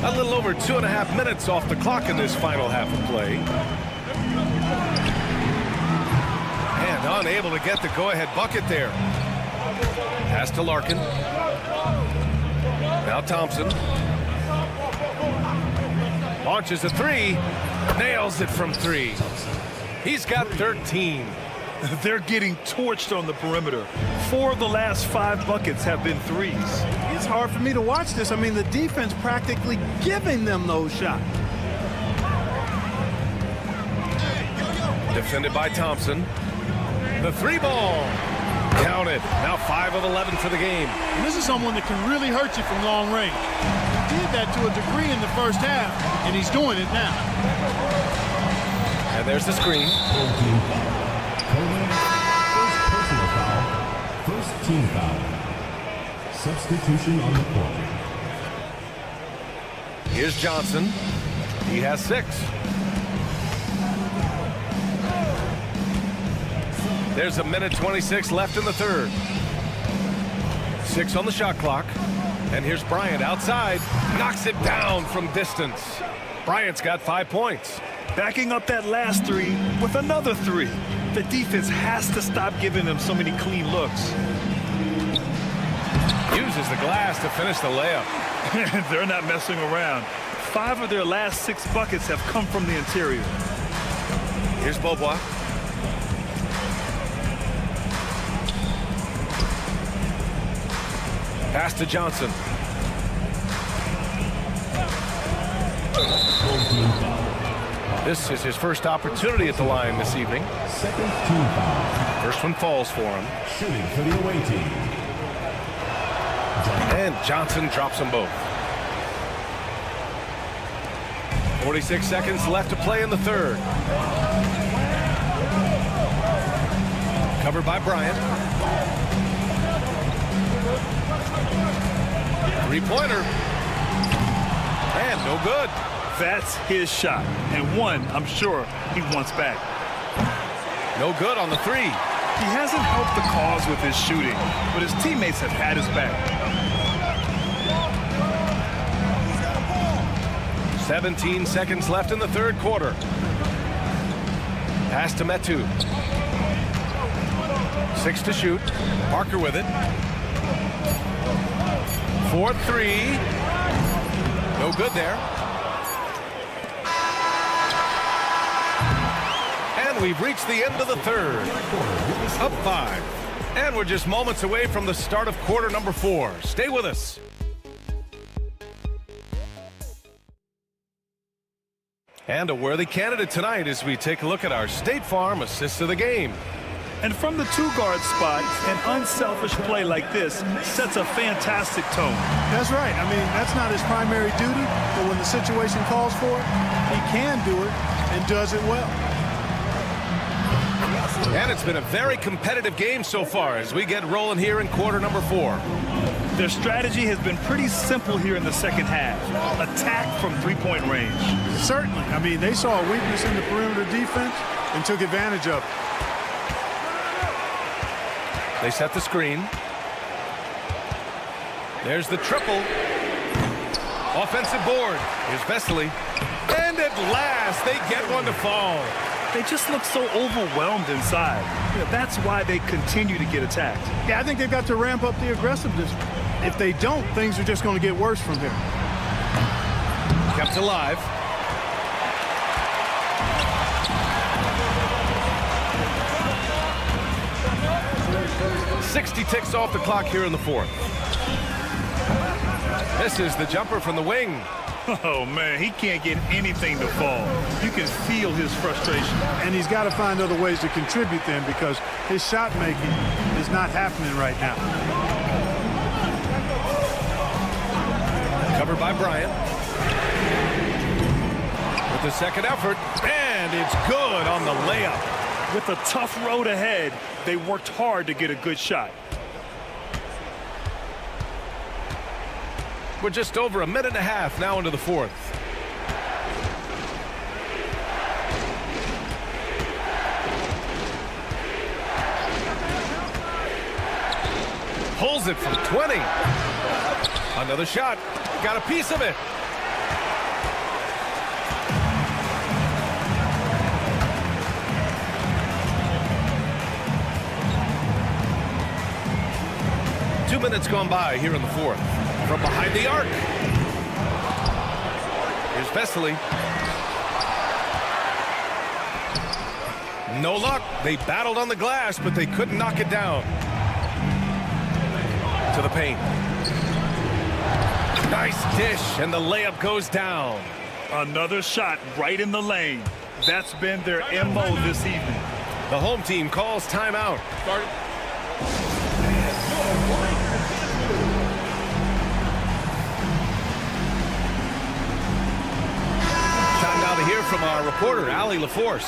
Speaker 1: A little over 2.5 minutes off the clock in this final half of play. And unable to get the go-ahead bucket there. Pass to Larkin. Now Thompson. Launches a three. Nails it from 3. He's got 13.
Speaker 2: They're getting torched on the perimeter. 4 of the last 5 buckets have been threes.
Speaker 14: It's hard for me to watch this. I mean, the defense practically giving them those shots.
Speaker 1: Defended by Thompson. The 3-ball. Counted. Now 5 of 11 for the game.
Speaker 14: And this is someone that can really hurt you from long range. He did that to a degree in the first half, and he's doing it now.
Speaker 1: And there's the screen.
Speaker 5: First personal foul. First team foul. Substitution on the court.
Speaker 1: Here's Johnson. He has 6. There's 1:26 left in the third. 6 on the shot clock. And here's Bryant outside. Knocks it down from distance. Bryant's got 5 points.
Speaker 2: Backing up that last 3 with another 3. The defense has to stop giving them so many clean looks.
Speaker 1: Uses the glass to finish the layup.
Speaker 2: They're not messing around. 5 of their last 6 buckets have come from the interior.
Speaker 1: Here's Beaubois. Pass to Johnson. This is his first opportunity at the line this evening.
Speaker 5: Second team foul.
Speaker 1: First one falls for him.
Speaker 5: Shooting for the away team.
Speaker 1: And Johnson drops them both. 46 seconds left to play in the third. Covered by Bryant. 3-pointer. And no good.
Speaker 2: That's his shot. And one, I'm sure, he wants back.
Speaker 1: No good on the 3.
Speaker 2: He hasn't helped the cause with his shooting, but his teammates have had his back.
Speaker 1: 17 seconds left in the third quarter. Pass to Metu. 6 to shoot. Parker with it. 4-3. No good there. And we've reached the end of the third. Up 5. And we're just moments away from the start of quarter number 4. Stay with us. And a worthy candidate tonight as we take a look at our State Farm assists of the game.
Speaker 2: And from the 2-guard spot, an unselfish play like this sets a fantastic tone.
Speaker 14: That's right. I mean, that's not his primary duty, but when the situation calls for it, he can do it and does it well.
Speaker 1: And it's been a very competitive game so far as we get rolling here in quarter number 4.
Speaker 2: Their strategy has been pretty simple here in the second half. Attack from three-point range.
Speaker 14: Certainly. I mean, they saw a weakness in the perimeter defense and took advantage of it.
Speaker 1: They set the screen. There's the triple. Offensive board. Here's Vesely. And at last, they get one to fall.
Speaker 2: They just look so overwhelmed inside. That's why they continue to get attacked.
Speaker 14: Yeah, I think they've got to ramp up the aggressiveness. If they don't, things are just going to get worse from here.
Speaker 1: Kept alive. .60 ticks off the clock here in the 4th. This is the jumper from the wing.
Speaker 2: Oh, man, he can't get anything to fall. You can feel his frustration.
Speaker 14: And he's got to find other ways to contribute then because his shot making is not happening right now.
Speaker 1: Covered by Bryant. With the second effort, and it's good on the layup.
Speaker 2: With a tough road ahead, they worked hard to get a good shot.
Speaker 1: We're just over a minute and a half now into the 4th. Pulls it from 20. Another shot. Got a piece of it. Two minutes gone by here in the 4th. From behind the arc. Here's Vesely. No luck. They battled on the glass, but they couldn't knock it down. To the paint. Nice dish, and the layup goes down.
Speaker 2: Another shot right in the lane. That's been their MO this evening.
Speaker 1: The home team calls timeout. Time now to hear from our reporter, Allie LaForce.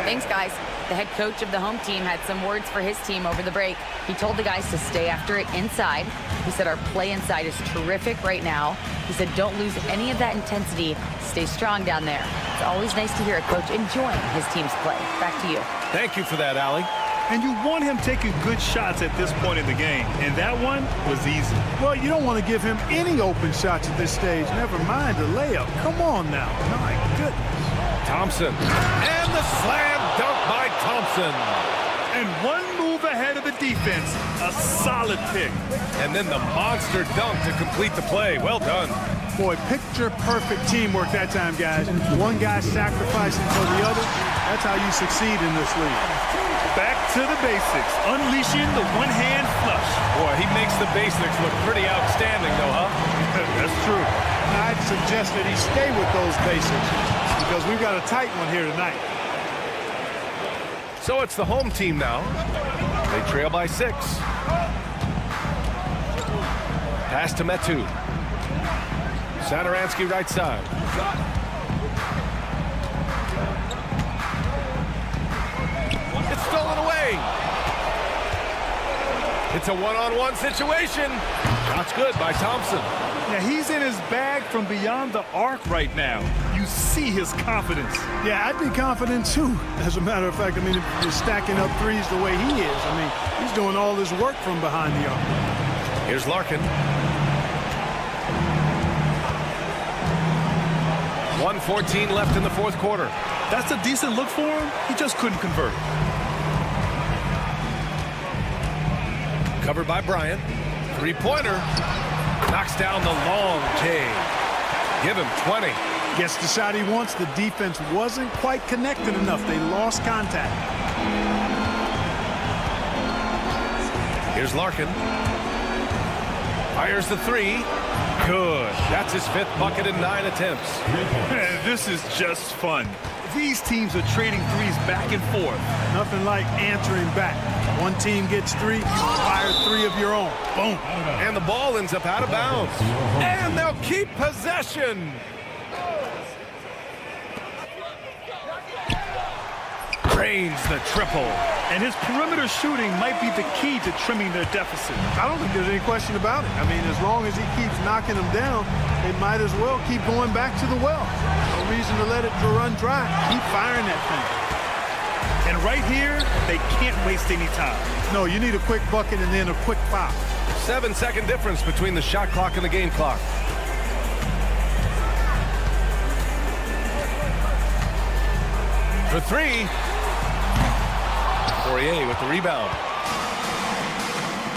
Speaker 3: Thanks, guys. The head coach of the home team had some words for his team over the break. He told the guys to stay after it inside. He said our play inside is terrific right now. He said don't lose any of that intensity. Stay strong down there. It's always nice to hear a coach enjoying his team's play. Back to you.
Speaker 1: Thank you for that, Allie.
Speaker 2: And you want him taking good shots at this point in the game. And that one was easy.
Speaker 14: Well, you don't want to give him any open shots at this stage. Never mind the layup. Come on now. My goodness.
Speaker 1: Thompson. And the slam dunk by Thompson.
Speaker 2: And one move ahead of the defense. A solid pick.
Speaker 1: And then the monster dunk to complete the play. Well done.
Speaker 14: Boy, picture-perfect teamwork that time, guys. One guy sacrificing for the other. That's how you succeed in this league.
Speaker 2: Back to the basics. Unleashing the one-hand flush.
Speaker 1: Boy, he makes the basics look pretty outstanding, though, huh?
Speaker 14: That's true. I'd suggest that he stay with those basics because we've got a tight one here tonight.
Speaker 1: So it's the home team now. They trail by 6. Pass to Metu. Satoransky right side. It's stolen away. It's a one-on-one situation. That's good by Thompson.
Speaker 2: Yeah, he's in his bag from beyond the arc right now. You see his confidence.
Speaker 14: Yeah, I'd be confident too. As a matter of fact, I mean, if you're stacking up threes the way he is, I mean, he's doing all this work from behind the arc.
Speaker 1: Here's Larkin. 1:14 left in the 4th quarter.
Speaker 2: That's a decent look for him. He just couldn't convert.
Speaker 1: Covered by Bryant. Three-pointer. Knocks down the long J. Give him 20.
Speaker 14: Gets the shot he wants. The defense wasn't quite connected enough. They lost contact.
Speaker 1: Here's Larkin. Fires the 3. Good. That's his 5th bucket in 9 attempts.
Speaker 2: This is just fun. These teams are trading threes back and forth.
Speaker 14: Nothing like answering back. One team gets 3, you fire 3 of your own. Boom.
Speaker 1: And the ball ends up out of bounds. And they'll keep possession. drains the triple.
Speaker 2: And his perimeter shooting might be the key to trimming their deficit.
Speaker 14: I don't think there's any question about it. I mean, as long as he keeps knocking them down, they might as well keep going back to the well. No reason to let it run dry. Keep firing that thing.
Speaker 2: And right here, they can't waste any time.
Speaker 14: No, you need a quick bucket and then a quick foul.
Speaker 1: 7-second difference between the shot clock and the game clock. For three. Poirier with the rebound.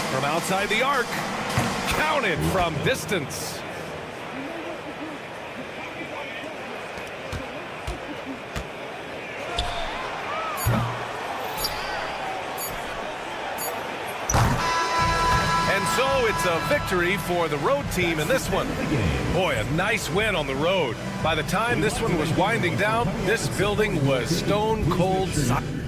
Speaker 1: From outside the arc. Counted from distance. And so it's a victory for the road team in this one. Boy, a nice win on the road. By the time this one was winding down, this building was stone cold silent.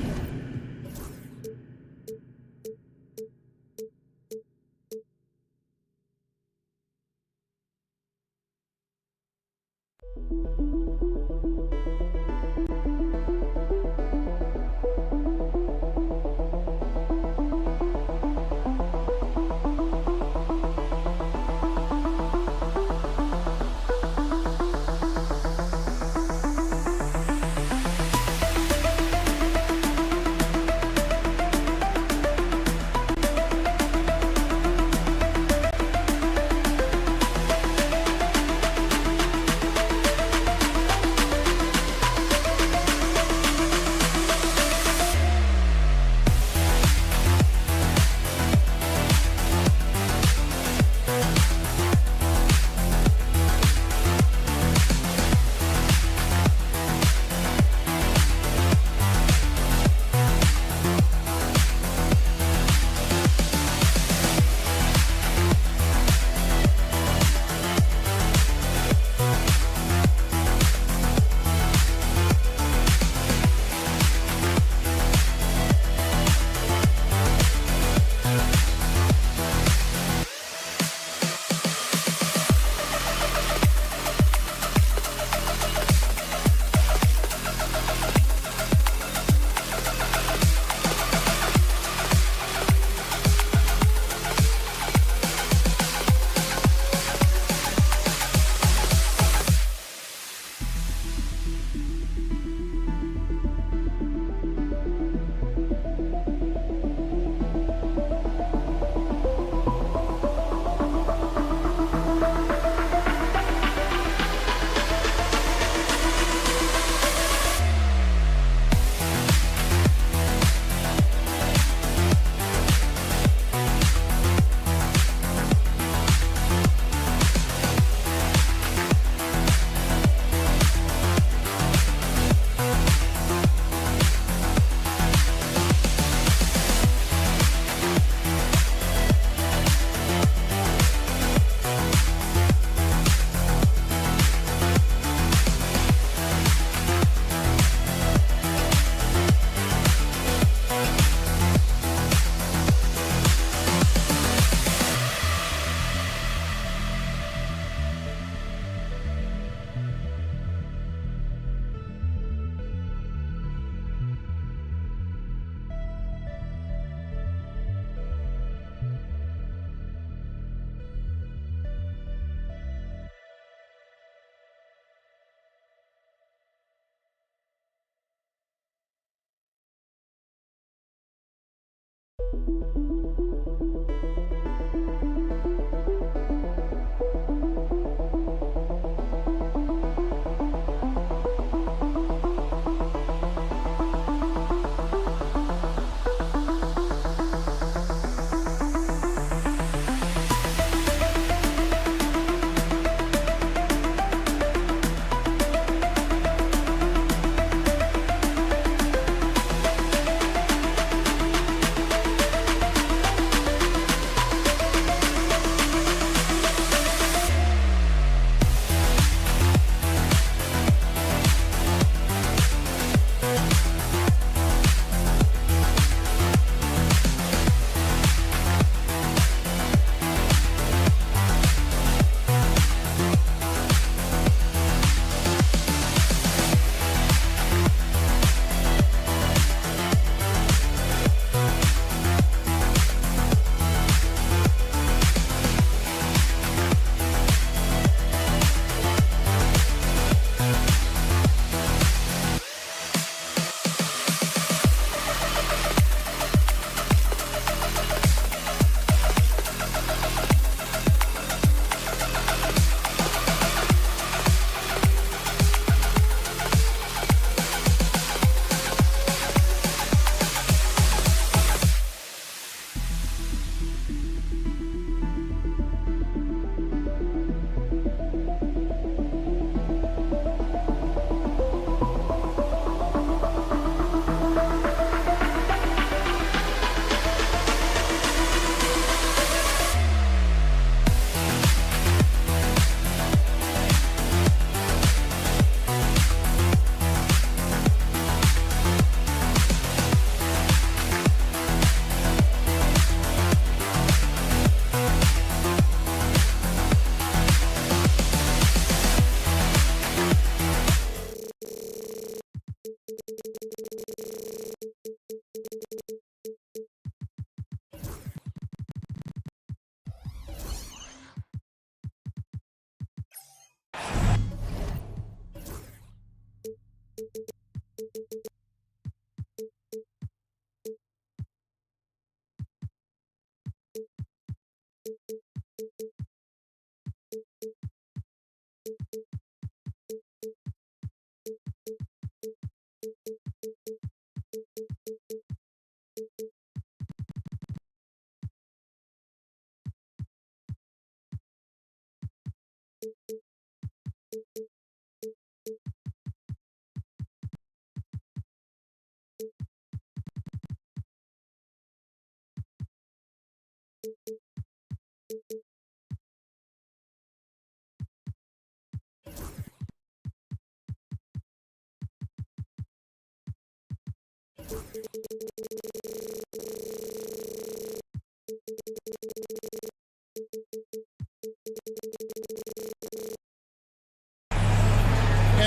Speaker 8: And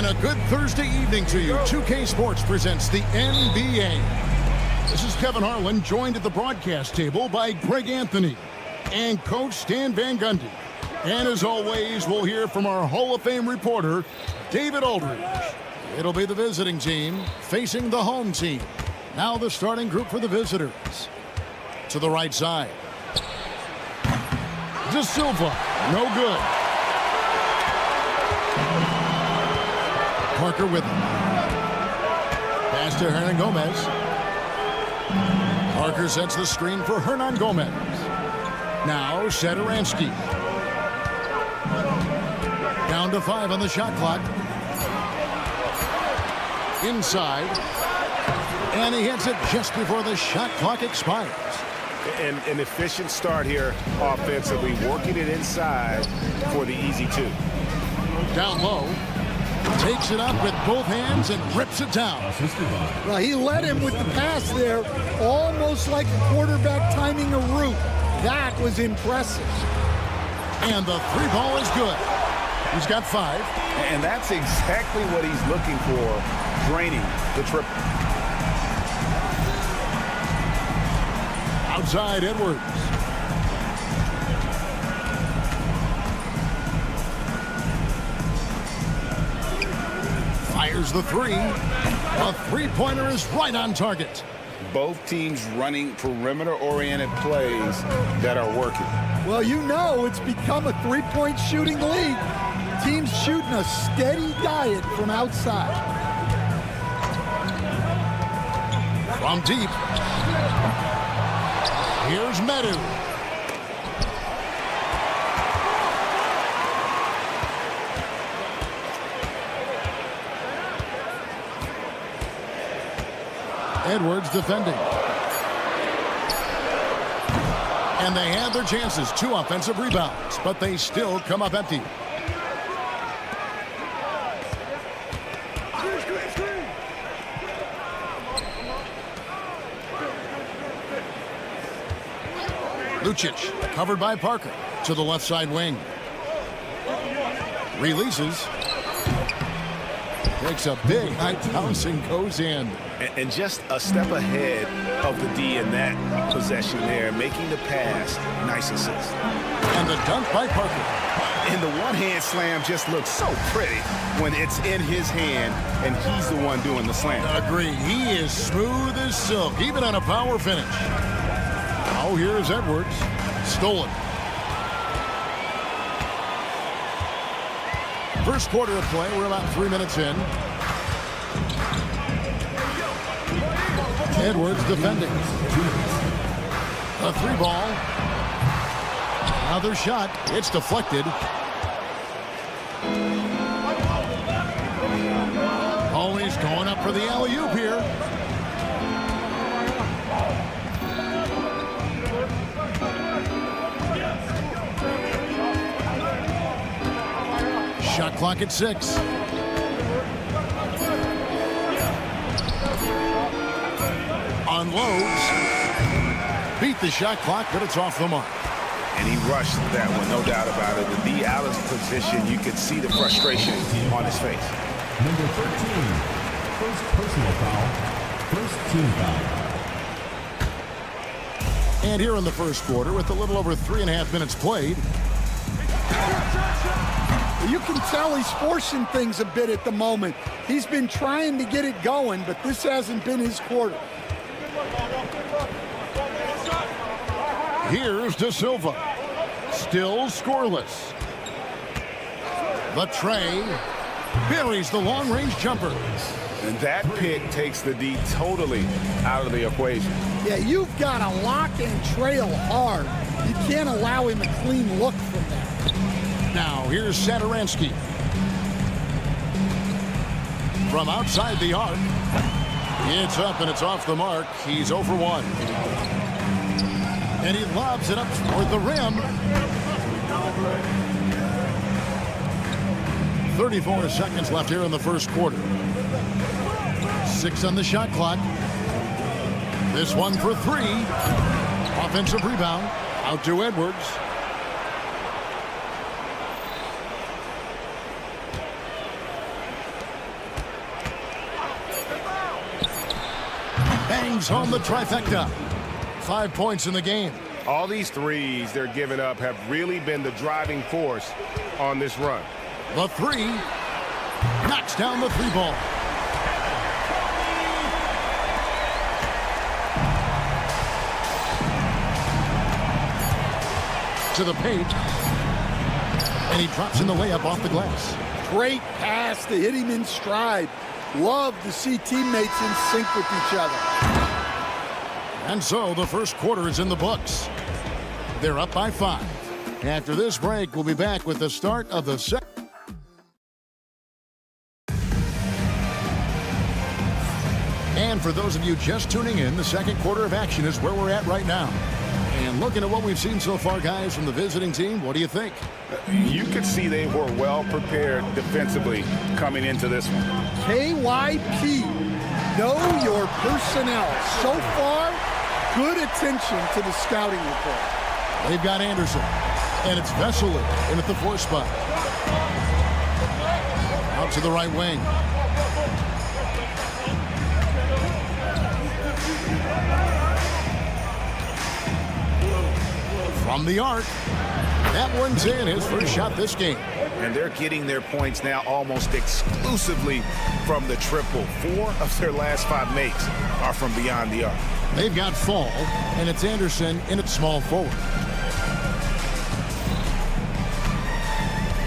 Speaker 8: a good Thursday evening to you. 2K Sports presents the NBA. This is Kevin Harlan, joined at the broadcast table by Greg Anthony and Coach Stan Van Gundy. And as always, we'll hear from our Hall of Fame reporter, David Aldridge. It'll be the visiting team facing the home team. Now the starting group for the visitors. To the right side. De Silva, no good. Parker with him. Pass to Hernan Gomez. Parker sets the screen for Hernan Gomez. Now Satoransky. Down to 5 on the shot clock. Inside. And he hits it just before the shot clock expires.
Speaker 10: And an efficient start here offensively, working it inside for the easy 2.
Speaker 8: Down low. Takes it up with both hands and rips it down.
Speaker 4: Well, he led him with the pass there, almost like a quarterback timing a route. That was impressive.
Speaker 8: And the 3-ball is good. He's got 5.
Speaker 10: And that's exactly what he's looking for, draining the triple.
Speaker 8: Outside Edwards. Fires the 3. A 3-pointer is right on target.
Speaker 10: Both teams running perimeter-oriented plays that are working.
Speaker 4: Well, you know it's become a 3-point shooting league. Teams shooting a steady diet from outside.
Speaker 8: From deep. Here's Medu. Edwards defending. And they had their chances. 2 offensive rebounds, but they still come up empty. Lucic, covered by Parker, to the left side wing. Releases. Takes a big high bounce and goes in.
Speaker 10: And just a step ahead of the D in that possession there, making the pass. Nice assist.
Speaker 8: And the dunk by Parker.
Speaker 10: And the one-hand slam just looks so pretty when it's in his hand and he's the one doing the slam.
Speaker 8: Agree. He is smooth as silk, even on a power finish. Now here's Edwards. Stolen. First quarter of play. We're about 3 minutes in. Edwards defending. A 3-ball. Another shot. It's deflected. Always going up for the alley-oop here. Shot clock at 6. Unloads. Beat the shot clock, but it's off the mark.
Speaker 10: And he rushed that one, no doubt about it. The D out of position, you could see the frustration on his face.
Speaker 5: Number 13, first personal foul, first team foul.
Speaker 8: And here in the first quarter, with a little over 3.5 minutes played.
Speaker 4: You can tell he's forcing things a bit at the moment. He's been trying to get it going, but this hasn't been his quarter.
Speaker 8: Here's De Silva. Still scoreless. The tray buries the long-range jumper.
Speaker 10: And that pick takes the D totally out of the equation.
Speaker 4: Yeah, you've got to lock and trail hard. You can't allow him a clean look from that.
Speaker 8: Now, here's Satoransky. From outside the arc. It's up and it's off the mark. He's 0 for 1. And he lobs it up toward the rim. 34 seconds left here in the first quarter. 6 on the shot clock. This one for 3. Offensive rebound. Out to Edwards. Bangs home the trifecta. 5 points in the game.
Speaker 10: All these threes they're giving up have really been the driving force on this run.
Speaker 8: The 3. Knocks down the 3 ball. To the paint. And he drops in the layup off the glass.
Speaker 4: Great pass to hit him in stride. Love to see teammates in sync with each other.
Speaker 8: And so the first quarter is in the books. They're up by 5. After this break, we'll be back with the start of the second. And for those of you just tuning in, the second quarter of action is where we're at right now. And looking at what we've seen so far, guys, from the visiting team, what do you think?
Speaker 10: You could see they were well prepared defensively coming into this one.
Speaker 4: KYP, know your personnel. So far, good attention to the scouting report.
Speaker 8: They've got Anderson, and it's Vesely in at the 4 spot. Out to the right wing. From the arc. That one's in. His first shot this game.
Speaker 10: And they're getting their points now almost exclusively from the triple. 4 of their last 5 makes are from beyond the arc.
Speaker 8: They've got Fall, and it's Anderson in at small forward.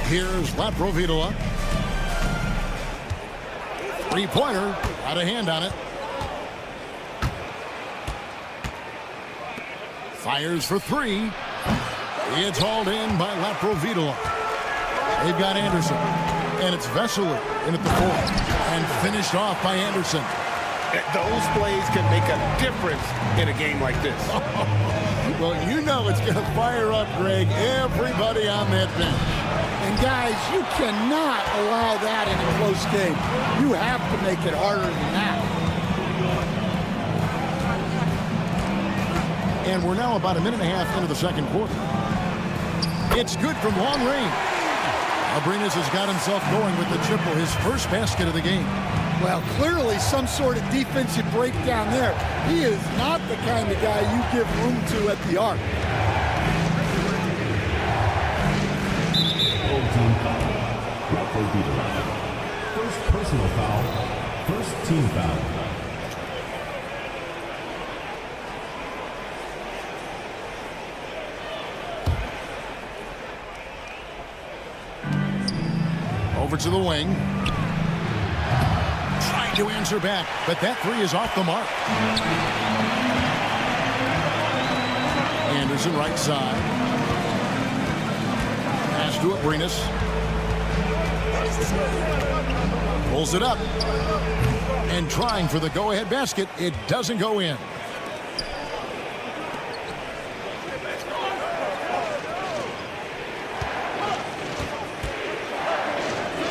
Speaker 8: Here's Laprovitola. 3-pointer. Out of hand on it. Fires for 3. It's hauled in by Laprovitola. They've got Anderson. And it's Vesely in at the 4. And finished off by Anderson.
Speaker 10: Those plays can make a difference in a game like this.
Speaker 8: Well, you know it's going to fire up, Greg, everybody on that bench.
Speaker 4: And guys, you cannot allow that in a close game. You have to make it harder than that.
Speaker 8: And we're now about a minute and a half into the second quarter. It's good from long range. Abrinas has got himself going with the triple, his first basket of the game.
Speaker 4: Well, clearly some sort of defensive breakdown there. He is not the kind of guy you give room to at the arc.
Speaker 5: Old team foul. First personal foul. First team foul.
Speaker 8: Over to the wing. Trying to answer back, but that 3 is off the mark. Anderson right side. Pass to Abrinas. Pulls it up. And trying for the go-ahead basket. It doesn't go in.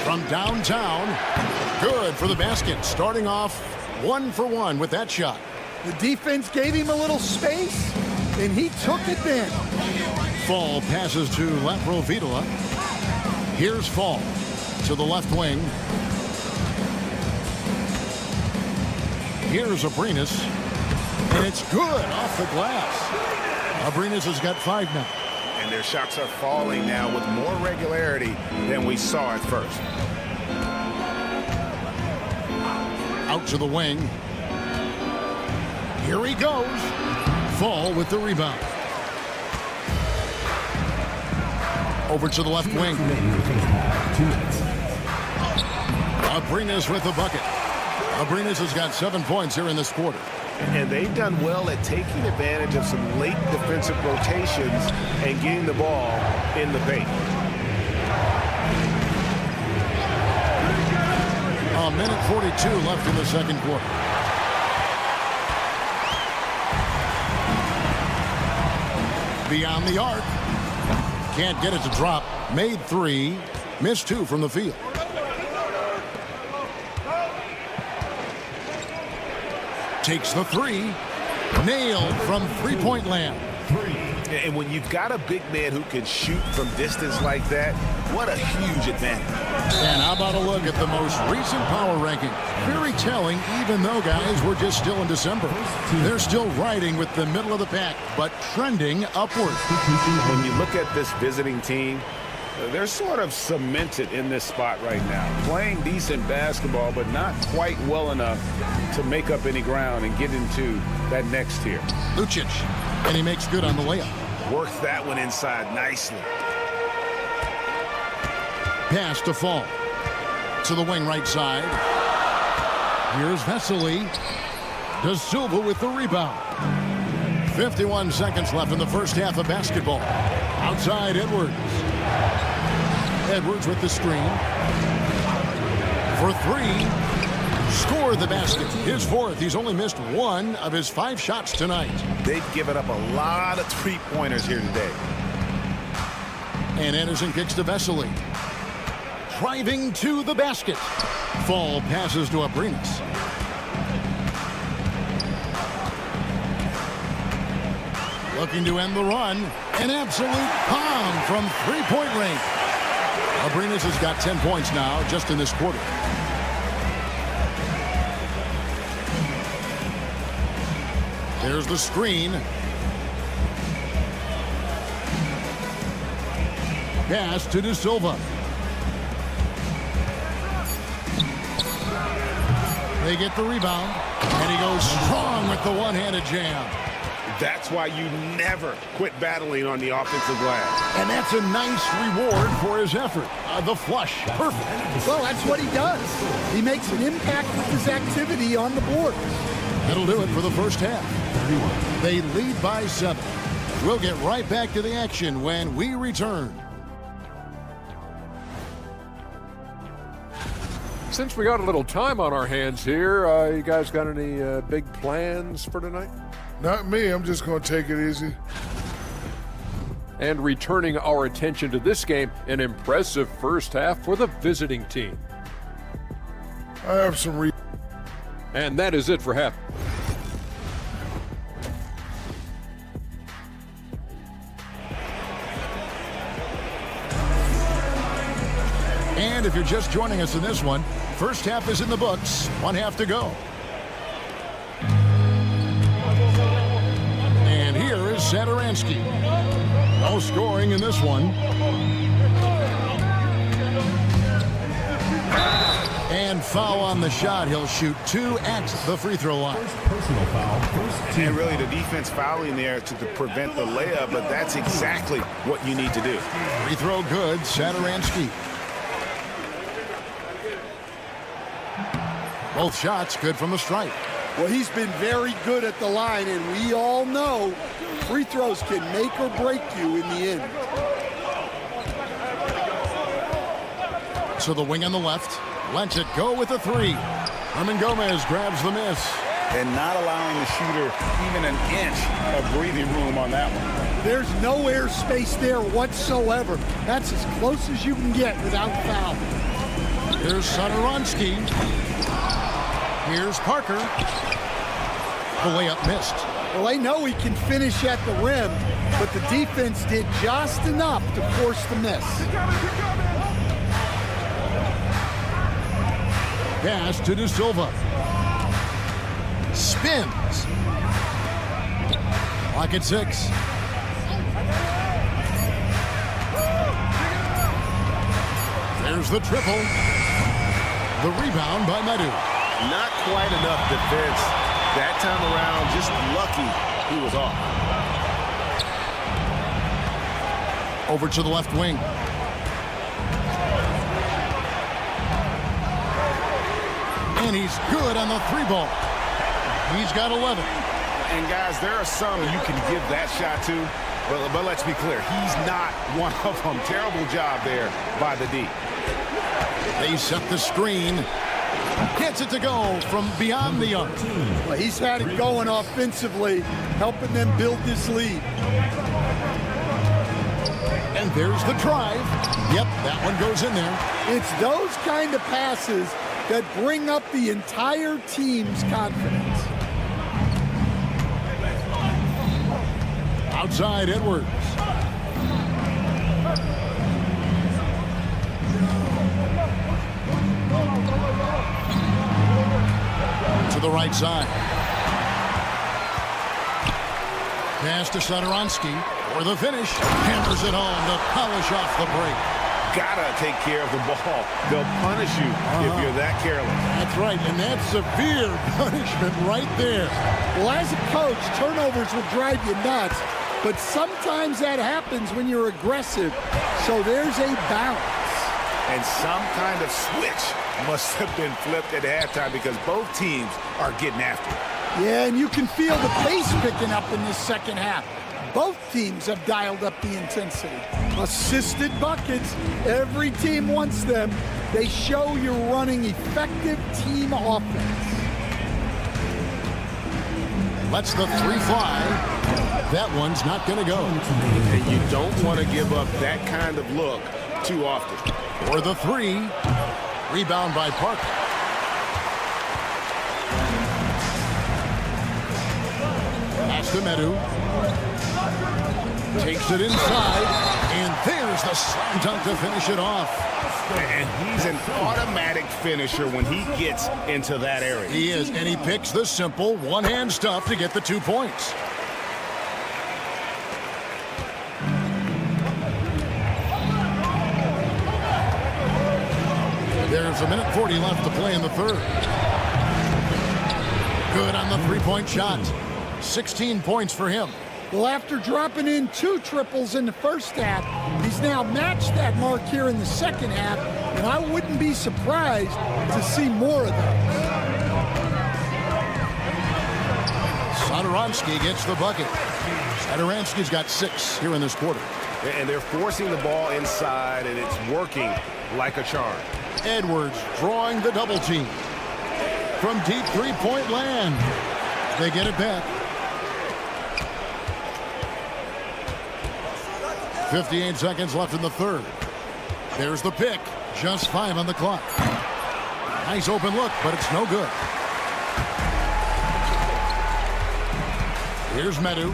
Speaker 8: From downtown, good for the basket. Starting off 1 for 1 with that shot.
Speaker 4: The defense gave him a little space, and he took advantage.
Speaker 8: Fall passes to Laprovitola. Here's Fall to the left wing. Here's Abrinas, and it's good off the glass. Abrinas has got 5 now.
Speaker 10: And their shots are falling now with more regularity than we saw at first.
Speaker 8: Out to the wing. Here he goes. Fall with the rebound. Over to the left wing. Abrinas with the bucket. Abrinas has got 7 points here in this quarter.
Speaker 10: And they've done well at taking advantage of some late defensive rotations and getting the ball in the paint.
Speaker 8: A minute 42 left in the second quarter. Beyond the arc. Can't get it to drop. Made 3. Missed 2 from the field. Takes the 3. Nailed from three-point land.
Speaker 10: And when you've got a big man who can shoot from distance like that, what a huge advantage.
Speaker 8: And how about a look at the most recent power ranking? Very telling, even though, guys, we're just still in December. They're still riding with the middle of the pack, but trending upward.
Speaker 10: When you look at this visiting team, they're sort of cemented in this spot right now. Playing decent basketball, but not quite well enough to make up any ground and get into that next tier.
Speaker 8: Lucic, and he makes good on the layup.
Speaker 10: Works that one inside nicely.
Speaker 8: Pass to Fall. To the wing right side. Here's Vesely. De Silva with the rebound. 51 seconds left in the first half of basketball. Outside Edwards. Edwards with the screen. For 3. Scored the basket. His 4th. He's only missed 1 of his 5 shots tonight.
Speaker 10: They've given up a lot of three-pointers here today.
Speaker 8: And Anderson kicks to Vesely. Driving to the basket. Fall passes to Abrinas. Looking to end the run. An absolute bomb from three-point range. Abrinas has got 10 points now just in this quarter. There's the screen. Pass to De Silva. They get the rebound, and he goes strong with the one-handed jam.
Speaker 10: That's why you never quit battling on the offensive glass.
Speaker 8: And that's a nice reward for his effort. The flush, perfect.
Speaker 4: Well, that's what he does. He makes an impact with his activity on the board.
Speaker 8: That'll do it for the first half. They lead by 7. We'll get right back to the action when we return.
Speaker 6: Since we got a little time on our hands here, you guys got any big plans for tonight?
Speaker 7: Not me. I'm just going to take it easy.
Speaker 6: And returning our attention to this game, an impressive first half for the visiting team.
Speaker 7: I have some
Speaker 6: And that is it for half.
Speaker 8: And if you're just joining us in this one, first half is in the books. 1 half to go. And here is Satoransky. No scoring in this one. And foul on the shot. He'll shoot 2 at the free throw line.
Speaker 5: Personal foul. First team.
Speaker 10: And really the defense fouling there to prevent the layup, but that's exactly what you need to do.
Speaker 8: Free throw good, Satoransky. Both shots good from the stripe.
Speaker 4: Well, he's been very good at the line, and we all know free throws can make or break you in the end.
Speaker 8: So the wing on the left lets it go with a 3. Herman Gomez grabs the miss.
Speaker 10: And not allowing the shooter even an inch of breathing room on that one.
Speaker 4: There's no air space there whatsoever. That's as close as you can get without foul.
Speaker 8: Here's Satoransky. Here's Parker. The layup missed.
Speaker 4: Well, they know he can finish at the rim, but the defense did just enough to force the miss.
Speaker 8: Pass to De Silva. Spins. Clock at 6. There's the triple. The rebound by Medu.
Speaker 10: Not quite enough defense. That time around, just lucky he was off.
Speaker 8: Over to the left wing. And he's good on the 3 ball. He's got 11.
Speaker 10: And guys, there are some you can give that shot to, but let's be clear, he's not one of them. Terrible job there by the D.
Speaker 8: They set the screen. Gets it to go from beyond the arc.
Speaker 4: Well, he's had it going offensively, helping them build this lead.
Speaker 8: And there's the drive. Yep, that one goes in there.
Speaker 4: It's those kind of passes that bring up the entire team's confidence.
Speaker 8: Outside Edwards. To the right side. Pass to Sadoronsky for the finish. Hammers it home to polish off the break.
Speaker 10: Gotta take care of the ball. They'll punish you if you're that careless.
Speaker 8: That's right, and that's severe punishment right there.
Speaker 4: Well, as a coach, turnovers will drive you nuts, but sometimes that happens when you're aggressive. So there's a balance.
Speaker 10: And some kind of switch must have been flipped at halftime because both teams are getting after it.
Speaker 4: Yeah, and you can feel the pace picking up in this second half. Both teams have dialed up the intensity. Assisted buckets. Every team wants them. They show you're running effective team offense.
Speaker 8: Lets the three fly. That one's not going to go.
Speaker 10: And you don't want to give up that kind of look too often.
Speaker 8: For the three. Rebound by Parker. Pass to Medu. Takes it inside, and there's the slam dunk to finish it off.
Speaker 10: And he's an automatic finisher when he gets into that area.
Speaker 8: He is, and he picks the simple one-hand stuff to get the 2 points. There's 1:40 left to play in the third. Good on the three-point shot. 16 points for him.
Speaker 4: Well, after dropping in 2 triples in the first half, he's now matched that mark here in the second half, and I wouldn't be surprised to see more of those.
Speaker 8: Sadoronsky gets the bucket. Sadoronsky's got 6 here in this quarter.
Speaker 10: And they're forcing the ball inside, and it's working like a charm.
Speaker 8: Edwards drawing the double team. From deep three-point land. They get it back. 58 seconds left in the third. There's the pick. Just 5 on the clock. Nice open look, but it's no good. Here's Medu.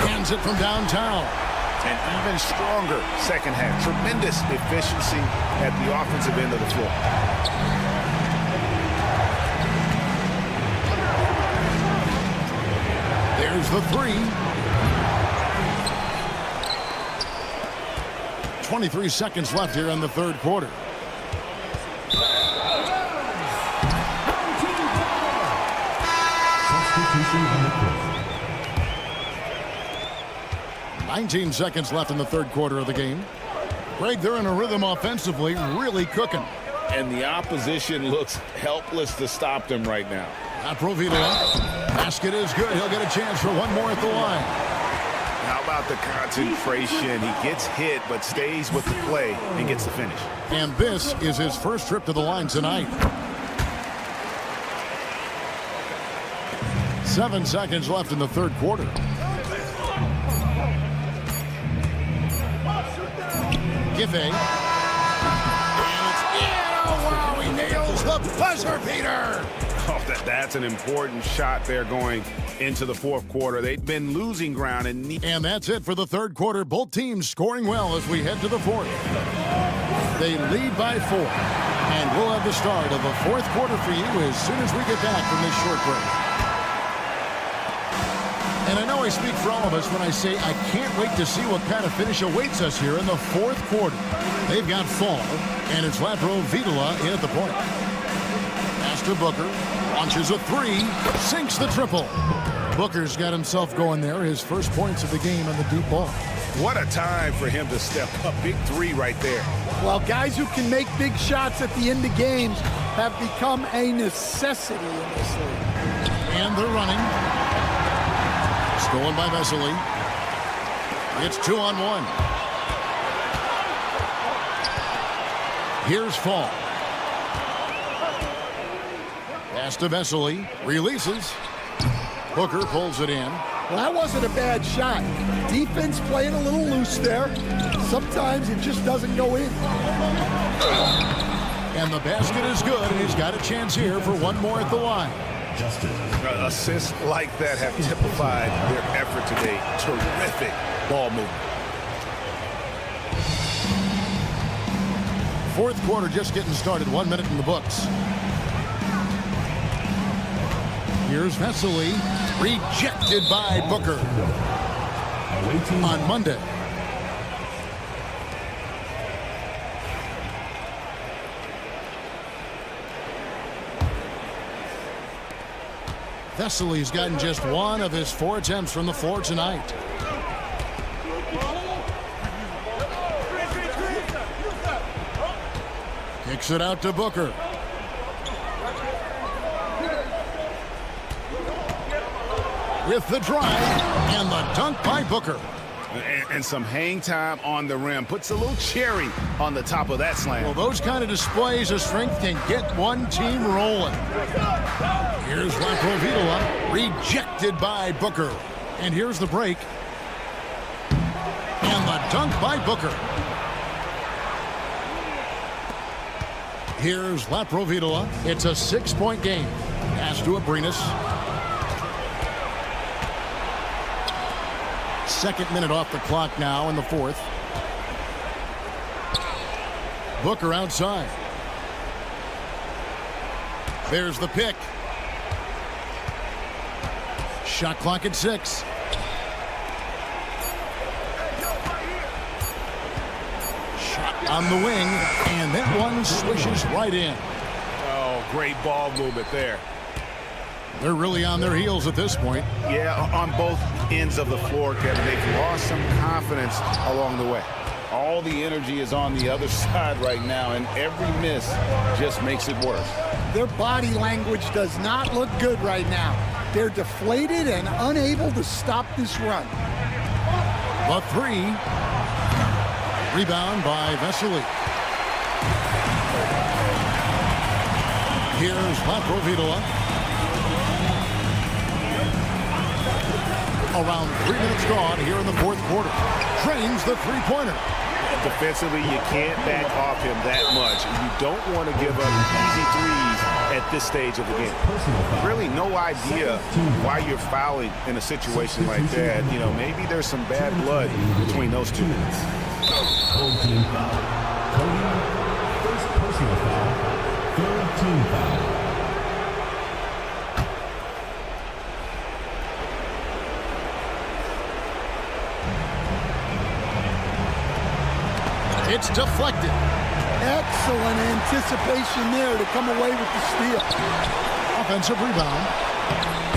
Speaker 8: Hands it from downtown.
Speaker 10: An even stronger second half. Tremendous efficiency at the offensive end of the floor.
Speaker 8: There's the three. 23 seconds left here in the third quarter.
Speaker 5: Substitution on the court.
Speaker 8: 19 seconds left in the third quarter of the game. Greg, they're in a rhythm offensively, really cooking.
Speaker 10: And the opposition looks helpless to stop them right now.
Speaker 8: Provida. Basket is good. He'll get a chance for one more at the line.
Speaker 10: How about the concentration? He gets hit, but stays with the play and gets the finish.
Speaker 8: And this is his first trip to the line tonight. 7 seconds left in the third quarter. Giffey. And it's in. Oh, wow, he nails the buzzer beater.
Speaker 10: Oh, that's an important shot there going into the fourth quarter. They've been losing ground.
Speaker 8: And that's it for the third quarter. Both teams scoring well as we head to the fourth. They lead by 4. And we'll have the start of the fourth quarter for you as soon as we get back from this short break. And I know I speak for all of us when I say I can't wait to see what kind of finish awaits us here in the fourth quarter. They've got Fall, and it's Provida in at the point. Pass to Booker, launches a 3, sinks the triple. Booker's got himself going there, his first points of the game on the deep ball.
Speaker 10: What a time for him to step up. Big 3 right there.
Speaker 4: Well, guys who can make big shots at the end of games have become a necessity in this league.
Speaker 8: And they're running. Stolen by Vesely. It's 2-on-1. Here's Fall. Pass to Vesely. Releases. Booker pulls it in.
Speaker 4: Well, that wasn't a bad shot. Defense playing a little loose there. Sometimes it just doesn't go in.
Speaker 8: And the basket is good, and he's got a chance here for one more at the line.
Speaker 10: Assists like that have typified their effort today. Terrific ball movement.
Speaker 8: Fourth quarter just getting started. 1 minute in the books. Here's Vesely. Rejected by Booker on Monday. Vesely's gotten just one of his 4 attempts from the floor tonight. Kicks it out to Booker. With the drive and the dunk by Booker.
Speaker 10: And some hang time on the rim. Puts a little cherry on the top of that slam.
Speaker 8: Well, those kind of displays of strength can get one team rolling. Here's Laprovitola, rejected by Booker. And here's the break. And the dunk by Booker. Here's Laprovitola. It's a 6-point game. Pass to Abrinas. Second minute off the clock now in the fourth. Booker outside. There's the pick. Shot clock at 6. Shot on the wing, and that one swishes right in.
Speaker 10: Oh, great ball movement there.
Speaker 8: They're really on their heels at this point.
Speaker 10: Yeah, on both ends of the floor, Kevin. They've lost some confidence along the way. All the energy is on the other side right now, and every miss just makes it worse.
Speaker 4: Their body language does not look good right now. They're deflated and unable to stop this run.
Speaker 8: The 3. Rebound by Vesely. Here's Laprovitola. Around 3 minutes gone here in the fourth quarter. Trains the three-pointer.
Speaker 10: Defensively, you can't back off him that much. You don't want to give up easy threes at this stage of the game. Really no idea why you're fouling in a situation like that. You know, maybe there's some bad blood between those two.
Speaker 5: Full team foul. Cody, first personal foul. Third team foul.
Speaker 8: It's deflected.
Speaker 4: Excellent anticipation there to come away with the steal.
Speaker 8: Offensive rebound.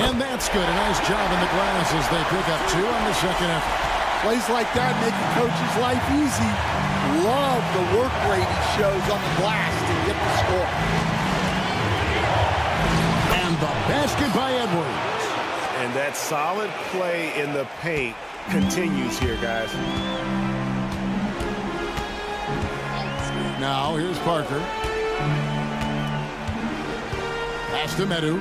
Speaker 8: And that's good. A nice job in the glass as they pick up 2 on the second effort.
Speaker 4: Plays like that make the coach's life easy. Love the work rate he shows on the glass to get the score.
Speaker 8: And the basket by Edwards.
Speaker 10: And that solid play in the paint continues here, guys.
Speaker 8: Now, here's Parker. Pass to Medu.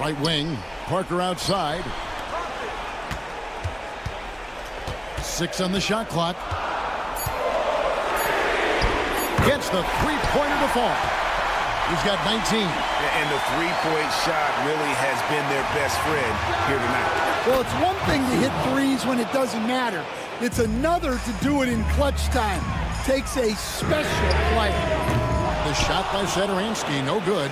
Speaker 8: Right wing. Parker outside. 6 on the shot clock. Gets the three-pointer to fall. He's got 19.
Speaker 10: And the three-point shot really has been their best friend here tonight.
Speaker 4: Well, it's one thing to hit threes when it doesn't matter. It's another to do it in clutch time. Takes a special player.
Speaker 8: The shot by Satoransky, no good.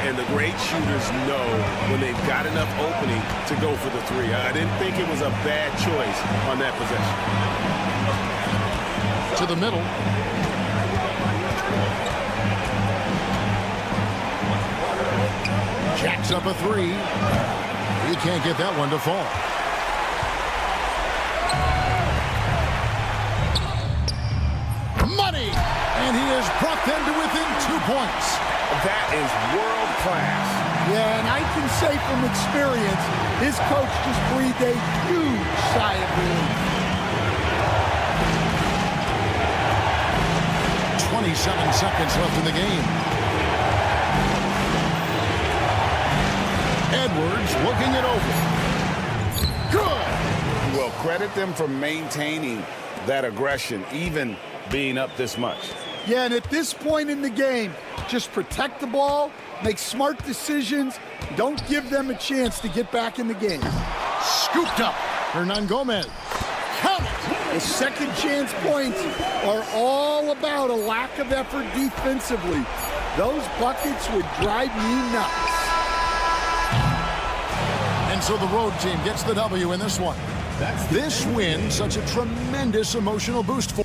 Speaker 10: And the great shooters know when they've got enough opening to go for the 3. I didn't think it was a bad choice on that possession.
Speaker 8: To the middle. Jacks up a 3. He can't get that one to fall. Money! And he has brought them to within 2 points.
Speaker 10: That is world class.
Speaker 4: Yeah, and I can say from experience, his coach just breathed a huge sigh of relief.
Speaker 8: 27 seconds left in the game. Edwards looking it over. Good!
Speaker 10: Well, credit them for maintaining that aggression, even being up this much.
Speaker 4: Yeah, and at this point in the game, just protect the ball, make smart decisions, don't give them a chance to get back in the game.
Speaker 8: Scooped up. Hernan Gomez.
Speaker 4: Count it! The second chance points are all about a lack of effort defensively. Those buckets would drive me nuts.
Speaker 8: And so the road team gets the W in this one. This win, such a tremendous emotional boost for